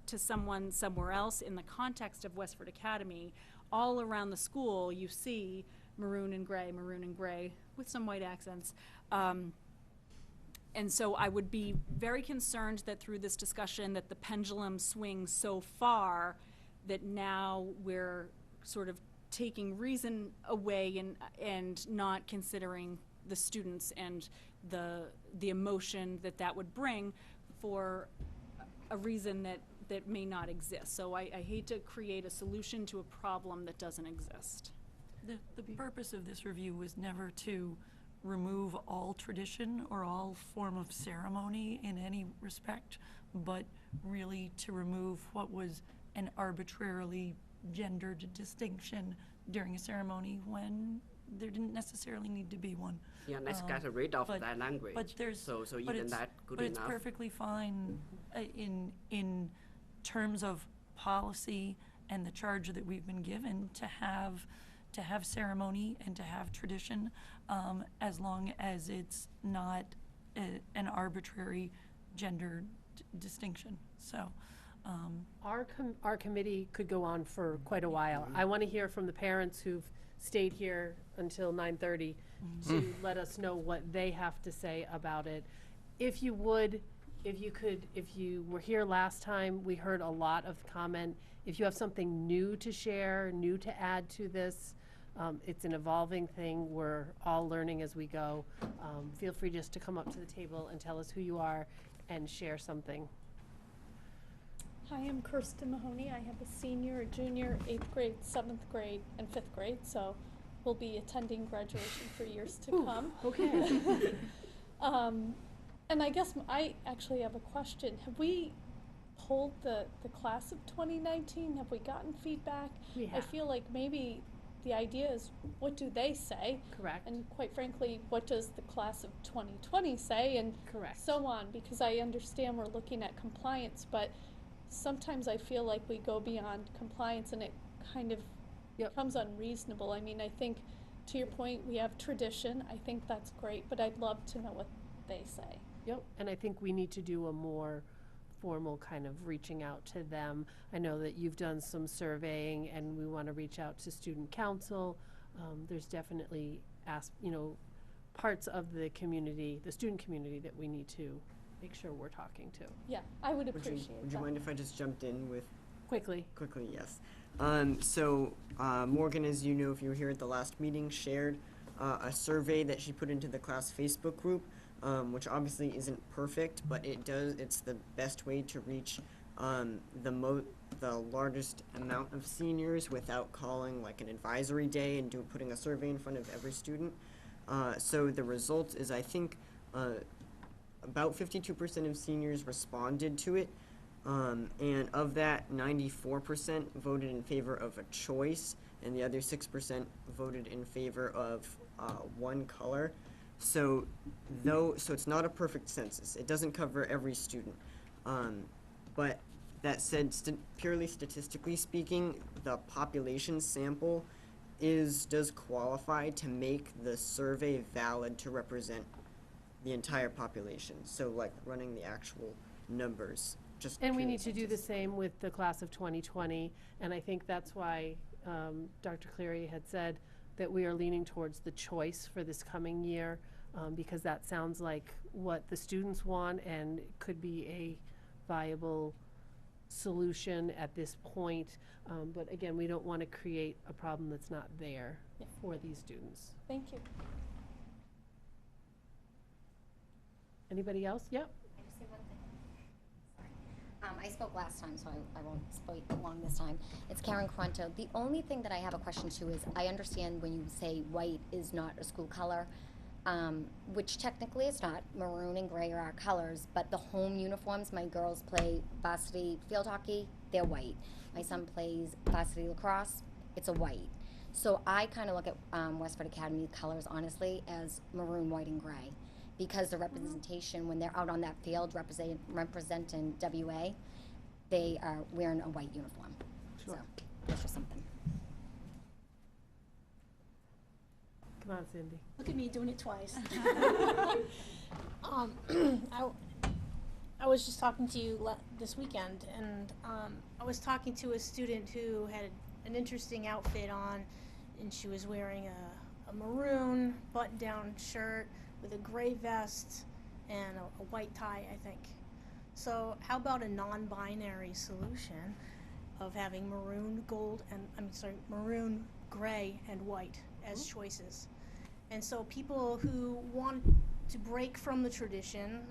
to someone somewhere else, in the context of Westford Academy, all around the school you see maroon and gray with some white accents. And so I would be very concerned that through this discussion that the pendulum swings so far that now we're sort of taking reason away and not considering the students and the emotion that would bring for a reason that may not exist. So I hate to create a solution to a problem that doesn't exist. The purpose of this review was never to remove all tradition or all form of ceremony in any respect, but really to remove what was an arbitrarily gendered distinction during a ceremony when there didn't necessarily need to be one. Yeah, let's get rid of that language. But there's, so but even it's, that good but enough. it's perfectly fine in terms of policy and the charge that we've been given to have ceremony and to have tradition, as long as it's not an arbitrary gender distinction. So. Our committee could go on for quite a while. I want to hear from the parents who've stayed here until 9:30 to let us know what they have to say about it. If you would, if you were here last time, we heard a lot of comment. If you have something new to share, new to add to this, it's an evolving thing. We're all learning as we go. Feel free just to come up to the table and tell us who you are and share something. Hi, I'm Kirsten Mahoney. I have a senior, a junior, 8th grade, 7th grade, and 5th grade, so we'll be attending graduation for years to come. Okay. And I guess I actually have a question. Have we polled the class of 2019? Have we gotten feedback? We have. I feel like maybe the idea is, what do they say? Correct. And quite frankly, what does the class of 2020 say? And correct. So on, because I understand we're looking at compliance, but sometimes I feel like we go beyond compliance and it kind of becomes unreasonable. I mean, I think, to your point, we have tradition. I think that's great, but I'd love to know what they say. Yep, and I think we need to do a more formal kind of reaching out to them. I know that you've done some surveying, and we want to reach out to student council. There's definitely parts of the community, the student community, that we need to make sure we're talking to. Yeah, I would Would appreciate you that. mind if I just jumped in with? Quickly, yes. Morgan, as you know, if you were here at the last meeting, shared a survey that she put into the class Facebook group, which obviously isn't perfect, but it's the best way to reach the largest amount of seniors without calling like an advisory day and putting a survey in front of every student. So the result is, I think, about 52% of seniors responded to it. And of that, 94% voted in favor of a choice, and the other 6% voted in favor of one color. So it's not a perfect census. It doesn't cover every student. But that said, purely statistically speaking, the population sample does qualify to make the survey valid to represent the entire population. So like running the actual numbers. And we need to do the same with the class of 2020, and I think that's why Dr. Cleary had said that we are leaning towards the choice for this coming year, because that sounds like what the students want and could be a viable solution at this point. But again, we don't want to create a problem that's not there for these students. Thank you. Anybody else? Yep. I spoke last time, so I won't speak long this time. It's Karen Quanto. The only thing that I have a question to is, I understand when you say white is not a school color, which technically it's not. Maroon and gray are our colors, but the home uniforms, my girls play varsity field hockey, they're white. My son plays varsity lacrosse, it's a white. So I kind of look at Westford Academy colors, honestly, as maroon, white, and gray. Because the representation, when they're out on that field representing WA, they are wearing a white uniform. Sure. So that's just something. Come on, Cindy. Look at me doing it twice. I was just talking to you this weekend, and I was talking to a student who had an interesting outfit on, and she was wearing a maroon button-down shirt with a gray vest and a white tie, I think. So how about a non-binary solution of having maroon, gold, and maroon, gray, and white as choices? And so people who want to break from the tradition,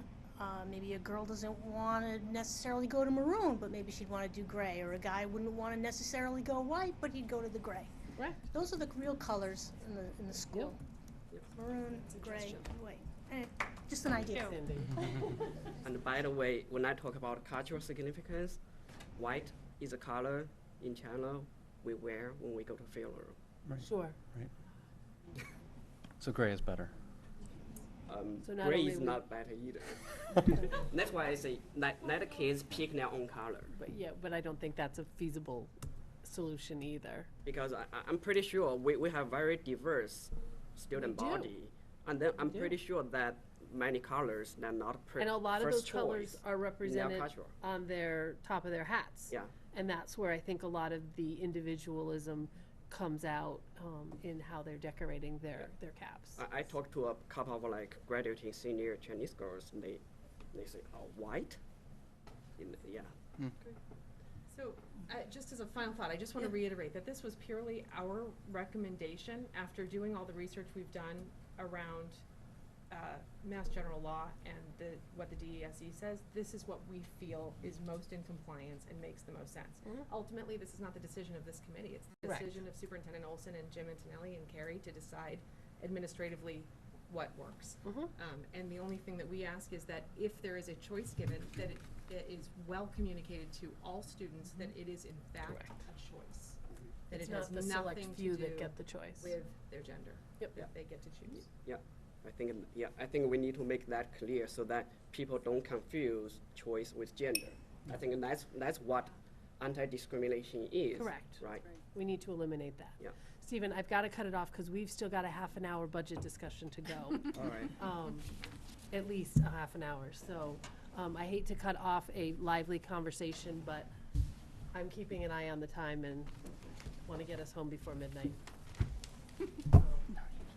maybe a girl doesn't want to necessarily go to maroon, but maybe she'd want to do gray, or a guy wouldn't want to necessarily go white, but he'd go to the gray. Right. Those are the real colors in the school. Maroon, gray, and white. Just an idea. And by the way, when I talk about cultural significance, white is a color in China we wear when we go to field room. Right. Sure. Right. So gray is better. So not Gray only is we- not better either. That's why I say let the kids pick their own color. But I don't think that's a feasible solution either. Because I'm pretty sure we have very diverse student We do. body. And then I'm do. pretty sure that many colors that are not And a lot of first those colors choice are in their represented culture. on their top of their hats. Yeah. And that's where I think a lot of the individualism comes out in how they're decorating their caps. I talked to a couple of like graduating senior Chinese girls, and they say, "Oh, white." Yeah. So, just as a final thought, I just want to reiterate that this was purely our recommendation after doing all the research we've done around Mass General Law and what the DESE says. This is what we feel is most in compliance and makes the most sense. Ultimately, this is not the decision of this committee. It's the Right. decision of Superintendent Olson and Jim Antonelli and Carrie to decide administratively what works. And the only thing that we ask is that if there is a choice given, that it is well communicated to all students that it is in fact a choice. That It's it has not the select nothing to few do that get the choice. with their gender. Yep. That they get to choose. Yeah. I think we need to make that clear so that people don't confuse choice with gender. I think that's what anti-discrimination is. Correct. Right. We need to eliminate that. Yeah. Stephen, I've got to cut it off because we've still got a half an hour budget discussion to go. All right. at least a half an hour. So I hate to cut off a lively conversation, but I'm keeping an eye on the time and want to get us home before midnight.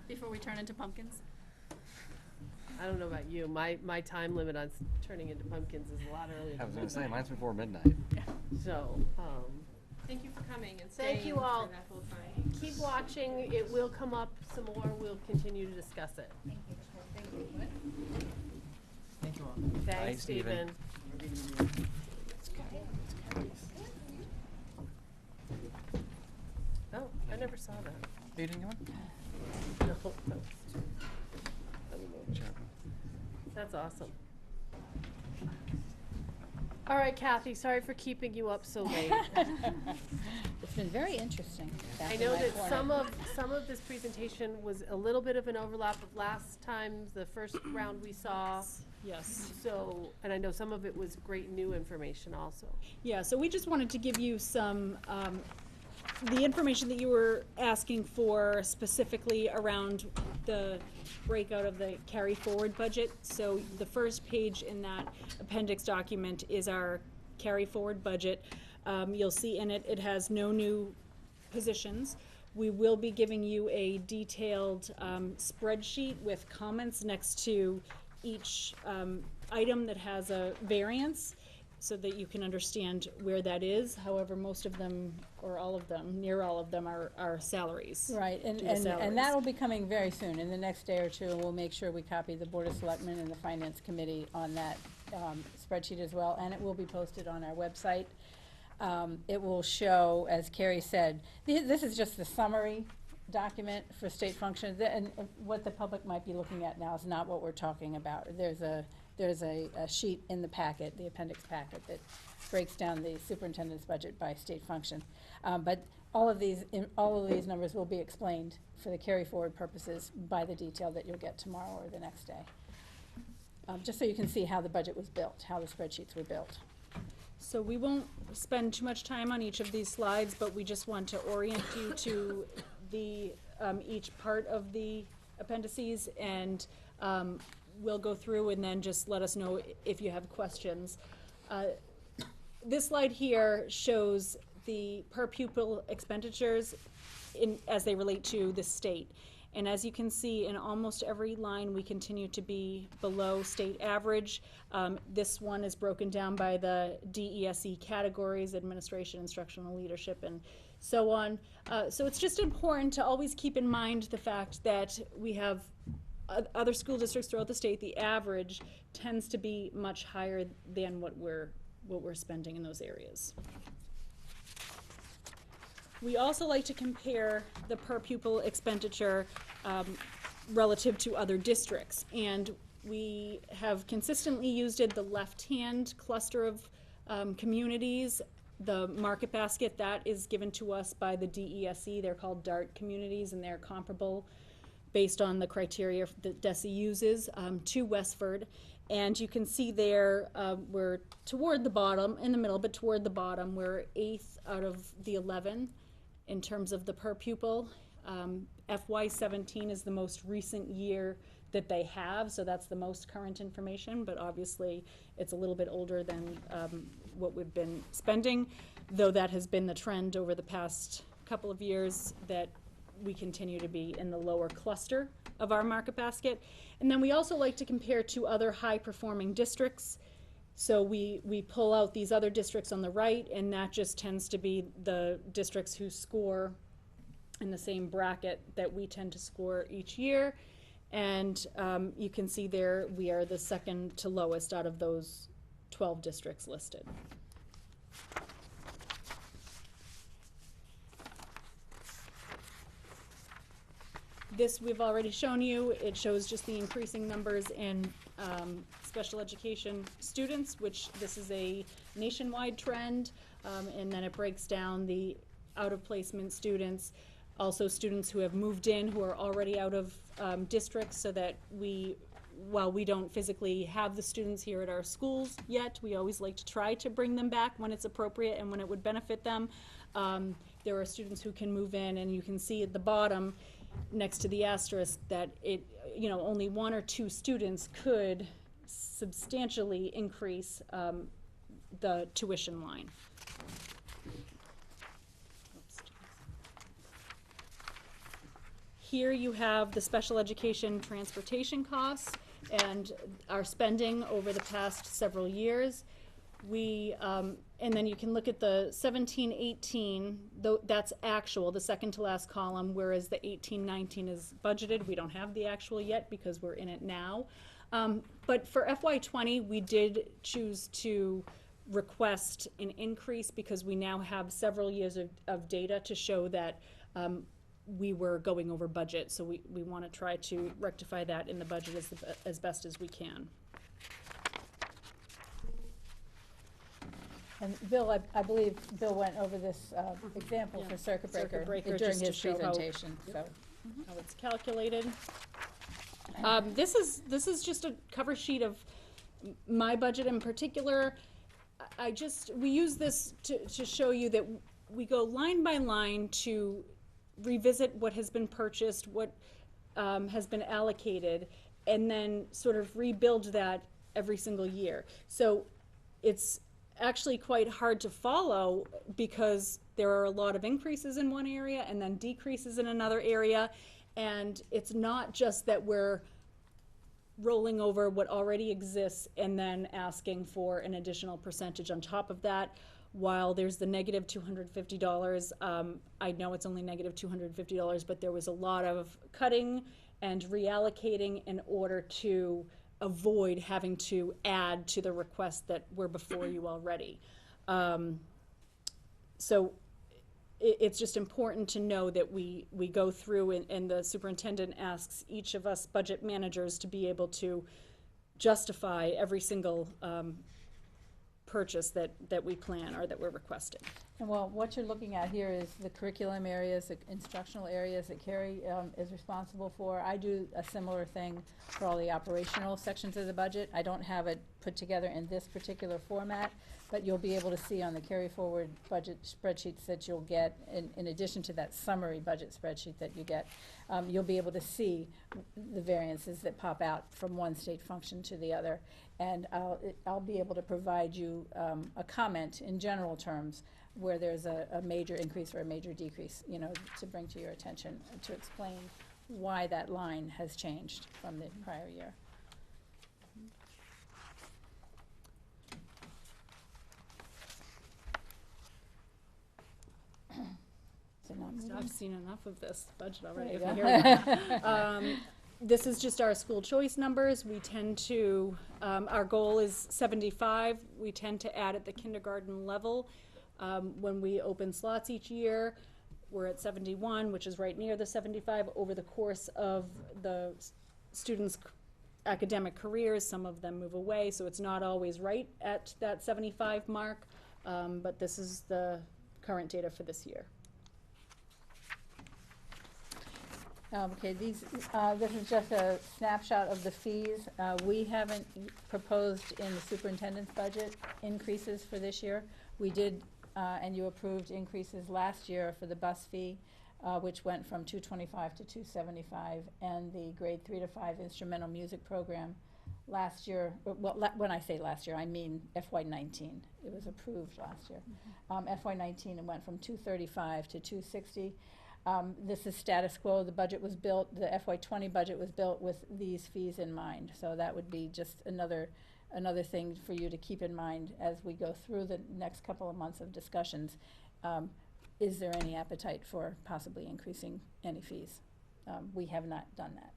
Before we turn into pumpkins? I don't know about you. My time limit on turning into pumpkins is a lot earlier I than was gonna say, midnight. mine's before midnight. So, Thank you for coming and staying thank you for all. that whole time. Keep watching. It will come up some more. We'll continue to discuss it. Thank you all. Bye, Thanks, Stephen. Stephen. Oh, I never saw that. You didn't go in? No, no. That's awesome. All right, Kathy, sorry for keeping you up so late. It's been very interesting. back I in know my that corner. some of this presentation was a little bit of an overlap of last time, the first round we saw. Yes. So, and I know some of it was great new information also. Yeah, so we just wanted to give you some, the information that you were asking for specifically around the breakout of the carry forward budget. So the first page in that appendix document is our carry forward budget. You'll see in it, it has no new positions. We will be giving you a detailed spreadsheet with comments next to each item that has a variance, so that you can understand where that is. However, most of them, or all of them, near all of them are salaries. Right, and, due to and salaries. that will be coming very soon. In the next day or two, we'll make sure we copy the Board of Selectmen and the Finance Committee on that spreadsheet as well, and it will be posted on our website. It will show, as Carrie said, this is just the summary document for state functions, and what the public might be looking at now is not what we're talking about. There's a sheet in the packet, the appendix packet, that breaks down the superintendent's budget by state function. But all of these numbers will be explained for the carry forward purposes by the detail that you'll get tomorrow or the next day. Just so you can see how the budget was built, how the spreadsheets were built. So we won't spend too much time on each of these slides, but we just want to orient you to the, each part of the appendices, and we'll go through and then just let us know if you have questions. This slide here shows the per pupil expenditures as they relate to the state. And as you can see, in almost every line, we continue to be below state average. This one is broken down by the DESE categories: administration, instructional leadership, and so on. So it's just important to always keep in mind the fact that we have other school districts throughout the state. The average tends to be much higher than what we're spending in those areas. We also like to compare the per pupil expenditure relative to other districts, and we have consistently used the left-hand cluster of communities. The market basket, that is given to us by the DESE. They're called DART communities, and they're comparable based on the criteria that DESE uses to Westford. And you can see there, we're toward the bottom, in the middle, but toward the bottom. We're 8th out of the 11 in terms of the per pupil. FY17 is the most recent year that they have, so that's the most current information, but obviously it's a little bit older than what we've been spending, though that has been the trend over the past couple of years, that we continue to be in the lower cluster of our market basket. And then we also like to compare to other high-performing districts. So we pull out these other districts on the right, and that just tends to be the districts who score in the same bracket that we tend to score each year. And you can see there we are the second to lowest out of those 12 districts listed. This we've already shown you. It shows just the increasing numbers in special education students, which this is a nationwide trend, and then it breaks down the out-of-placement students, also students who have moved in who are already out of districts, so that while we don't physically have the students here at our schools yet, we always like to try to bring them back when it's appropriate and when it would benefit them. There are students who can move in, and you can see at the bottom, next to the asterisk that it, only 1 or 2 students could substantially increase the tuition line. Here you have the special education transportation costs and our spending over the past several years. We, and then you can look at the 17-18, that's actual, the second to last column, whereas the 18-19 is budgeted. We don't have the actual yet because we're in it now. But for FY20, we did choose to request an increase because we now have several years of data to show that we were going over budget. So we want to try to rectify that in the budget as best as we can. And Bill, I believe Bill went over this example for circuit breaker during just to his show presentation, how it's calculated. This is just a cover sheet of my budget in particular. We use this to show you that we go line by line to revisit what has been purchased, what has been allocated, and then sort of rebuild that every single year. So it's actually quite hard to follow because there are a lot of increases in one area and then decreases in another area, and it's not just that we're rolling over what already exists and then asking for an additional percentage on top of that. While there's the negative $250, I know it's only negative $250, but there was a lot of cutting and reallocating in order to avoid having to add to the requests that were before you already. So it's just important to know that we go through and the superintendent asks each of us budget managers to be able to justify every single purchase that we plan or that we're requesting. And well, what you're looking at here is the curriculum areas, the instructional areas that Carrie is responsible for. I do a similar thing for all the operational sections of the budget. I don't have it put together in this particular format, but you'll be able to see on the carry forward budget spreadsheets that you'll get, in addition to that summary budget spreadsheet that you get, you'll be able to see the variances that pop out from one state function to the other. And I'll be able to provide you a comment in general terms where there's a major increase or a major decrease, to bring to your attention, to explain why that line has changed from the prior year. I've seen enough of this budget already. There If you you go. hear this is just our school choice numbers. We tend to, our goal is 75. We tend to add at the kindergarten level. When we open slots each year, we're at 71, which is right near the 75. Over the course of the students' academic careers, some of them move away, so it's not always right at that 75 mark, but this is the current data for this year. Okay, this is just a snapshot of the fees. We haven't proposed in the superintendent's budget increases for this year. We did, and you approved increases last year for the bus fee, which went from $225 to $275, and the grade 3 to 5 instrumental music program last year. Well, when I say last year, I mean FY19. It was approved last year. FY19, it went from $235 to $260. This is status quo. The budget was built, the FY20 budget was built with these fees in mind. So that would be just another thing for you to keep in mind as we go through the next couple of months of discussions. Is there any appetite for possibly increasing any fees? We have not done that.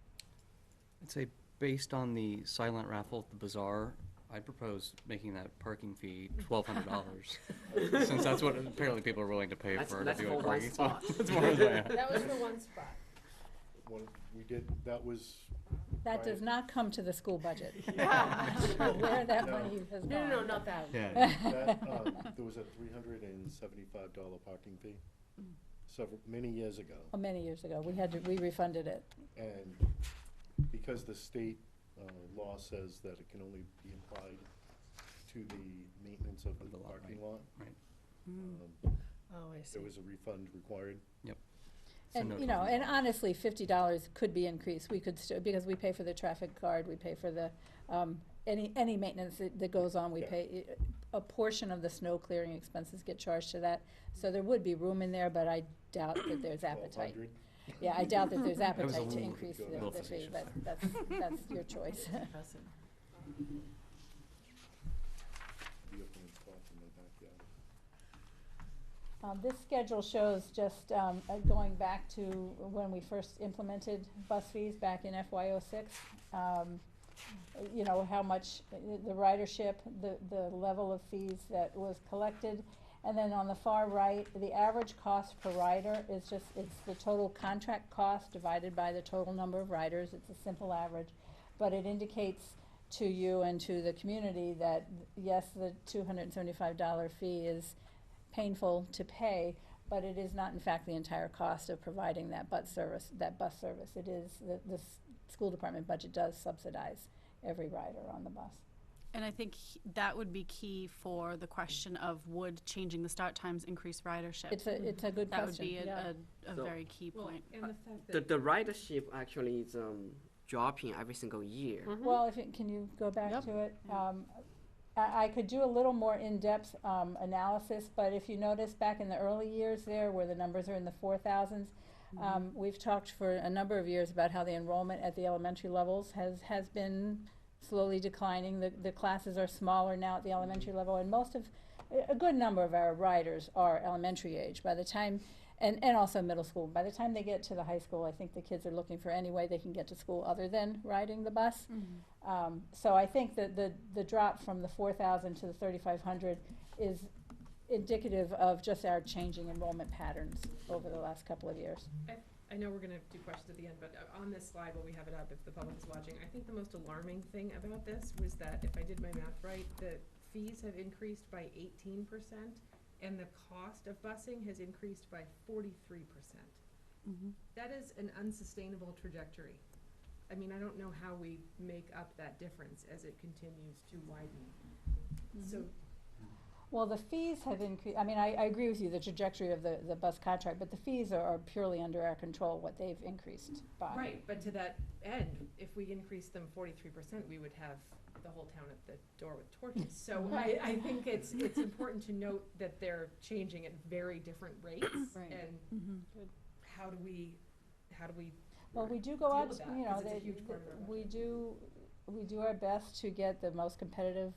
I'd say based on the silent raffle at the bazaar, I'd propose making that parking fee $1,200, since that's what apparently people are willing to pay for to do a parking spot. That was for one spot. That does not come to the school budget. Where that money has gone. No, not that. Yeah. There was a $375 parking fee many years ago. Oh, many years ago. We refunded it. And because the state law says that it can only be applied to the maintenance of the parking lot. Right. Oh, I see. There was a refund required. Yep. So no And, you know, and $20. honestly, $50 could be increased. We could still, because we pay for the traffic guard, we pay for the, any maintenance that goes on, we pay. A portion of the snow clearing expenses get charged to that. So there would be room in there, but I doubt that there's appetite. 1,200? Yeah, I doubt that there's was a appetite to little- increase little the fee, facetious but that's your choice. The opening spots in the backyard. This schedule shows just going back to when we first implemented bus fees back in FY06. You know, how much the ridership, the level of fees that was collected. And then on the far right, the average cost per rider is just, it's the total contract cost divided by the total number of riders. It's a simple average. But it indicates to you and to the community that, yes, the $275 fee is painful to pay, but it is not in fact the entire cost of providing that bus service. It is, the school department budget does subsidize every rider on the bus. And I think that would be key for the question of would changing the start times increase ridership? It's a good That would question, be yeah. a So- very key Well, point. and the fact that. The ridership actually is dropping every single year. Well, can you go back to it? I could do a little more in-depth analysis, but if you notice back in the early years there, where the numbers are in the 4,000s, we've talked for a number of years about how the enrollment at the elementary levels has been slowly declining. The classes are smaller now at the elementary level, and a good number of our riders are elementary age. By the time, and also middle school, by the time they get to the high school, I think the kids are looking for any way they can get to school other than riding the bus. So I think that the drop from the 4,000 to the 3,500 is indicative of just our changing enrollment patterns over the last couple of years. I know we're gonna do questions at the end, but on this slide, while we have it up, if the public is watching, I think the most alarming thing about this was that, if I did my math right, the fees have increased by 18%, and the cost of busing has increased by 43%. That is an unsustainable trajectory. I mean, I don't know how we make up that difference as it continues to widen. So, Well, the fees have increased. I mean, I agree with you, the trajectory of the bus contract, but the fees are purely under our control, what they've increased by. right, but to that end, if we increase them 43%, we would have the whole town at the door with torches. So I think it's important to note that they're changing at very different rates. And how do we Well, we do go out, deal with that? you know, 'Cause it's a huge part of our budget. we do our best to get the most competitive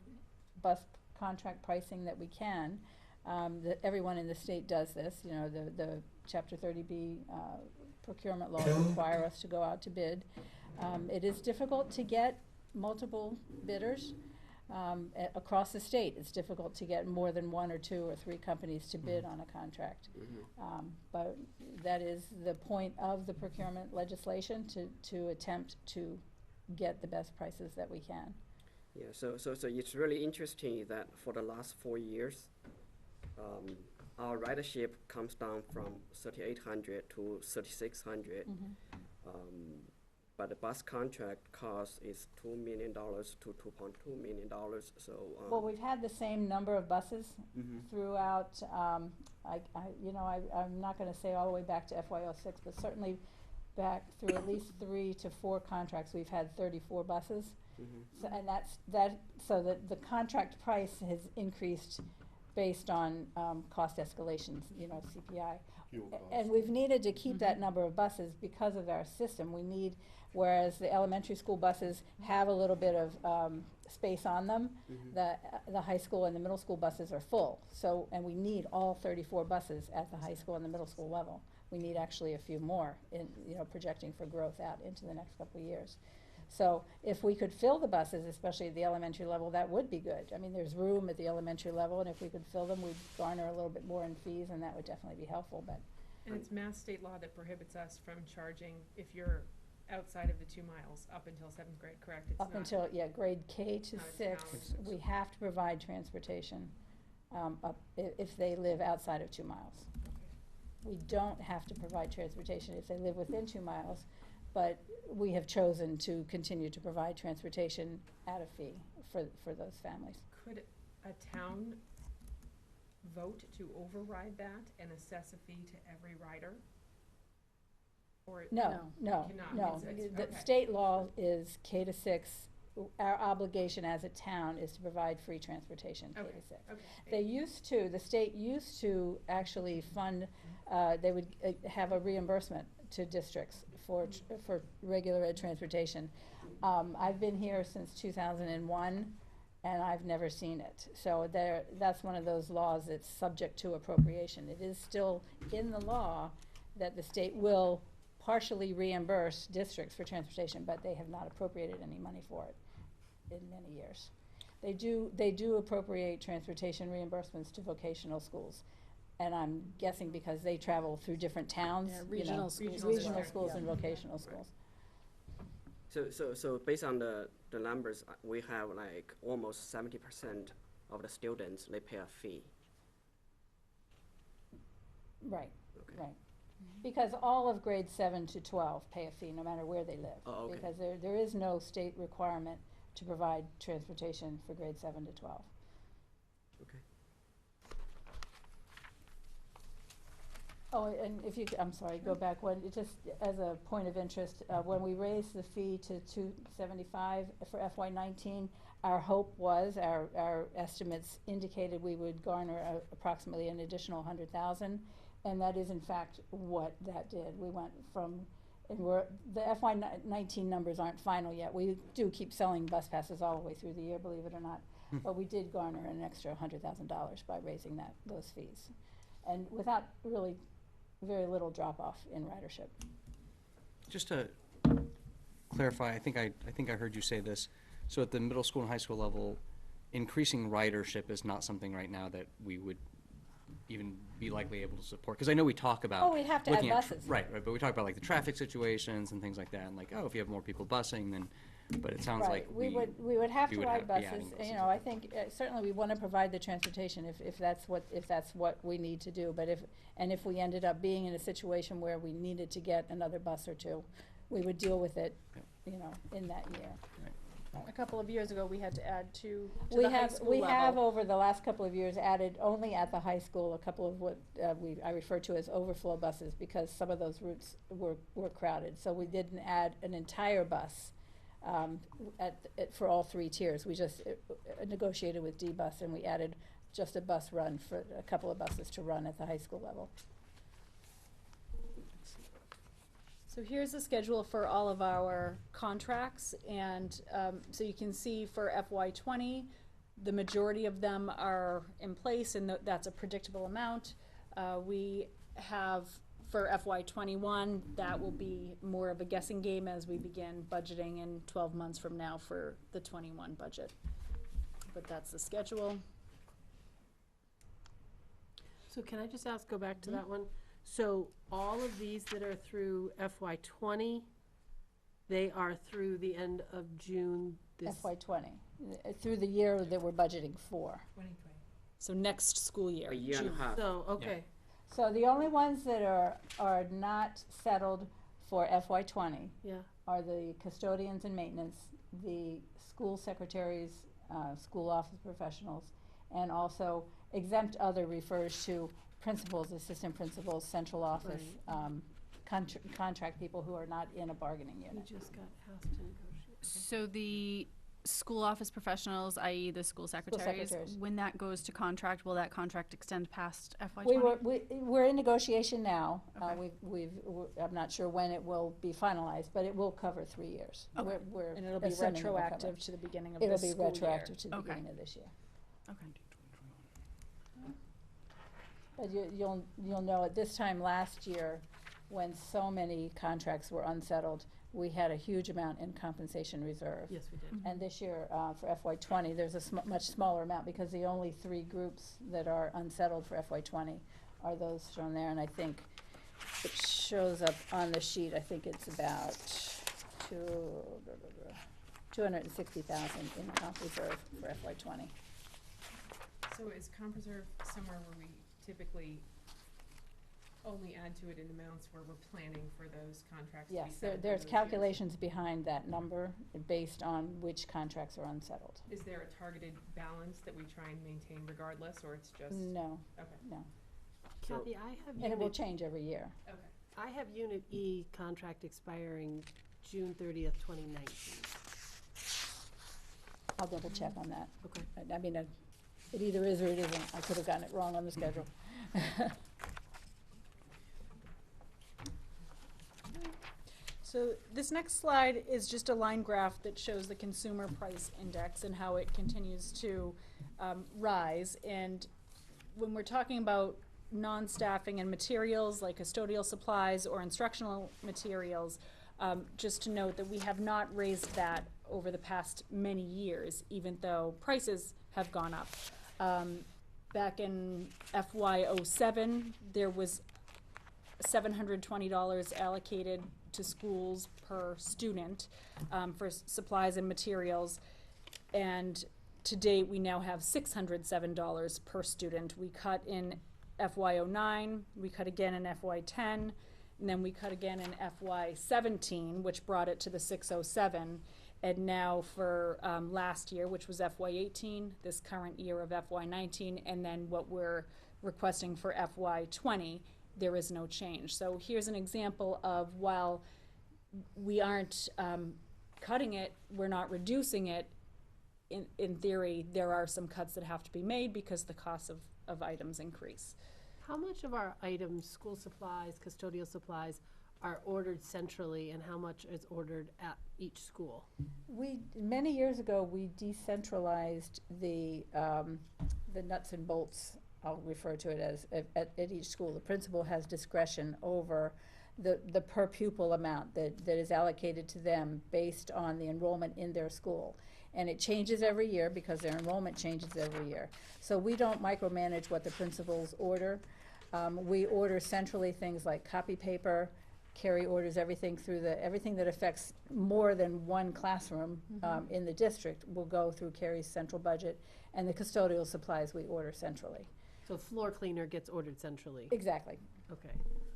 bus contract pricing that we can. Everyone in the state does this, you know, the Chapter 30B procurement laws require us to go out to bid. It is difficult to get multiple bidders. Across the state, it's difficult to get more than one or two or three companies to bid on a contract. But that is the point of the procurement legislation, to attempt to get the best prices that we can. Yeah, so it's really interesting that for the last 4 years, our ridership comes down from 3,800 to 3,600. But the bus contract cost is $2 million to $2.2 million. So Well, we've had the same number of buses throughout. I'm not going to say all the way back to FY06, but certainly back through at least 3 to 4 contracts, we've had 34 buses. So, and so the contract price has increased based on cost escalations, you know, CPI. Fuel costs. And we've needed to keep that number of buses because of our system. We need, whereas the elementary school buses have a little bit of space on them, the high school and the middle school buses are full. So, and we need all 34 buses at the high school and the middle school level. We need actually a few more in, you know, projecting for growth out into the next couple of years. So if we could fill the buses, especially at the elementary level, that would be good. I mean, there's room at the elementary level, and if we could fill them, we'd garner a little bit more in fees, and that would definitely be helpful, but. And it's mass state law that prohibits us from charging if you're outside of the 2 miles up until 7th grade, correct? It's Up not- until, grade K to not a 6, town. we have to provide transportation if they live outside of 2 miles. We don't have to provide transportation if they live within 2 miles, but we have chosen to continue to provide transportation at a fee for those families. Could a town vote to override that and assess a fee to every rider? Or No, no, cannot, no. it's- The okay. state law is K to 6. Our obligation as a town is to provide free transportation, K to 6. Okay. They used to, the state used to actually fund, they would have a reimbursement to districts for regular ed transportation. I've been here since 2001, and I've never seen it. So that's one of those laws that's subject to appropriation. It is still in the law that the state will partially reimburse districts for transportation, but they have not appropriated any money for it in many years. They do appropriate transportation reimbursements to vocational schools. And I'm guessing because they travel through different towns, Yeah, you know, regional schools. regional schools Yeah. and vocational schools. So based on the numbers, we have like almost 70% of the students, they pay a fee. Right, Okay. right. Because all of grades 7 to 12 pay a fee, no matter where they live. Oh, okay. Because there is no state requirement to provide transportation for grades 7 to 12. Okay. Oh, and if you, I'm sorry, go back one, just as a point of interest, when we raised the fee to $275 for FY19, our hope was, our estimates indicated we would garner approximately an additional 100,000, and that is in fact what that did. We went from, and the FY19 numbers aren't final yet. We do keep selling bus passes all the way through the year, believe it or not, but we did garner an extra $100,000 by raising those fees, and without really very little drop-off in ridership. Just to clarify, I think I heard you say this. So at the middle school and high school level, increasing ridership is not something right now that we would even be likely able to support. Because I know we talk about Oh, we'd have to add looking at buses. right, but we talk about like the traffic situations and things like that, and like, oh, if you have more people busing, then. But it sounds like we would have we to would ride be adding buses. You know, I think certainly we want to provide the transportation if that's what we need to do. But if we ended up being in a situation where we needed to get another bus or two, we would deal with it, you know, in that year. A couple of years ago, we had to add two to the high school We level. have over the last couple of years added only at the high school a couple of what I refer to as overflow buses, because some of those routes were crowded. So we didn't add an entire bus for all 3 tiers. We just negotiated with D-Bus, and we added just a bus run for a couple of buses to run at the high school level. So here's the schedule for all of our contracts, and so you can see for FY20, the majority of them are in place, and that's a predictable amount. We have for FY21, that will be more of a guessing game as we begin budgeting in 12 months from now for the 21 budget. But that's the schedule. So can I just go back to that one? So all of these that are through FY20, they are through the end of June this. FY20, through the year that we're budgeting for. So next school year. A year and a half. So, okay. So the only ones that are not settled for FY20 are the custodians and maintenance, the school secretaries, school office professionals, and also exempt other refers to principals, assistant principals, central office, contract people who are not in a bargaining unit. We just got asked to negotiate. So the school office professionals, i.e. the school secretaries, when that goes to contract, will that contract extend past FY20? We're in negotiation now. I'm not sure when it will be finalized, but it will cover 3 years. Okay. And it'll be assuming it will cover. retroactive to the beginning of this school year. It'll be retroactive to the beginning of this year. Okay. But you'll know at this time last year, when so many contracts were unsettled, we had a huge amount in compensation reserve. Yes, we did. And this year, for FY20, there's a much smaller amount, because the only 3 groups that are unsettled for FY20 are those shown there, and I think it shows up on the sheet. I think it's about 260,000 in comp reserve for FY20. So is comp reserve somewhere where we typically only add to it in amounts where we're planning for those contracts to be Yes, settled? there's for those calculations behind that number based on which contracts are unsettled. years? Is there a targeted balance that we try and maintain regardless, or it's just? No, Okay. no. Kathy, I have And it will change every year. Okay. I have Unit E contract expiring June 30th, 2019. I'll double check on that. Okay. I mean, it either is or it isn't. I could have gotten it wrong on the schedule. So this next slide is just a line graph that shows the consumer price index and how it continues to rise. And when we're talking about non-staffing and materials like custodial supplies or instructional materials, just to note that we have not raised that over the past many years, even though prices have gone up. Back in FY07, there was $720 allocated to schools per student for supplies and materials, and to date we now have $607 per student. We cut in FY09, we cut again in FY10, and then we cut again in FY17, which brought it to the 607. And now for last year, which was FY18, this current year of FY19, and then what we're requesting for FY20, there is no change. So here's an example of, while we aren't cutting it, we're not reducing it, in theory, there are some cuts that have to be made because the costs of items increase. How much of our items, school supplies, custodial supplies, are ordered centrally, and how much is ordered at each school? Many years ago, we decentralized the nuts and bolts, I'll refer to it as, at each school. The principal has discretion over the per pupil amount that is allocated to them based on the enrollment in their school. And it changes every year because their enrollment changes every year. So we don't micromanage what the principals order. We order centrally things like copy paper. Carrie orders everything everything that affects more than one classroom in the district will go through Carrie's central budget, and the custodial supplies we order centrally. So floor cleaner gets ordered centrally? Exactly. Okay.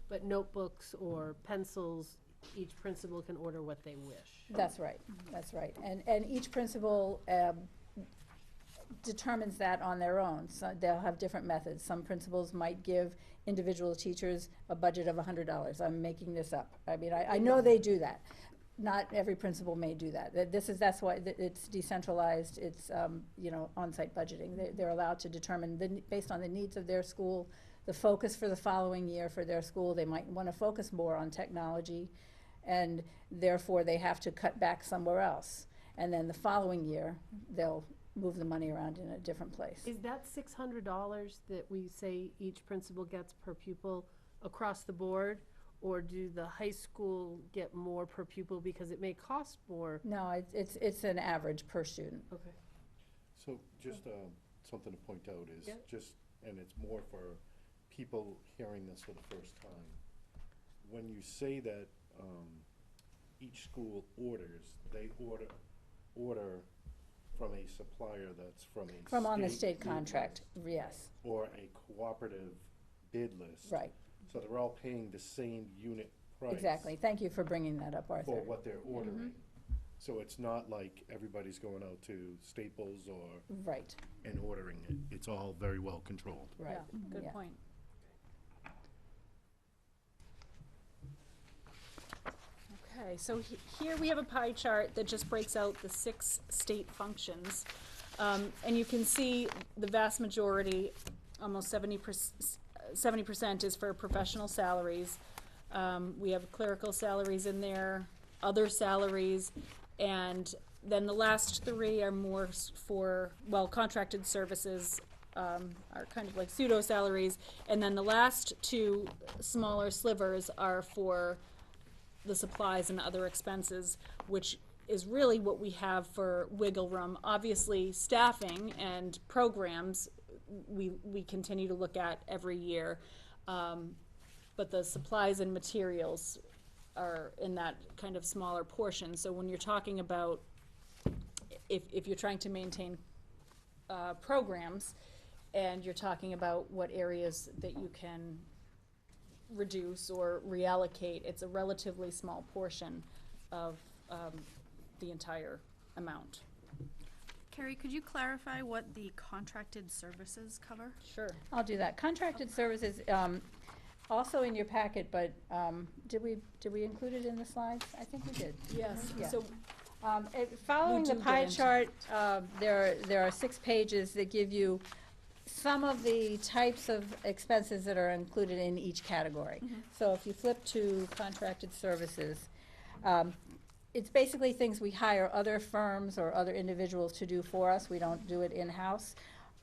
But notebooks or pencils, each principal can order what they wish? That's right, that's right. And each principal determines that on their own. So they'll have different methods. Some principals might give individual teachers a budget of $100. I'm making this up. I mean, I know they do that. Not every principal may do that. That's why it's decentralized. It's on-site budgeting. They're allowed to determine based on the needs of their school, the focus for the following year for their school. They might want to focus more on technology, and therefore they have to cut back somewhere else. And then the following year, they'll move the money around in a different place. Is that $600 that we say each principal gets per pupil across the board? Or do the high school get more per pupil because it may cost more? No, it's an average per student. Okay. So just something to point out is and it's more for people hearing this for the first time. When you say that each school orders, they order from a supplier that's from on the state bid contract, list, yes. or a cooperative bid list. Right. So they're all paying the same unit price. Exactly. Thank you for bringing that up, Arthur. For what they're ordering. So it's not like everybody's going out to Staples or right and ordering it. It's all very well controlled. Right. Yeah, good point. Okay, so here we have a pie chart that just breaks out the 6 state functions. And you can see the vast majority, almost 70% is for professional salaries. We have clerical salaries in there, other salaries, and then the last 3 are more for, contracted services are kind of like pseudo salaries, and then the last 2 smaller slivers are for the supplies and other expenses, which is really what we have for wiggle room. Obviously, staffing and programs we continue to look at every year, but the supplies and materials are in that kind of smaller portion. So when you're talking about, if you're trying to maintain programs, and you're talking about what areas that you can reduce or reallocate, it's a relatively small portion of the entire amount. Carrie, could you clarify what the contracted services cover? Sure. I'll do that. Contracted services also in your packet, but did we include it in the slides? I think we did. Yes, Yeah. so Following We the do pie get into chart, there are 6 pages that give you some of the types of expenses that are included in each category. So if you flip to contracted services, it's basically things we hire other firms or other individuals to do for us. We don't do it in-house.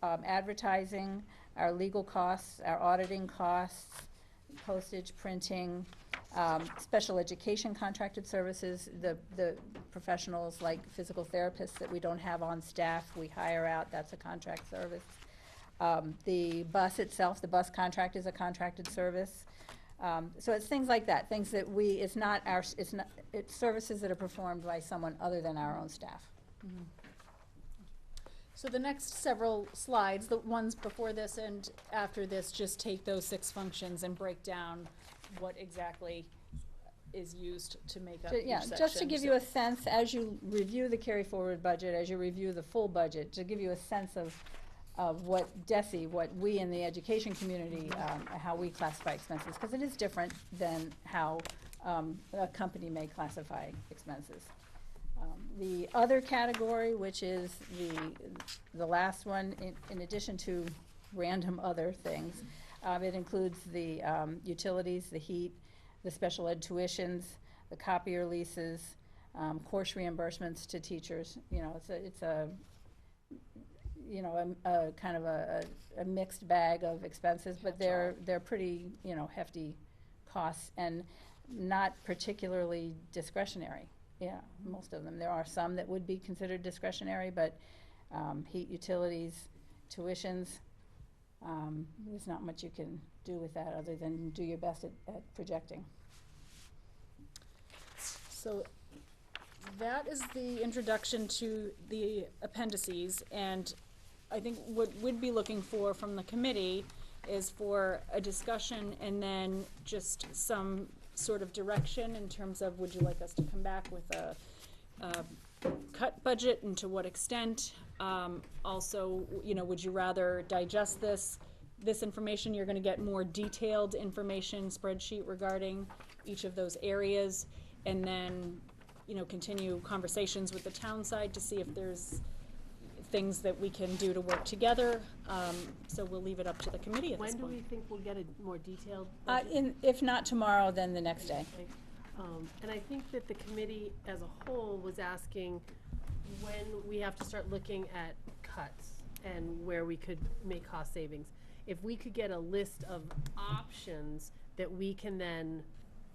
Advertising, our legal costs, our auditing costs, postage, printing, special education contracted services, the professionals like physical therapists that we don't have on staff, we hire out, that's a contract service. The bus itself, the bus contract is a contracted service. So it's things like that, things that it's services that are performed by someone other than our own staff. So the next several slides, the ones before this and after this, just take those 6 functions and break down what exactly is used to make up each Yeah, section. just to give you a sense, as you review the carry forward budget, as you review the full budget, to give you a sense of what what we in the education community, how we classify expenses, because it is different than how a company may classify expenses. The other category, which is the last one, in addition to random other things, it includes the utilities, the heat, the special ed tuitions, the copier leases, course reimbursements to teachers. You know, it's a kind of a mixed bag of expenses, but they're pretty, hefty costs and not particularly discretionary. Yeah, most of them. There are some that would be considered discretionary, but heat, utilities, tuitions, there's not much you can do with that other than do your best at projecting. So that is the introduction to the appendices, and I think what we'd be looking for from the committee is for a discussion and then just some sort of direction in terms of, would you like us to come back with a cut budget and to what extent? Also, would you rather digest this information? You're gonna get more detailed information spreadsheet regarding each of those areas, and then, continue conversations with the town side to see if there's things that we can do to work together. So we'll leave it up to the committee at this point. When do we think we'll get a more detailed budget? If not tomorrow, then the next day. Okay. And I think that the committee as a whole was asking when we have to start looking at cuts and where we could make cost savings. If we could get a list of options that we can then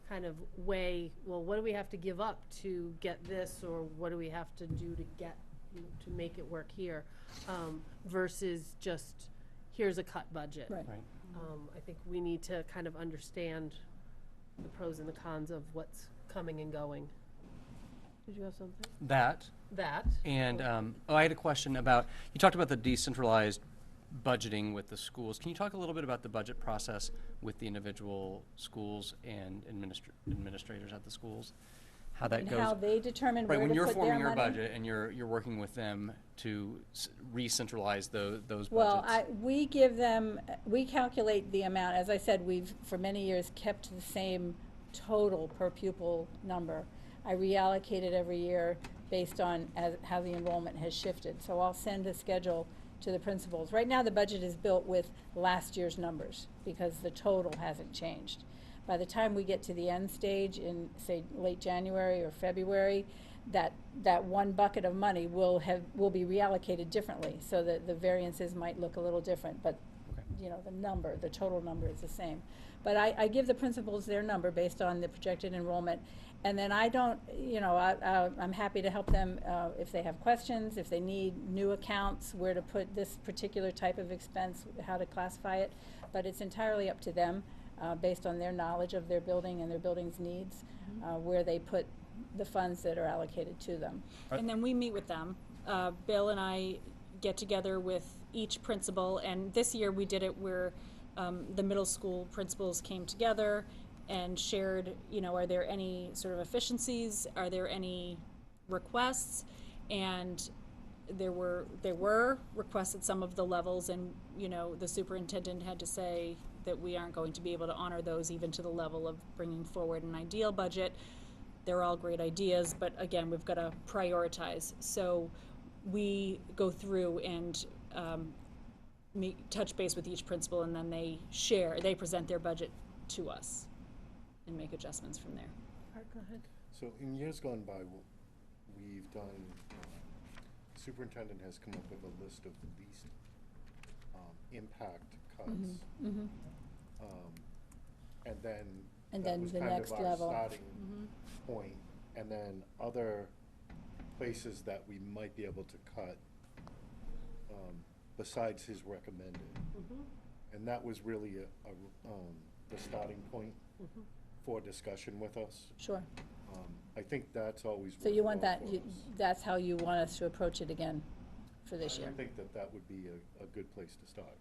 kind of weigh, well, what do we have to give up to get this, or what do we have to do to get, to make it work here, versus just, here's a cut budget. Right. I think we need to kind of understand the pros and the cons of what's coming and going. Did you have something? That. And, I had a question about, you talked about the decentralized budgeting with the schools. Can you talk a little bit about the budget process with the individual schools and administrators at the schools? How that goes? How they determine Right, where when to you're put forming their your money? budget and you're working with them to re-centralize those budgets. Well, we calculate the amount, as I said, we've for many years kept the same total per pupil number. I reallocate it every year based on how the enrollment has shifted. So I'll send a schedule to the principals. Right now the budget is built with last year's numbers because the total hasn't changed. By the time we get to the end stage in, say, late January or February, that one bucket of money will be reallocated differently, so that the variances might look a little different, but the total number is the same. But I give the principals their number based on the projected enrollment, and then I don't, I'm happy to help them if they have questions, if they need new accounts, where to put this particular type of expense, how to classify it, but it's entirely up to them. Based on their knowledge of their building and their building's needs, where they put the funds that are allocated to them. And then we meet with them. Bill and I get together with each principal, and this year we did it where the middle school principals came together and shared, are there any sort of efficiencies? Are there any requests? And there were requests at some of the levels, and the superintendent had to say, that we aren't going to be able to honor those even to the level of bringing forward an ideal budget. They're all great ideas, but again, we've got to prioritize. So we go through and touch base with each principal, and then they present their budget to us and make adjustments from there. Art, go ahead. So in years gone by, we've done, superintendent has come up with a list of least impact cuts. Mm-hmm. And then And that then was the kind next of our level. starting point. And then other places that we might be able to cut besides his recommended. And that was really the starting point for discussion with us. Sure. I think that's always. So you worked want well that, for us. that's how you want us to approach it again for this year? I think that that would be a good place to start.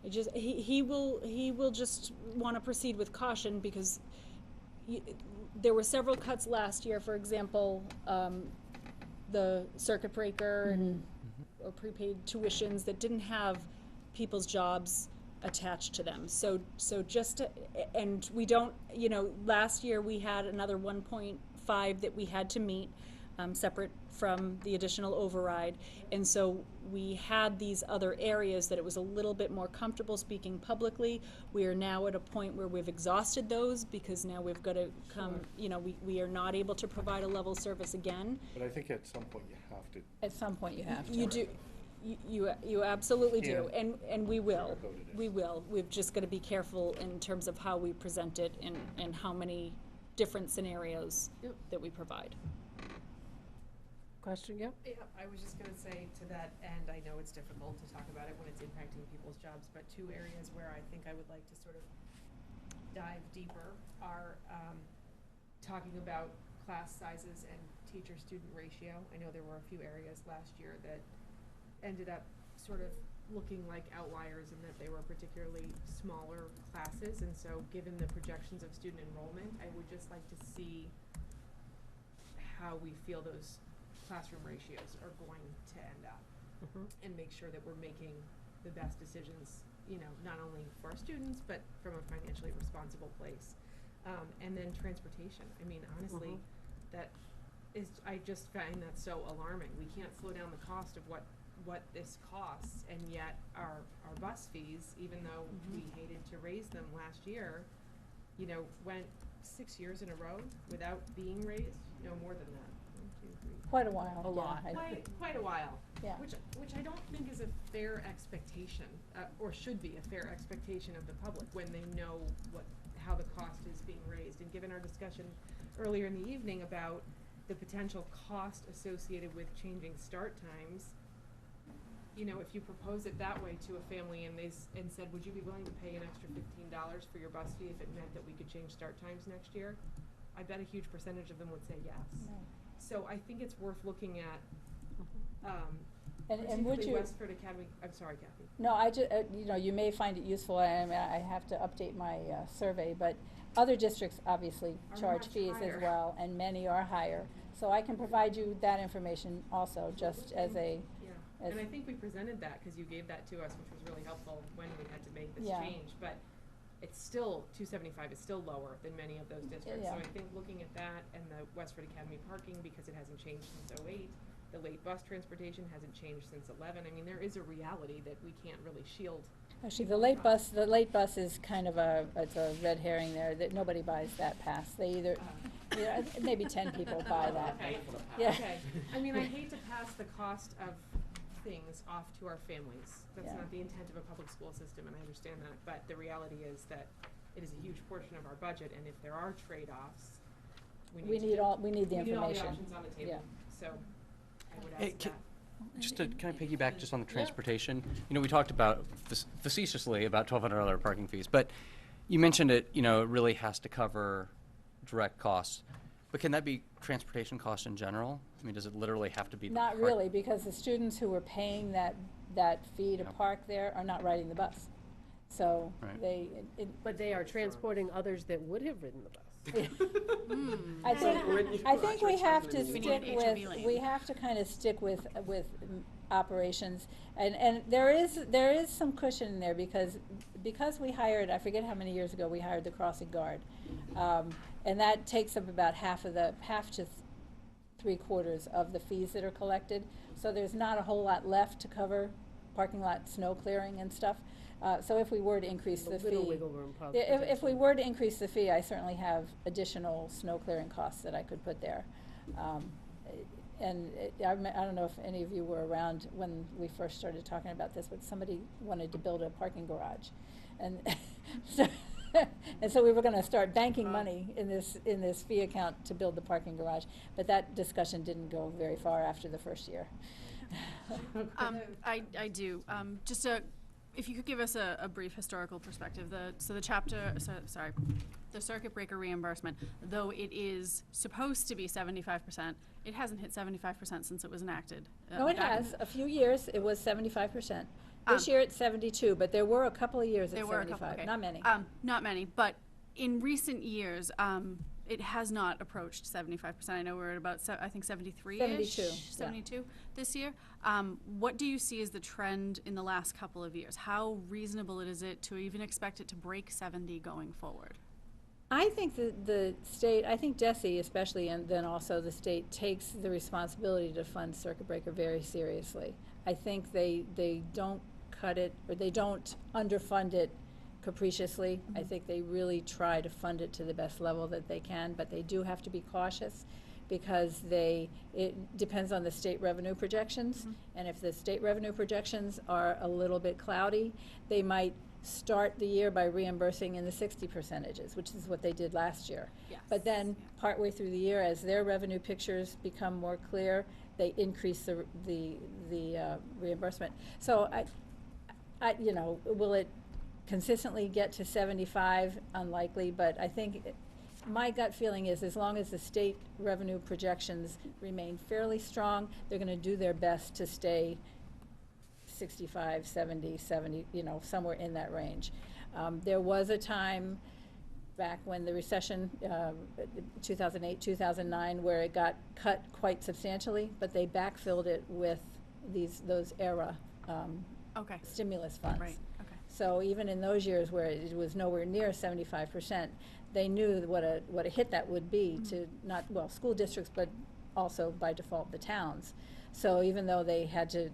It just, he will just want to proceed with caution because there were several cuts last year, for example, the circuit breaker and or prepaid tuitions that didn't have people's jobs attached to them. So just to, and we don't, last year we had another 1.5 that we had to meet, separate from the additional override. And so we had these other areas that it was a little bit more comfortable speaking publicly. We are now at a point where we've exhausted those because now we've got to come, we are not able to provide a level service again. But I think at some point you have to. At some point you have to. You do. You absolutely do, Yeah. and we will. Sugarcoat it. We will. We've just got to be careful in terms of how we present it and how many different scenarios that we provide. Question, yep. Yeah, I was just gonna say to that end, I know it's difficult to talk about it when it's impacting people's jobs, but two areas where I think I would like to sort of dive deeper are talking about class sizes and teacher-student ratio. I know there were a few areas last year that ended up sort of looking like outliers in that they were particularly smaller classes, and so given the projections of student enrollment, I would just like to see how we feel those classroom ratios are going to end up and make sure that we're making the best decisions, not only for our students, but from a financially responsible place. And then transportation. I mean, honestly, I just find that so alarming. We can't slow down the cost of what this costs, and yet our bus fees, even though we hated to raise them last year, went 6 years in a row without being raised. No, more than that. 1, 2, 3. Quite a while. A lot. Quite a while. Yeah. Which I don't think is a fair expectation, or should be a fair expectation of the public when they know how the cost is being raised. And given our discussion earlier in the evening about the potential cost associated with changing start times, if you propose it that way to a family and said, would you be willing to pay an extra $15 for your bus fee if it meant that we could change start times next year? I bet a huge percentage of them would say yes. Right. So I think it's worth looking at, And would particularly you? Westford Academy, I'm sorry, Kathy. No, I just, you may find it useful, I have to update my survey, but other districts obviously Are charge much fees higher. as well, and many are higher. So I can provide you that information also, just as a, Yeah, and I think we presented that, because you gave that to us, which was really helpful when we had to make this Yeah. change, but it's still, $275 is still lower than many of those districts. So Yeah. I think looking at that and the Westford Academy parking, because it hasn't changed since '08, the late bus transportation hasn't changed since '11, I mean, there is a reality that we can't really shield. actually, the late bus is kind of it's a red herring there, that nobody buys that pass. They either, maybe 10 people buy that. Okay. Yeah. Okay, I mean, I hate to pass the cost of things off to our families. That's Yeah. not the intent of a public school system, and I understand that, but the reality is that it is a huge portion of our budget, and if there are trade-offs, we need the information. We need the options on the table, Yeah. so I would Hey, ask that. Just to kind of piggyback just on the transportation, we talked about facetiously about $1,200 parking fees, but you mentioned it, it really has to cover direct costs. But can that be transportation costs in general? I mean, does it literally have to be? Not really, because the students who are paying that fee to park there are not riding the bus. So Right. But they are transporting others that would have ridden the bus. I think we have to We need an stick HOV with, lane. we have to kind of stick with operations. And there is some cushion in there because we hired, I forget how many years ago, we hired the crossing guard. And that takes up about half to 3/4 of the fees that are collected. So there's not a whole lot left to cover parking lot snow clearing and stuff. So if we were to increase the little fee, wiggle room probably if we were to increase the fee, I certainly have additional snow clearing costs that I could put there. I don't know if any of you were around when we first started talking about this, but somebody wanted to build a parking garage. And so, and so we were gonna start banking money in this fee account to build the parking garage, but that discussion didn't go very far after the first year. I do. If you could give us a brief historical perspective. The circuit breaker reimbursement, though it is supposed to be 75%, it hasn't hit 75% since it was enacted. No, it has. A few years, it was 75%. This year it's 72, but there were a couple of years at 75. Okay. Not many. Not many, but in recent years, it has not approached 75%. I know we're at about, I think 73-ish? 72 this year. What do you see as the trend in the last couple of years? How reasonable is it to even expect it to break 70 going forward? I think that the state, I think DESE especially, and then also the state, takes the responsibility to fund circuit breaker very seriously. I think they don't cut it, or they don't underfund it capriciously. I think they really try to fund it to the best level that they can, but they do have to be cautious because it depends on the state revenue projections. And if the state revenue projections are a little bit cloudy, they might start the year by reimbursing in the 60%, which is what they did last year. Yes. But then partway through the year, as their revenue pictures become more clear, they increase the reimbursement. So will it consistently get to 75? Unlikely, but I think my gut feeling is as long as the state revenue projections remain fairly strong, they're going to do their best to stay 65, 70, somewhere in that range. There was a time back when the recession, 2008, 2009, where it got cut quite substantially, but they backfilled it with those era stimulus funds. Right. Okay. So even in those years where it was nowhere near 75%, they knew what a hit that would be to school districts, but also by default the towns. So even though they had to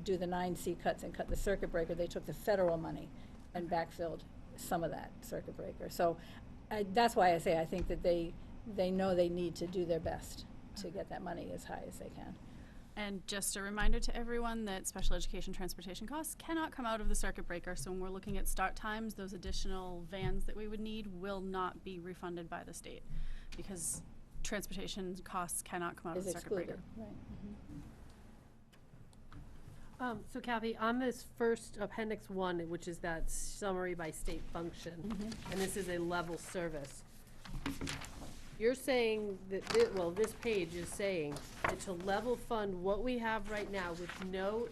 do the 9C cuts and cut the circuit breaker, they took the federal money and backfilled some of that circuit breaker. So that's why I say I think that they know they need to do their best to get that money as high as they can. And just a reminder to everyone that special education transportation costs cannot come out of the circuit breaker. So when we're looking at start times, those additional vans that we would need will not be refunded by the state because transportation costs cannot come out of the circuit breaker. Right. So Kathy, on this first Appendix 1, which is that summary by state function, and this is a level service, you're saying that, this page is saying that to level fund what we have right now with no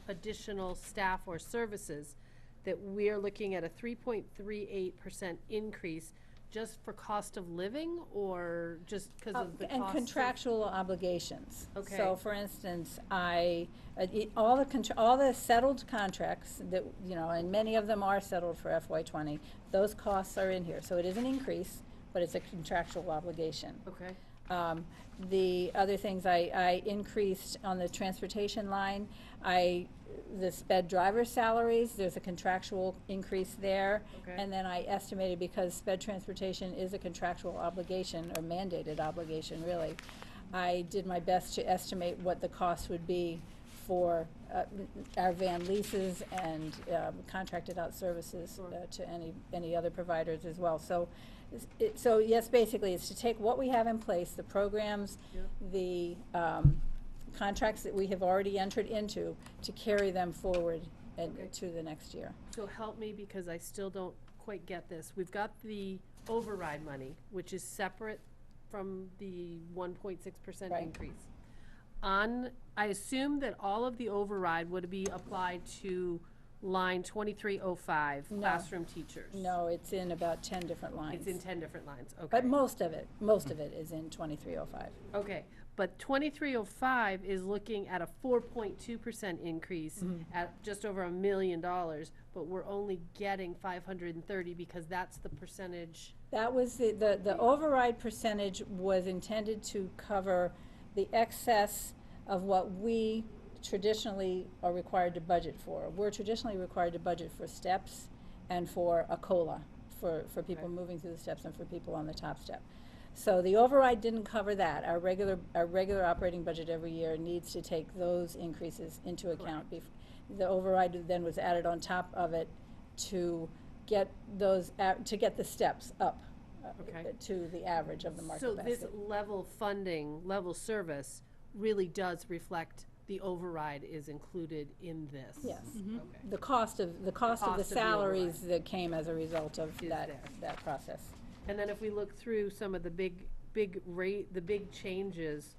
additional staff or services, that we're looking at a 3.38% increase just for cost of living, or just because of the cost? And contractual obligations. Okay. So for instance, all the settled contracts that, and many of them are settled for FY20, those costs are in here. So it is an increase, but it's a contractual obligation. Okay. The other things I increased on the transportation line, the sped driver salaries, there's a contractual increase there. Okay. And then I estimated, because sped transportation is a contractual obligation, or mandated obligation really, I did my best to estimate what the cost would be for our van leases and contracted out services to any other providers as well. So yes, basically it's to take what we have in place, the programs, the contracts that we have already entered into, to carry them forward to the next year. So help me, because I still don't quite get this. We've got the override money, which is separate from the 1.6% increase. I assume that all of the override would be applied to line 2305, No. classroom teachers. No, it's in about 10 different lines. It's in 10 different lines, okay. But most of it is in 2305. Okay, but 2305 is looking at a 4.2% increase at just over $1 million, but we're only getting 530 because that's the percentage. That was the override percentage was intended to cover the excess of what we traditionally are required to budget for. We're traditionally required to budget for steps and for a COLA, for people moving through the steps and for people on the top step. So the override didn't cover that. Our regular operating budget every year needs to take those increases into account. The override then was added on top of it to get those, to get the steps up to the average of the market So basket. this level funding, level service really does reflect the override is included in this? Yes. Okay. The cost of the salaries that came as a result of that process. And then if we look through some of the big changes,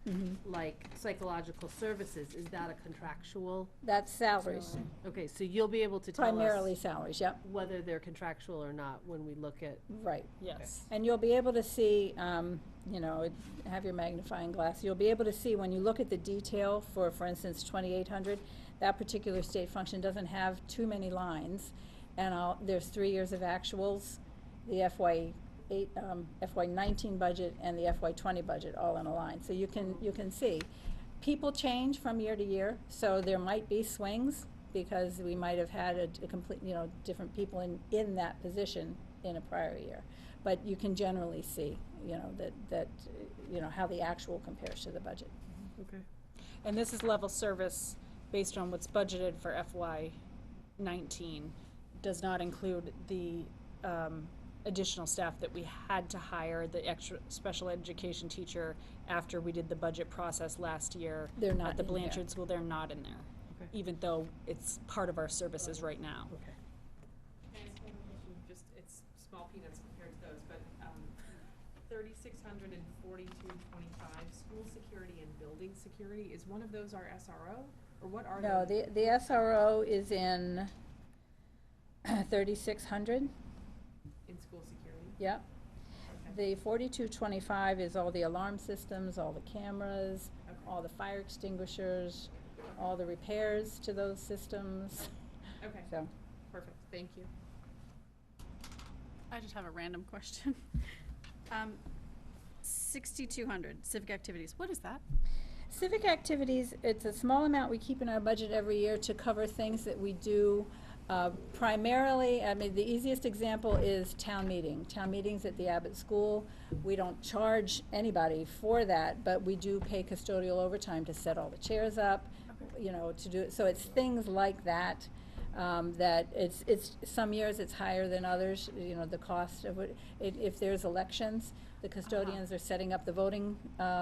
like psychological services, is that a contractual? That's salaries. Okay, so you'll be able to tell us. Primarily salaries, yep. Whether they're contractual or not when we look at. Right. Yes. And you'll be able to see, you know, have your magnifying glass. You'll be able to see when you look at the detail for instance, 2800, that particular state function doesn't have too many lines. And there's 3 years of actuals, the FY19 budget and the FY20 budget all in a line. So you can see, people change from year to year, so there might be swings because we might have had a complete, you know, different people in that position in a prior year. But you can generally see, you know, that you know, how the actual compares to the budget. Okay. And this is level service based on what's budgeted for FY19, does not include the additional staff that we had to hire, the extra special education teacher after we did the budget process last year. They're not at the in there. Blanchard School, they're not in there, Okay. even though it's part of our services right now. Okay. Just, it's small peanuts compared to those, but 3,600 and 4225, school security and building security, is one of those our SRO? Or what are No, those? the SRO is in 3600. In school security? Yep. Okay. The 4225 is all the alarm systems, all the cameras, Okay. all the fire extinguishers, all the repairs to those systems. Okay, So, perfect, thank you. I just have a random question. 6,200, civic activities, what is that? civic activities, it's a small amount we keep in our budget every year to cover things that we do. Primarily, I mean, the easiest example is town meeting. Town meetings at the Abbott School. We don't charge anybody for that, but we do pay custodial overtime to set all the chairs up, you know, to do it. So it's things like that, that it's, some years it's higher than others, you know, the cost of it. If there's elections, the custodians are setting up the voting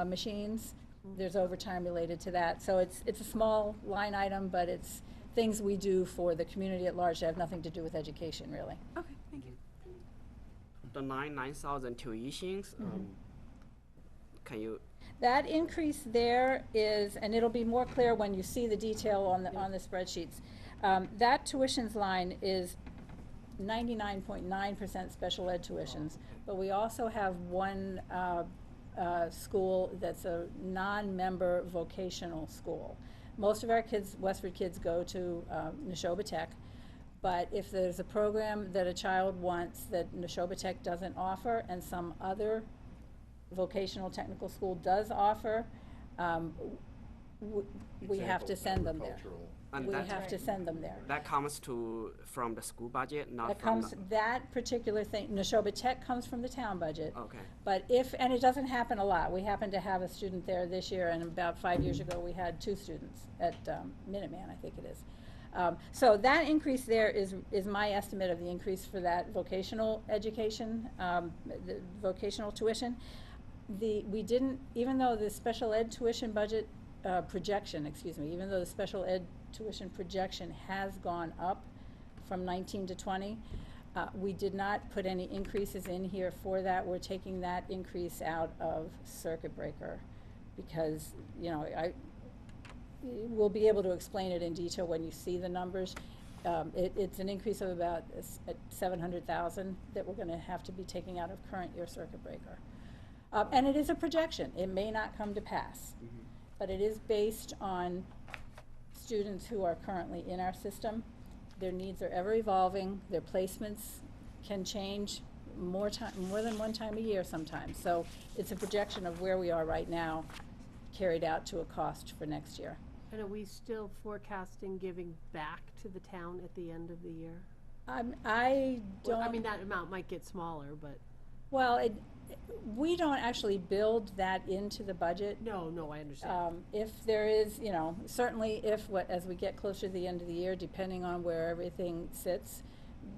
machines. There's overtime related to that. So it's a small line item, but it's things we do for the community at large that have nothing to do with education, really. Okay, thank you. The 9,000 tuitions, can you? That increase there is, and it'll be more clear when you see the detail on the spreadsheets. That tuitions line is 99.9% special ed tuitions, but we also have one school that's a non-member vocational school. Most of our kids, Westford kids, go to Neshoba Tech, but if there's a program that a child wants that Neshoba Tech doesn't offer and some other vocational technical school does offer, we have to send them there. And We that- have to send them there. That comes from the school budget, not That from comes, the. that particular thing, Neshoba Tech comes from the town budget. Okay. But and it doesn't happen a lot. We happen to have a student there this year, and about 5 years ago, we had 2 students at Minuteman, I think it is. So that increase there is my estimate of the increase for that vocational education, the vocational tuition. We didn't, even though the special ed tuition budget projection, even though the special ed tuition projection has gone up from 19 to 20, we did not put any increases in here for that. We're taking that increase out of circuit breaker because, you know, we'll be able to explain it in detail when you see the numbers. It's an increase of about 700,000 that we're gonna have to be taking out of current year circuit breaker. And it is a projection, it may not come to pass, but it is based on students who are currently in our system. Their needs are ever evolving, their placements can change more than one time a year sometimes. So it's a projection of where we are right now, carried out to a cost for next year. And are we still forecasting giving back to the town at the end of the year? I don't. Well, I mean, that amount might get smaller, but. Well, we don't actually build that into the budget. No, I understand. If there is, you know, certainly as we get closer to the end of the year, depending on where everything sits,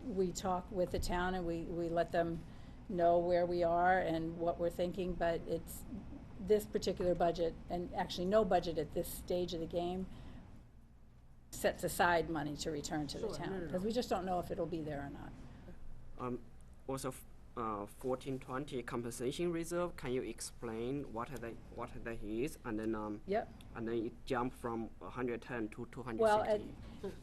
we talk with the town and we let them know where we are and what we're thinking, but it's this particular budget, and actually no budget at this stage of the game, sets aside money to return to the town, because we just don't know if it'll be there or not. Also, 1420 compensation reserve. Can you explain what that is? And then and then it jumped from 110 to 260. Well,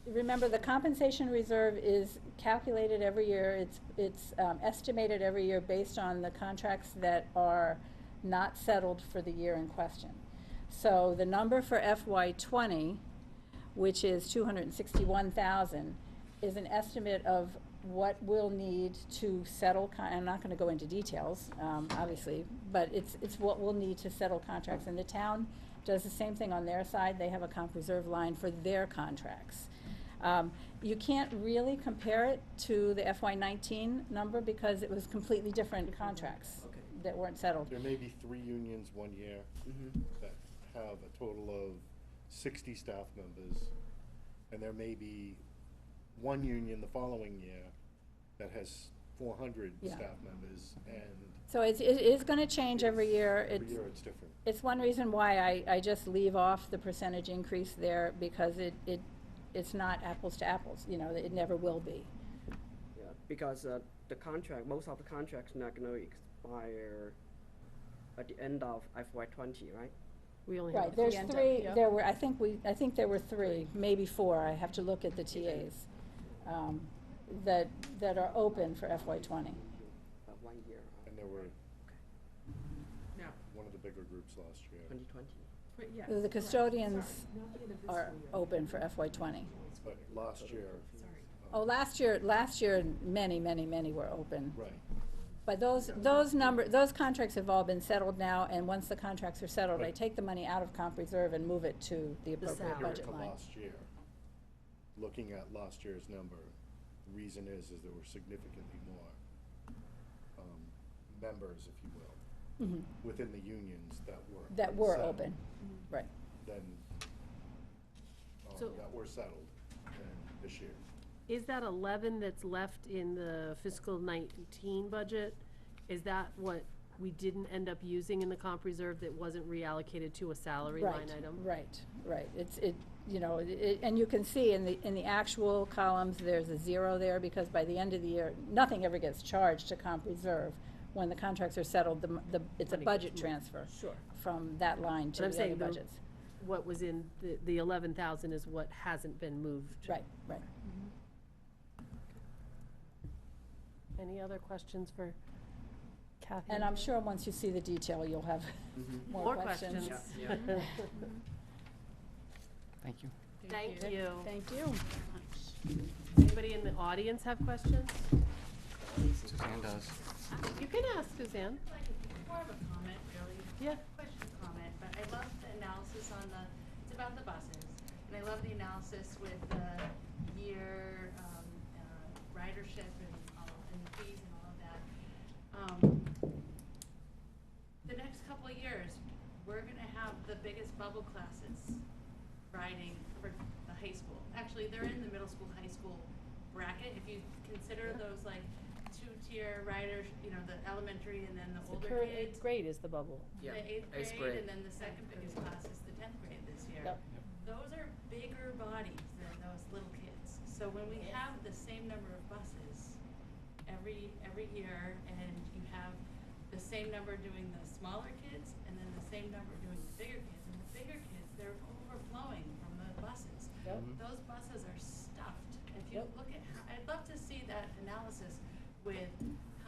remember the compensation reserve is calculated every year. It's estimated every year based on the contracts that are not settled for the year in question. So the number for FY20, which is 261,000, is an estimate of what we'll need to settle, I'm not gonna go into details, obviously, but it's what we'll need to settle contracts. And the town does the same thing on their side. They have a comp reserve line for their contracts. You can't really compare it to the FY19 number because it was completely different contracts that weren't settled. There may be 3 unions one year that have a total of 60 staff members, and there may be one union the following year that has 400 staff members, and so it is going to change every year. every year it's different. It's one reason why I just leave off the percentage increase there, because it's not apples to apples. You know, it never will be. Yeah, because the contract, most of the contracts not going to expire at the end of FY20, right? We only Right, have there's the end 3, of, there were, I think there were 3, maybe 4, I have to look at the TAs, that are open for FY20. 1 year. And there were No. one of the bigger groups last year. 2020. Yes. The custodians are open for FY20. But last year. Oh, last year, many were open. Right. But those contracts have all been settled now, and once the contracts are settled, I take the money out of comp reserve and move it to the appropriate Compared budget to line. last year, looking at last year's number, the reason is there were significantly more members, if you will, within the unions that were That were settled open, right. Than So- that were settled than this year. Is that 11 that's left in the fiscal 19 budget, is that what we didn't end up using in the comp reserve that wasn't reallocated to a salary line item? Right. You know, and you can see in the actual columns, there's a 0 there, because by the end of the year, nothing ever gets charged to comp reserve. When the contracts are settled, it's a Money budget gets moved. transfer. Sure. From that line to But I'm the other saying budgets. what was in the 11,000 is what hasn't been moved. Right. Any other questions for Kathy? And I'm sure once you see the detail, you'll have more questions. Yeah. Thank you. Thank you. Thank you. Anybody in the audience have questions? Suzanne does. You can ask Suzanne. More of a comment, really. Yeah. Question comment, but I love the analysis on it's about the buses. And I love the analysis with the year, ridership and fees and all of that. The next couple of years, we're gonna have the biggest bubble classes riding for the high school. Actually, they're in the middle school, high school bracket. If you consider those like 2-tier riders, you know, the elementary and then the older kids. 8th grade is the bubble. Yeah. The 8th grade, and then the second biggest class is the 10th grade this year. Yep. Those are bigger bodies than those little kids. So when we have the same number of buses every year, and you have the same number doing the smaller kids, and then the same number doing the bigger kids, and the bigger kids, they're overflowing from the buses. Yep. Those buses are stuffed. If if you look at, I'd love to see that analysis with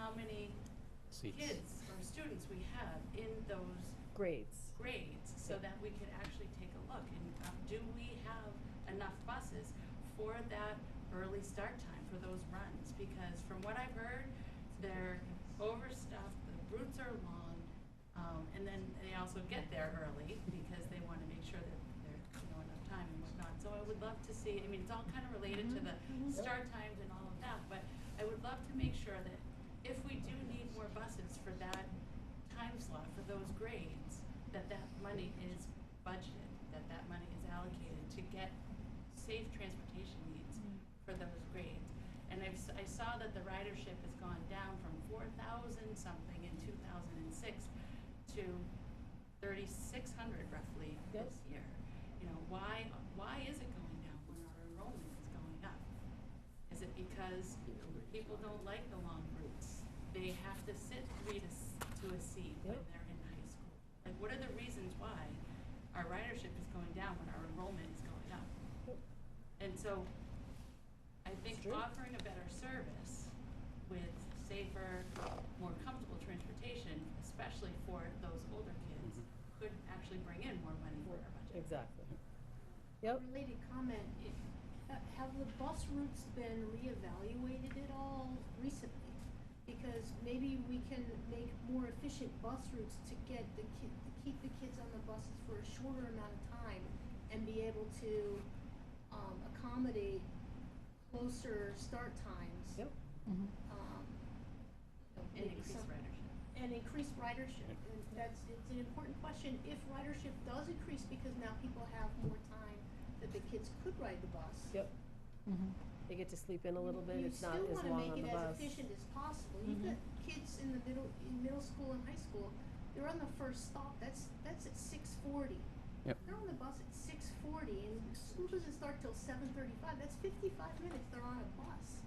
how many Seats. kids or students we have in those Grades. so that we could actually take a look and do we have enough buses for that early start time for those runs? Because from what I've heard, they're overstuffed, the routes are long, and then they also get there early because they want to make sure that there's enough time and whatnot. So I would love to see, I mean, it's all kind of related to the start times and all of that, but I would love to make sure that if we do need more buses for that time slot, for those grades, that money is budgeted, that money is allocated to get safe transportation needs for those grades. And I saw that the ridership has gone down from 4,000 something in 2006 to 3,600 roughly this year. You know, why is it going down when our enrollment is going up? Is it because people don't like the long routes? They have to sit 3 to a seat when they're in high school. Like, what are the reasons why our ridership is going down when our enrollment is going up? And so, I think offering a better service with safer, more comfortable transportation, especially for those older kids, could actually bring in more money for our budget. Exactly. Yep. Related comment, have the bus routes been reevaluated at all recently? Because maybe we can make more efficient bus routes to get to keep the kids on the buses for a shorter amount of time and be able to accommodate closer start times. Yep. And increase ridership. And increase ridership. And it's an important question. If ridership does increase because now people have more time that the kids could ride the bus. Yep. They get to sleep in a little bit, You it's not still as wanna long make on it the as bus. efficient as possible. You've got kids in middle school and high school, they're on the first stop, that's at 6:40. Yep. They're on the bus at 6:40 and school doesn't start till 7:35, that's 55 minutes they're on a bus.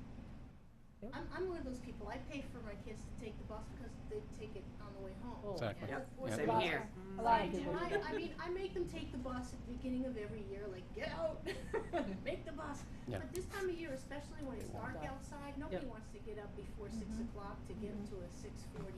Yep. I'm one of those people, I pay for my kids to take the bus because they take it on the way home. Exactly. Yep. Or Same bus. here. A lot of people. I mean, I make them take the bus at the beginning of every year, like, get out, make the bus. Yeah. But this time of year, especially when it's dark outside, nobody Yep. wants to get up before 6 o'clock to get to a 6:40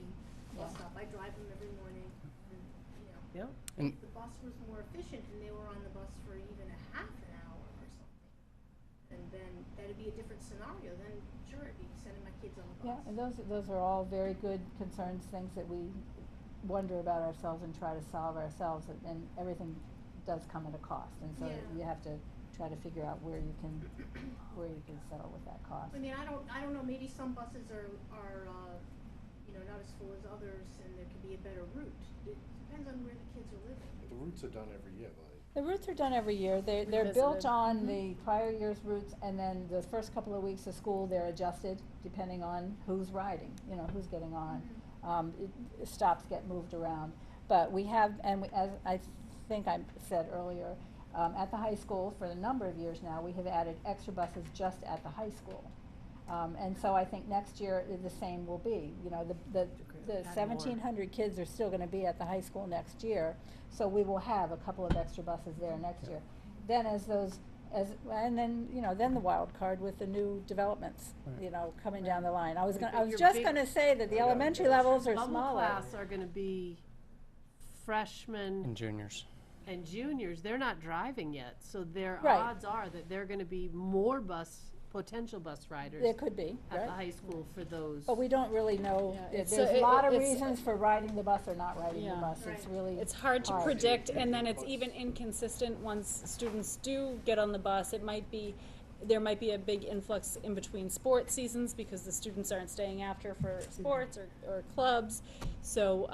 bus stop. I drive them every morning, and, you know, Yep. And if the bus was more efficient and they were on the bus for even a half an hour or something, and then that'd be a different scenario, then sure, I'd be sending my kids on the Yeah, bus. and those are all very good concerns, things that we wonder about ourselves and try to solve ourselves, and everything does come at a cost, and so Yeah. you have to try to figure out where you can settle with that cost. I mean, I don't know, maybe some buses are, not as full as others, and there could be a better route. It depends on where the kids are living. The routes are done every year, Bonnie. The routes are done every year. They're Revisited. built on the prior year's routes, and then the first couple of weeks of school, they're adjusted depending on who's riding, who's getting on. Stops get moved around. But we have, as I think I said earlier, at the high school, for a number of years now, we have added extra buses just at the high school. And so I think next year the same will be. The 1,700 kids are still gonna be at the high school next year, so we will have a couple of extra buses there next year. Then then the wild card with the new developments, coming down the line. I was Your just big- gonna say that the elementary levels are Bubble smaller. class are gonna be freshmen and juniors. and juniors, they're not driving yet, so their Right. odds are that they're gonna be more potential bus riders. There could be, At the right? high school for those. But we don't really know, Yeah, there's it's, a lot of it's- reasons for riding the bus or not riding the Yeah. bus, it's really. It's hard to predict, and then it's even inconsistent once students do get on the bus. There might be a big influx in between sports seasons because the students aren't staying after for sports or clubs. So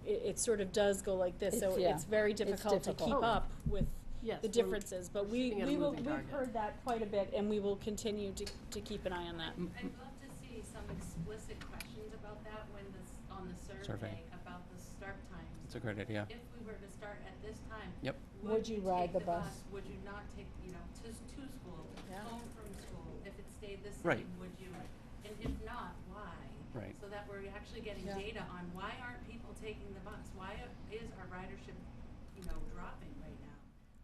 it sort of does go like this. So It's it's very it's difficult to difficult. keep up with Yes, the we're differences. But shooting at a moving we've target. heard that quite a bit, and we will continue to keep an eye on that. I'd love to see some explicit questions about that on the survey about the start times. It's a great idea. If we were to start at this time. Yep. Would you ride take the bus? Would you not take, to school, Yeah. home from school? If it stayed the same, Right. would you? And if not, why? Right. So that we're actually getting Yeah. data on why aren't people taking the bus? Why is our ridership, dropping right now?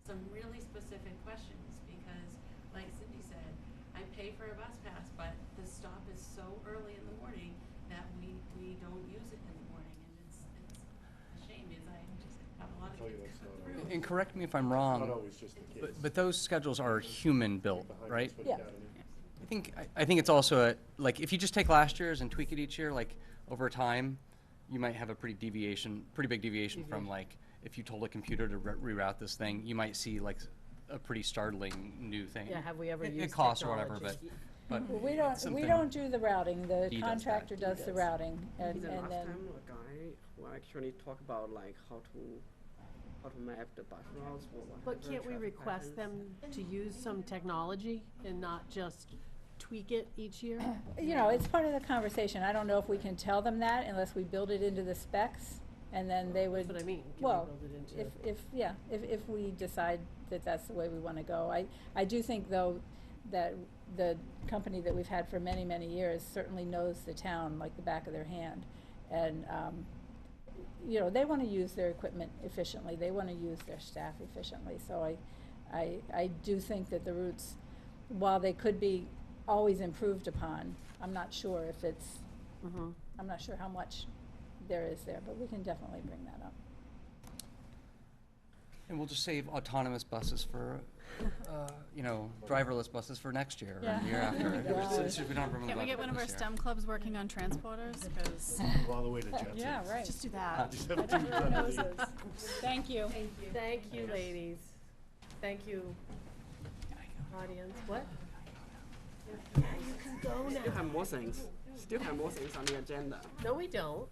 Some really specific questions, because like Cindy said, I pay for a bus pass, but the stop is so early in the morning that we don't use it in the morning, and it's a shame, because I just have a lot of kids come through. And correct me if I'm wrong. Not always just the case. But those schedules are human-built, right? Westford Yeah. Academy. I think it's also like if you just take last year's and tweak it each year, like over time, you might have a pretty big deviation from like if you told a computer to reroute this thing, you might see like a pretty startling new thing. Yeah, have we ever It used costs or whatever, technology? but Well, we it's don't something do the routing, the he does that. contractor does the routing, and The last then, time a guy who actually talked about like how to map the bus routes or whatever. But can't we traffic request patterns. them to use some technology and not just tweak it each year? you know, it's part of the conversation. I don't know if we can tell them that unless we build it into the specs, and then they would. That's what I mean. Can we Well, build it into? if we decide that that's the way we wanna go. I do think though that the company that we've had for many, many years certainly knows the town like the back of their hand. And, you know, they wanna use their equipment efficiently, they wanna use their staff efficiently. So I do think that the routes, while they could be always improved upon, I'm not sure if it's, I'm not sure how much there is there, but we can definitely bring that up. And we'll just save autonomous buses for, driverless buses for next year or the year after. It's just we don't remember Can we about get one of our this year. STEM clubs working on transporters? Because Move all the way to Jetson. Yeah, right. just do that. Just have two underneath. Thank you. Thank you, ladies. Thank you, audience. What? Yeah, you can go Still have now. more things. Still have more things on the agenda. No, we don't.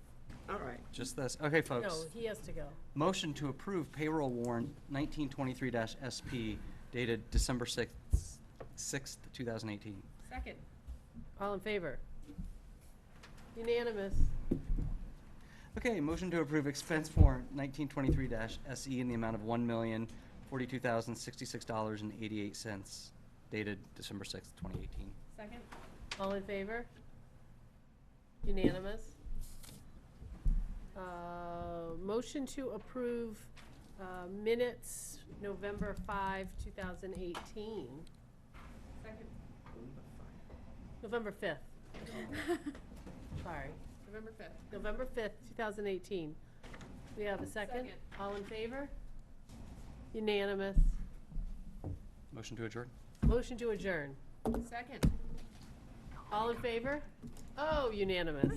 All right. Just this. Okay, folks. No, he has to go. Motion to approve payroll warrant 1923-SP dated December 6th, 2018. Second. All in favor? Unanimous. Okay, motion to approve expense warrant 1923-SE in the amount of $1,042,066.88 dated December 6th, 2018. Second. All in favor? Unanimous. Motion to approve minutes November 5, 2018. Second. November 5th. Sorry. November 5th. November 5th, 2018. We have a second? Second. All in favor? Unanimous. Motion to adjourn. Motion to adjourn. Second. All in favor? Oh, unanimous.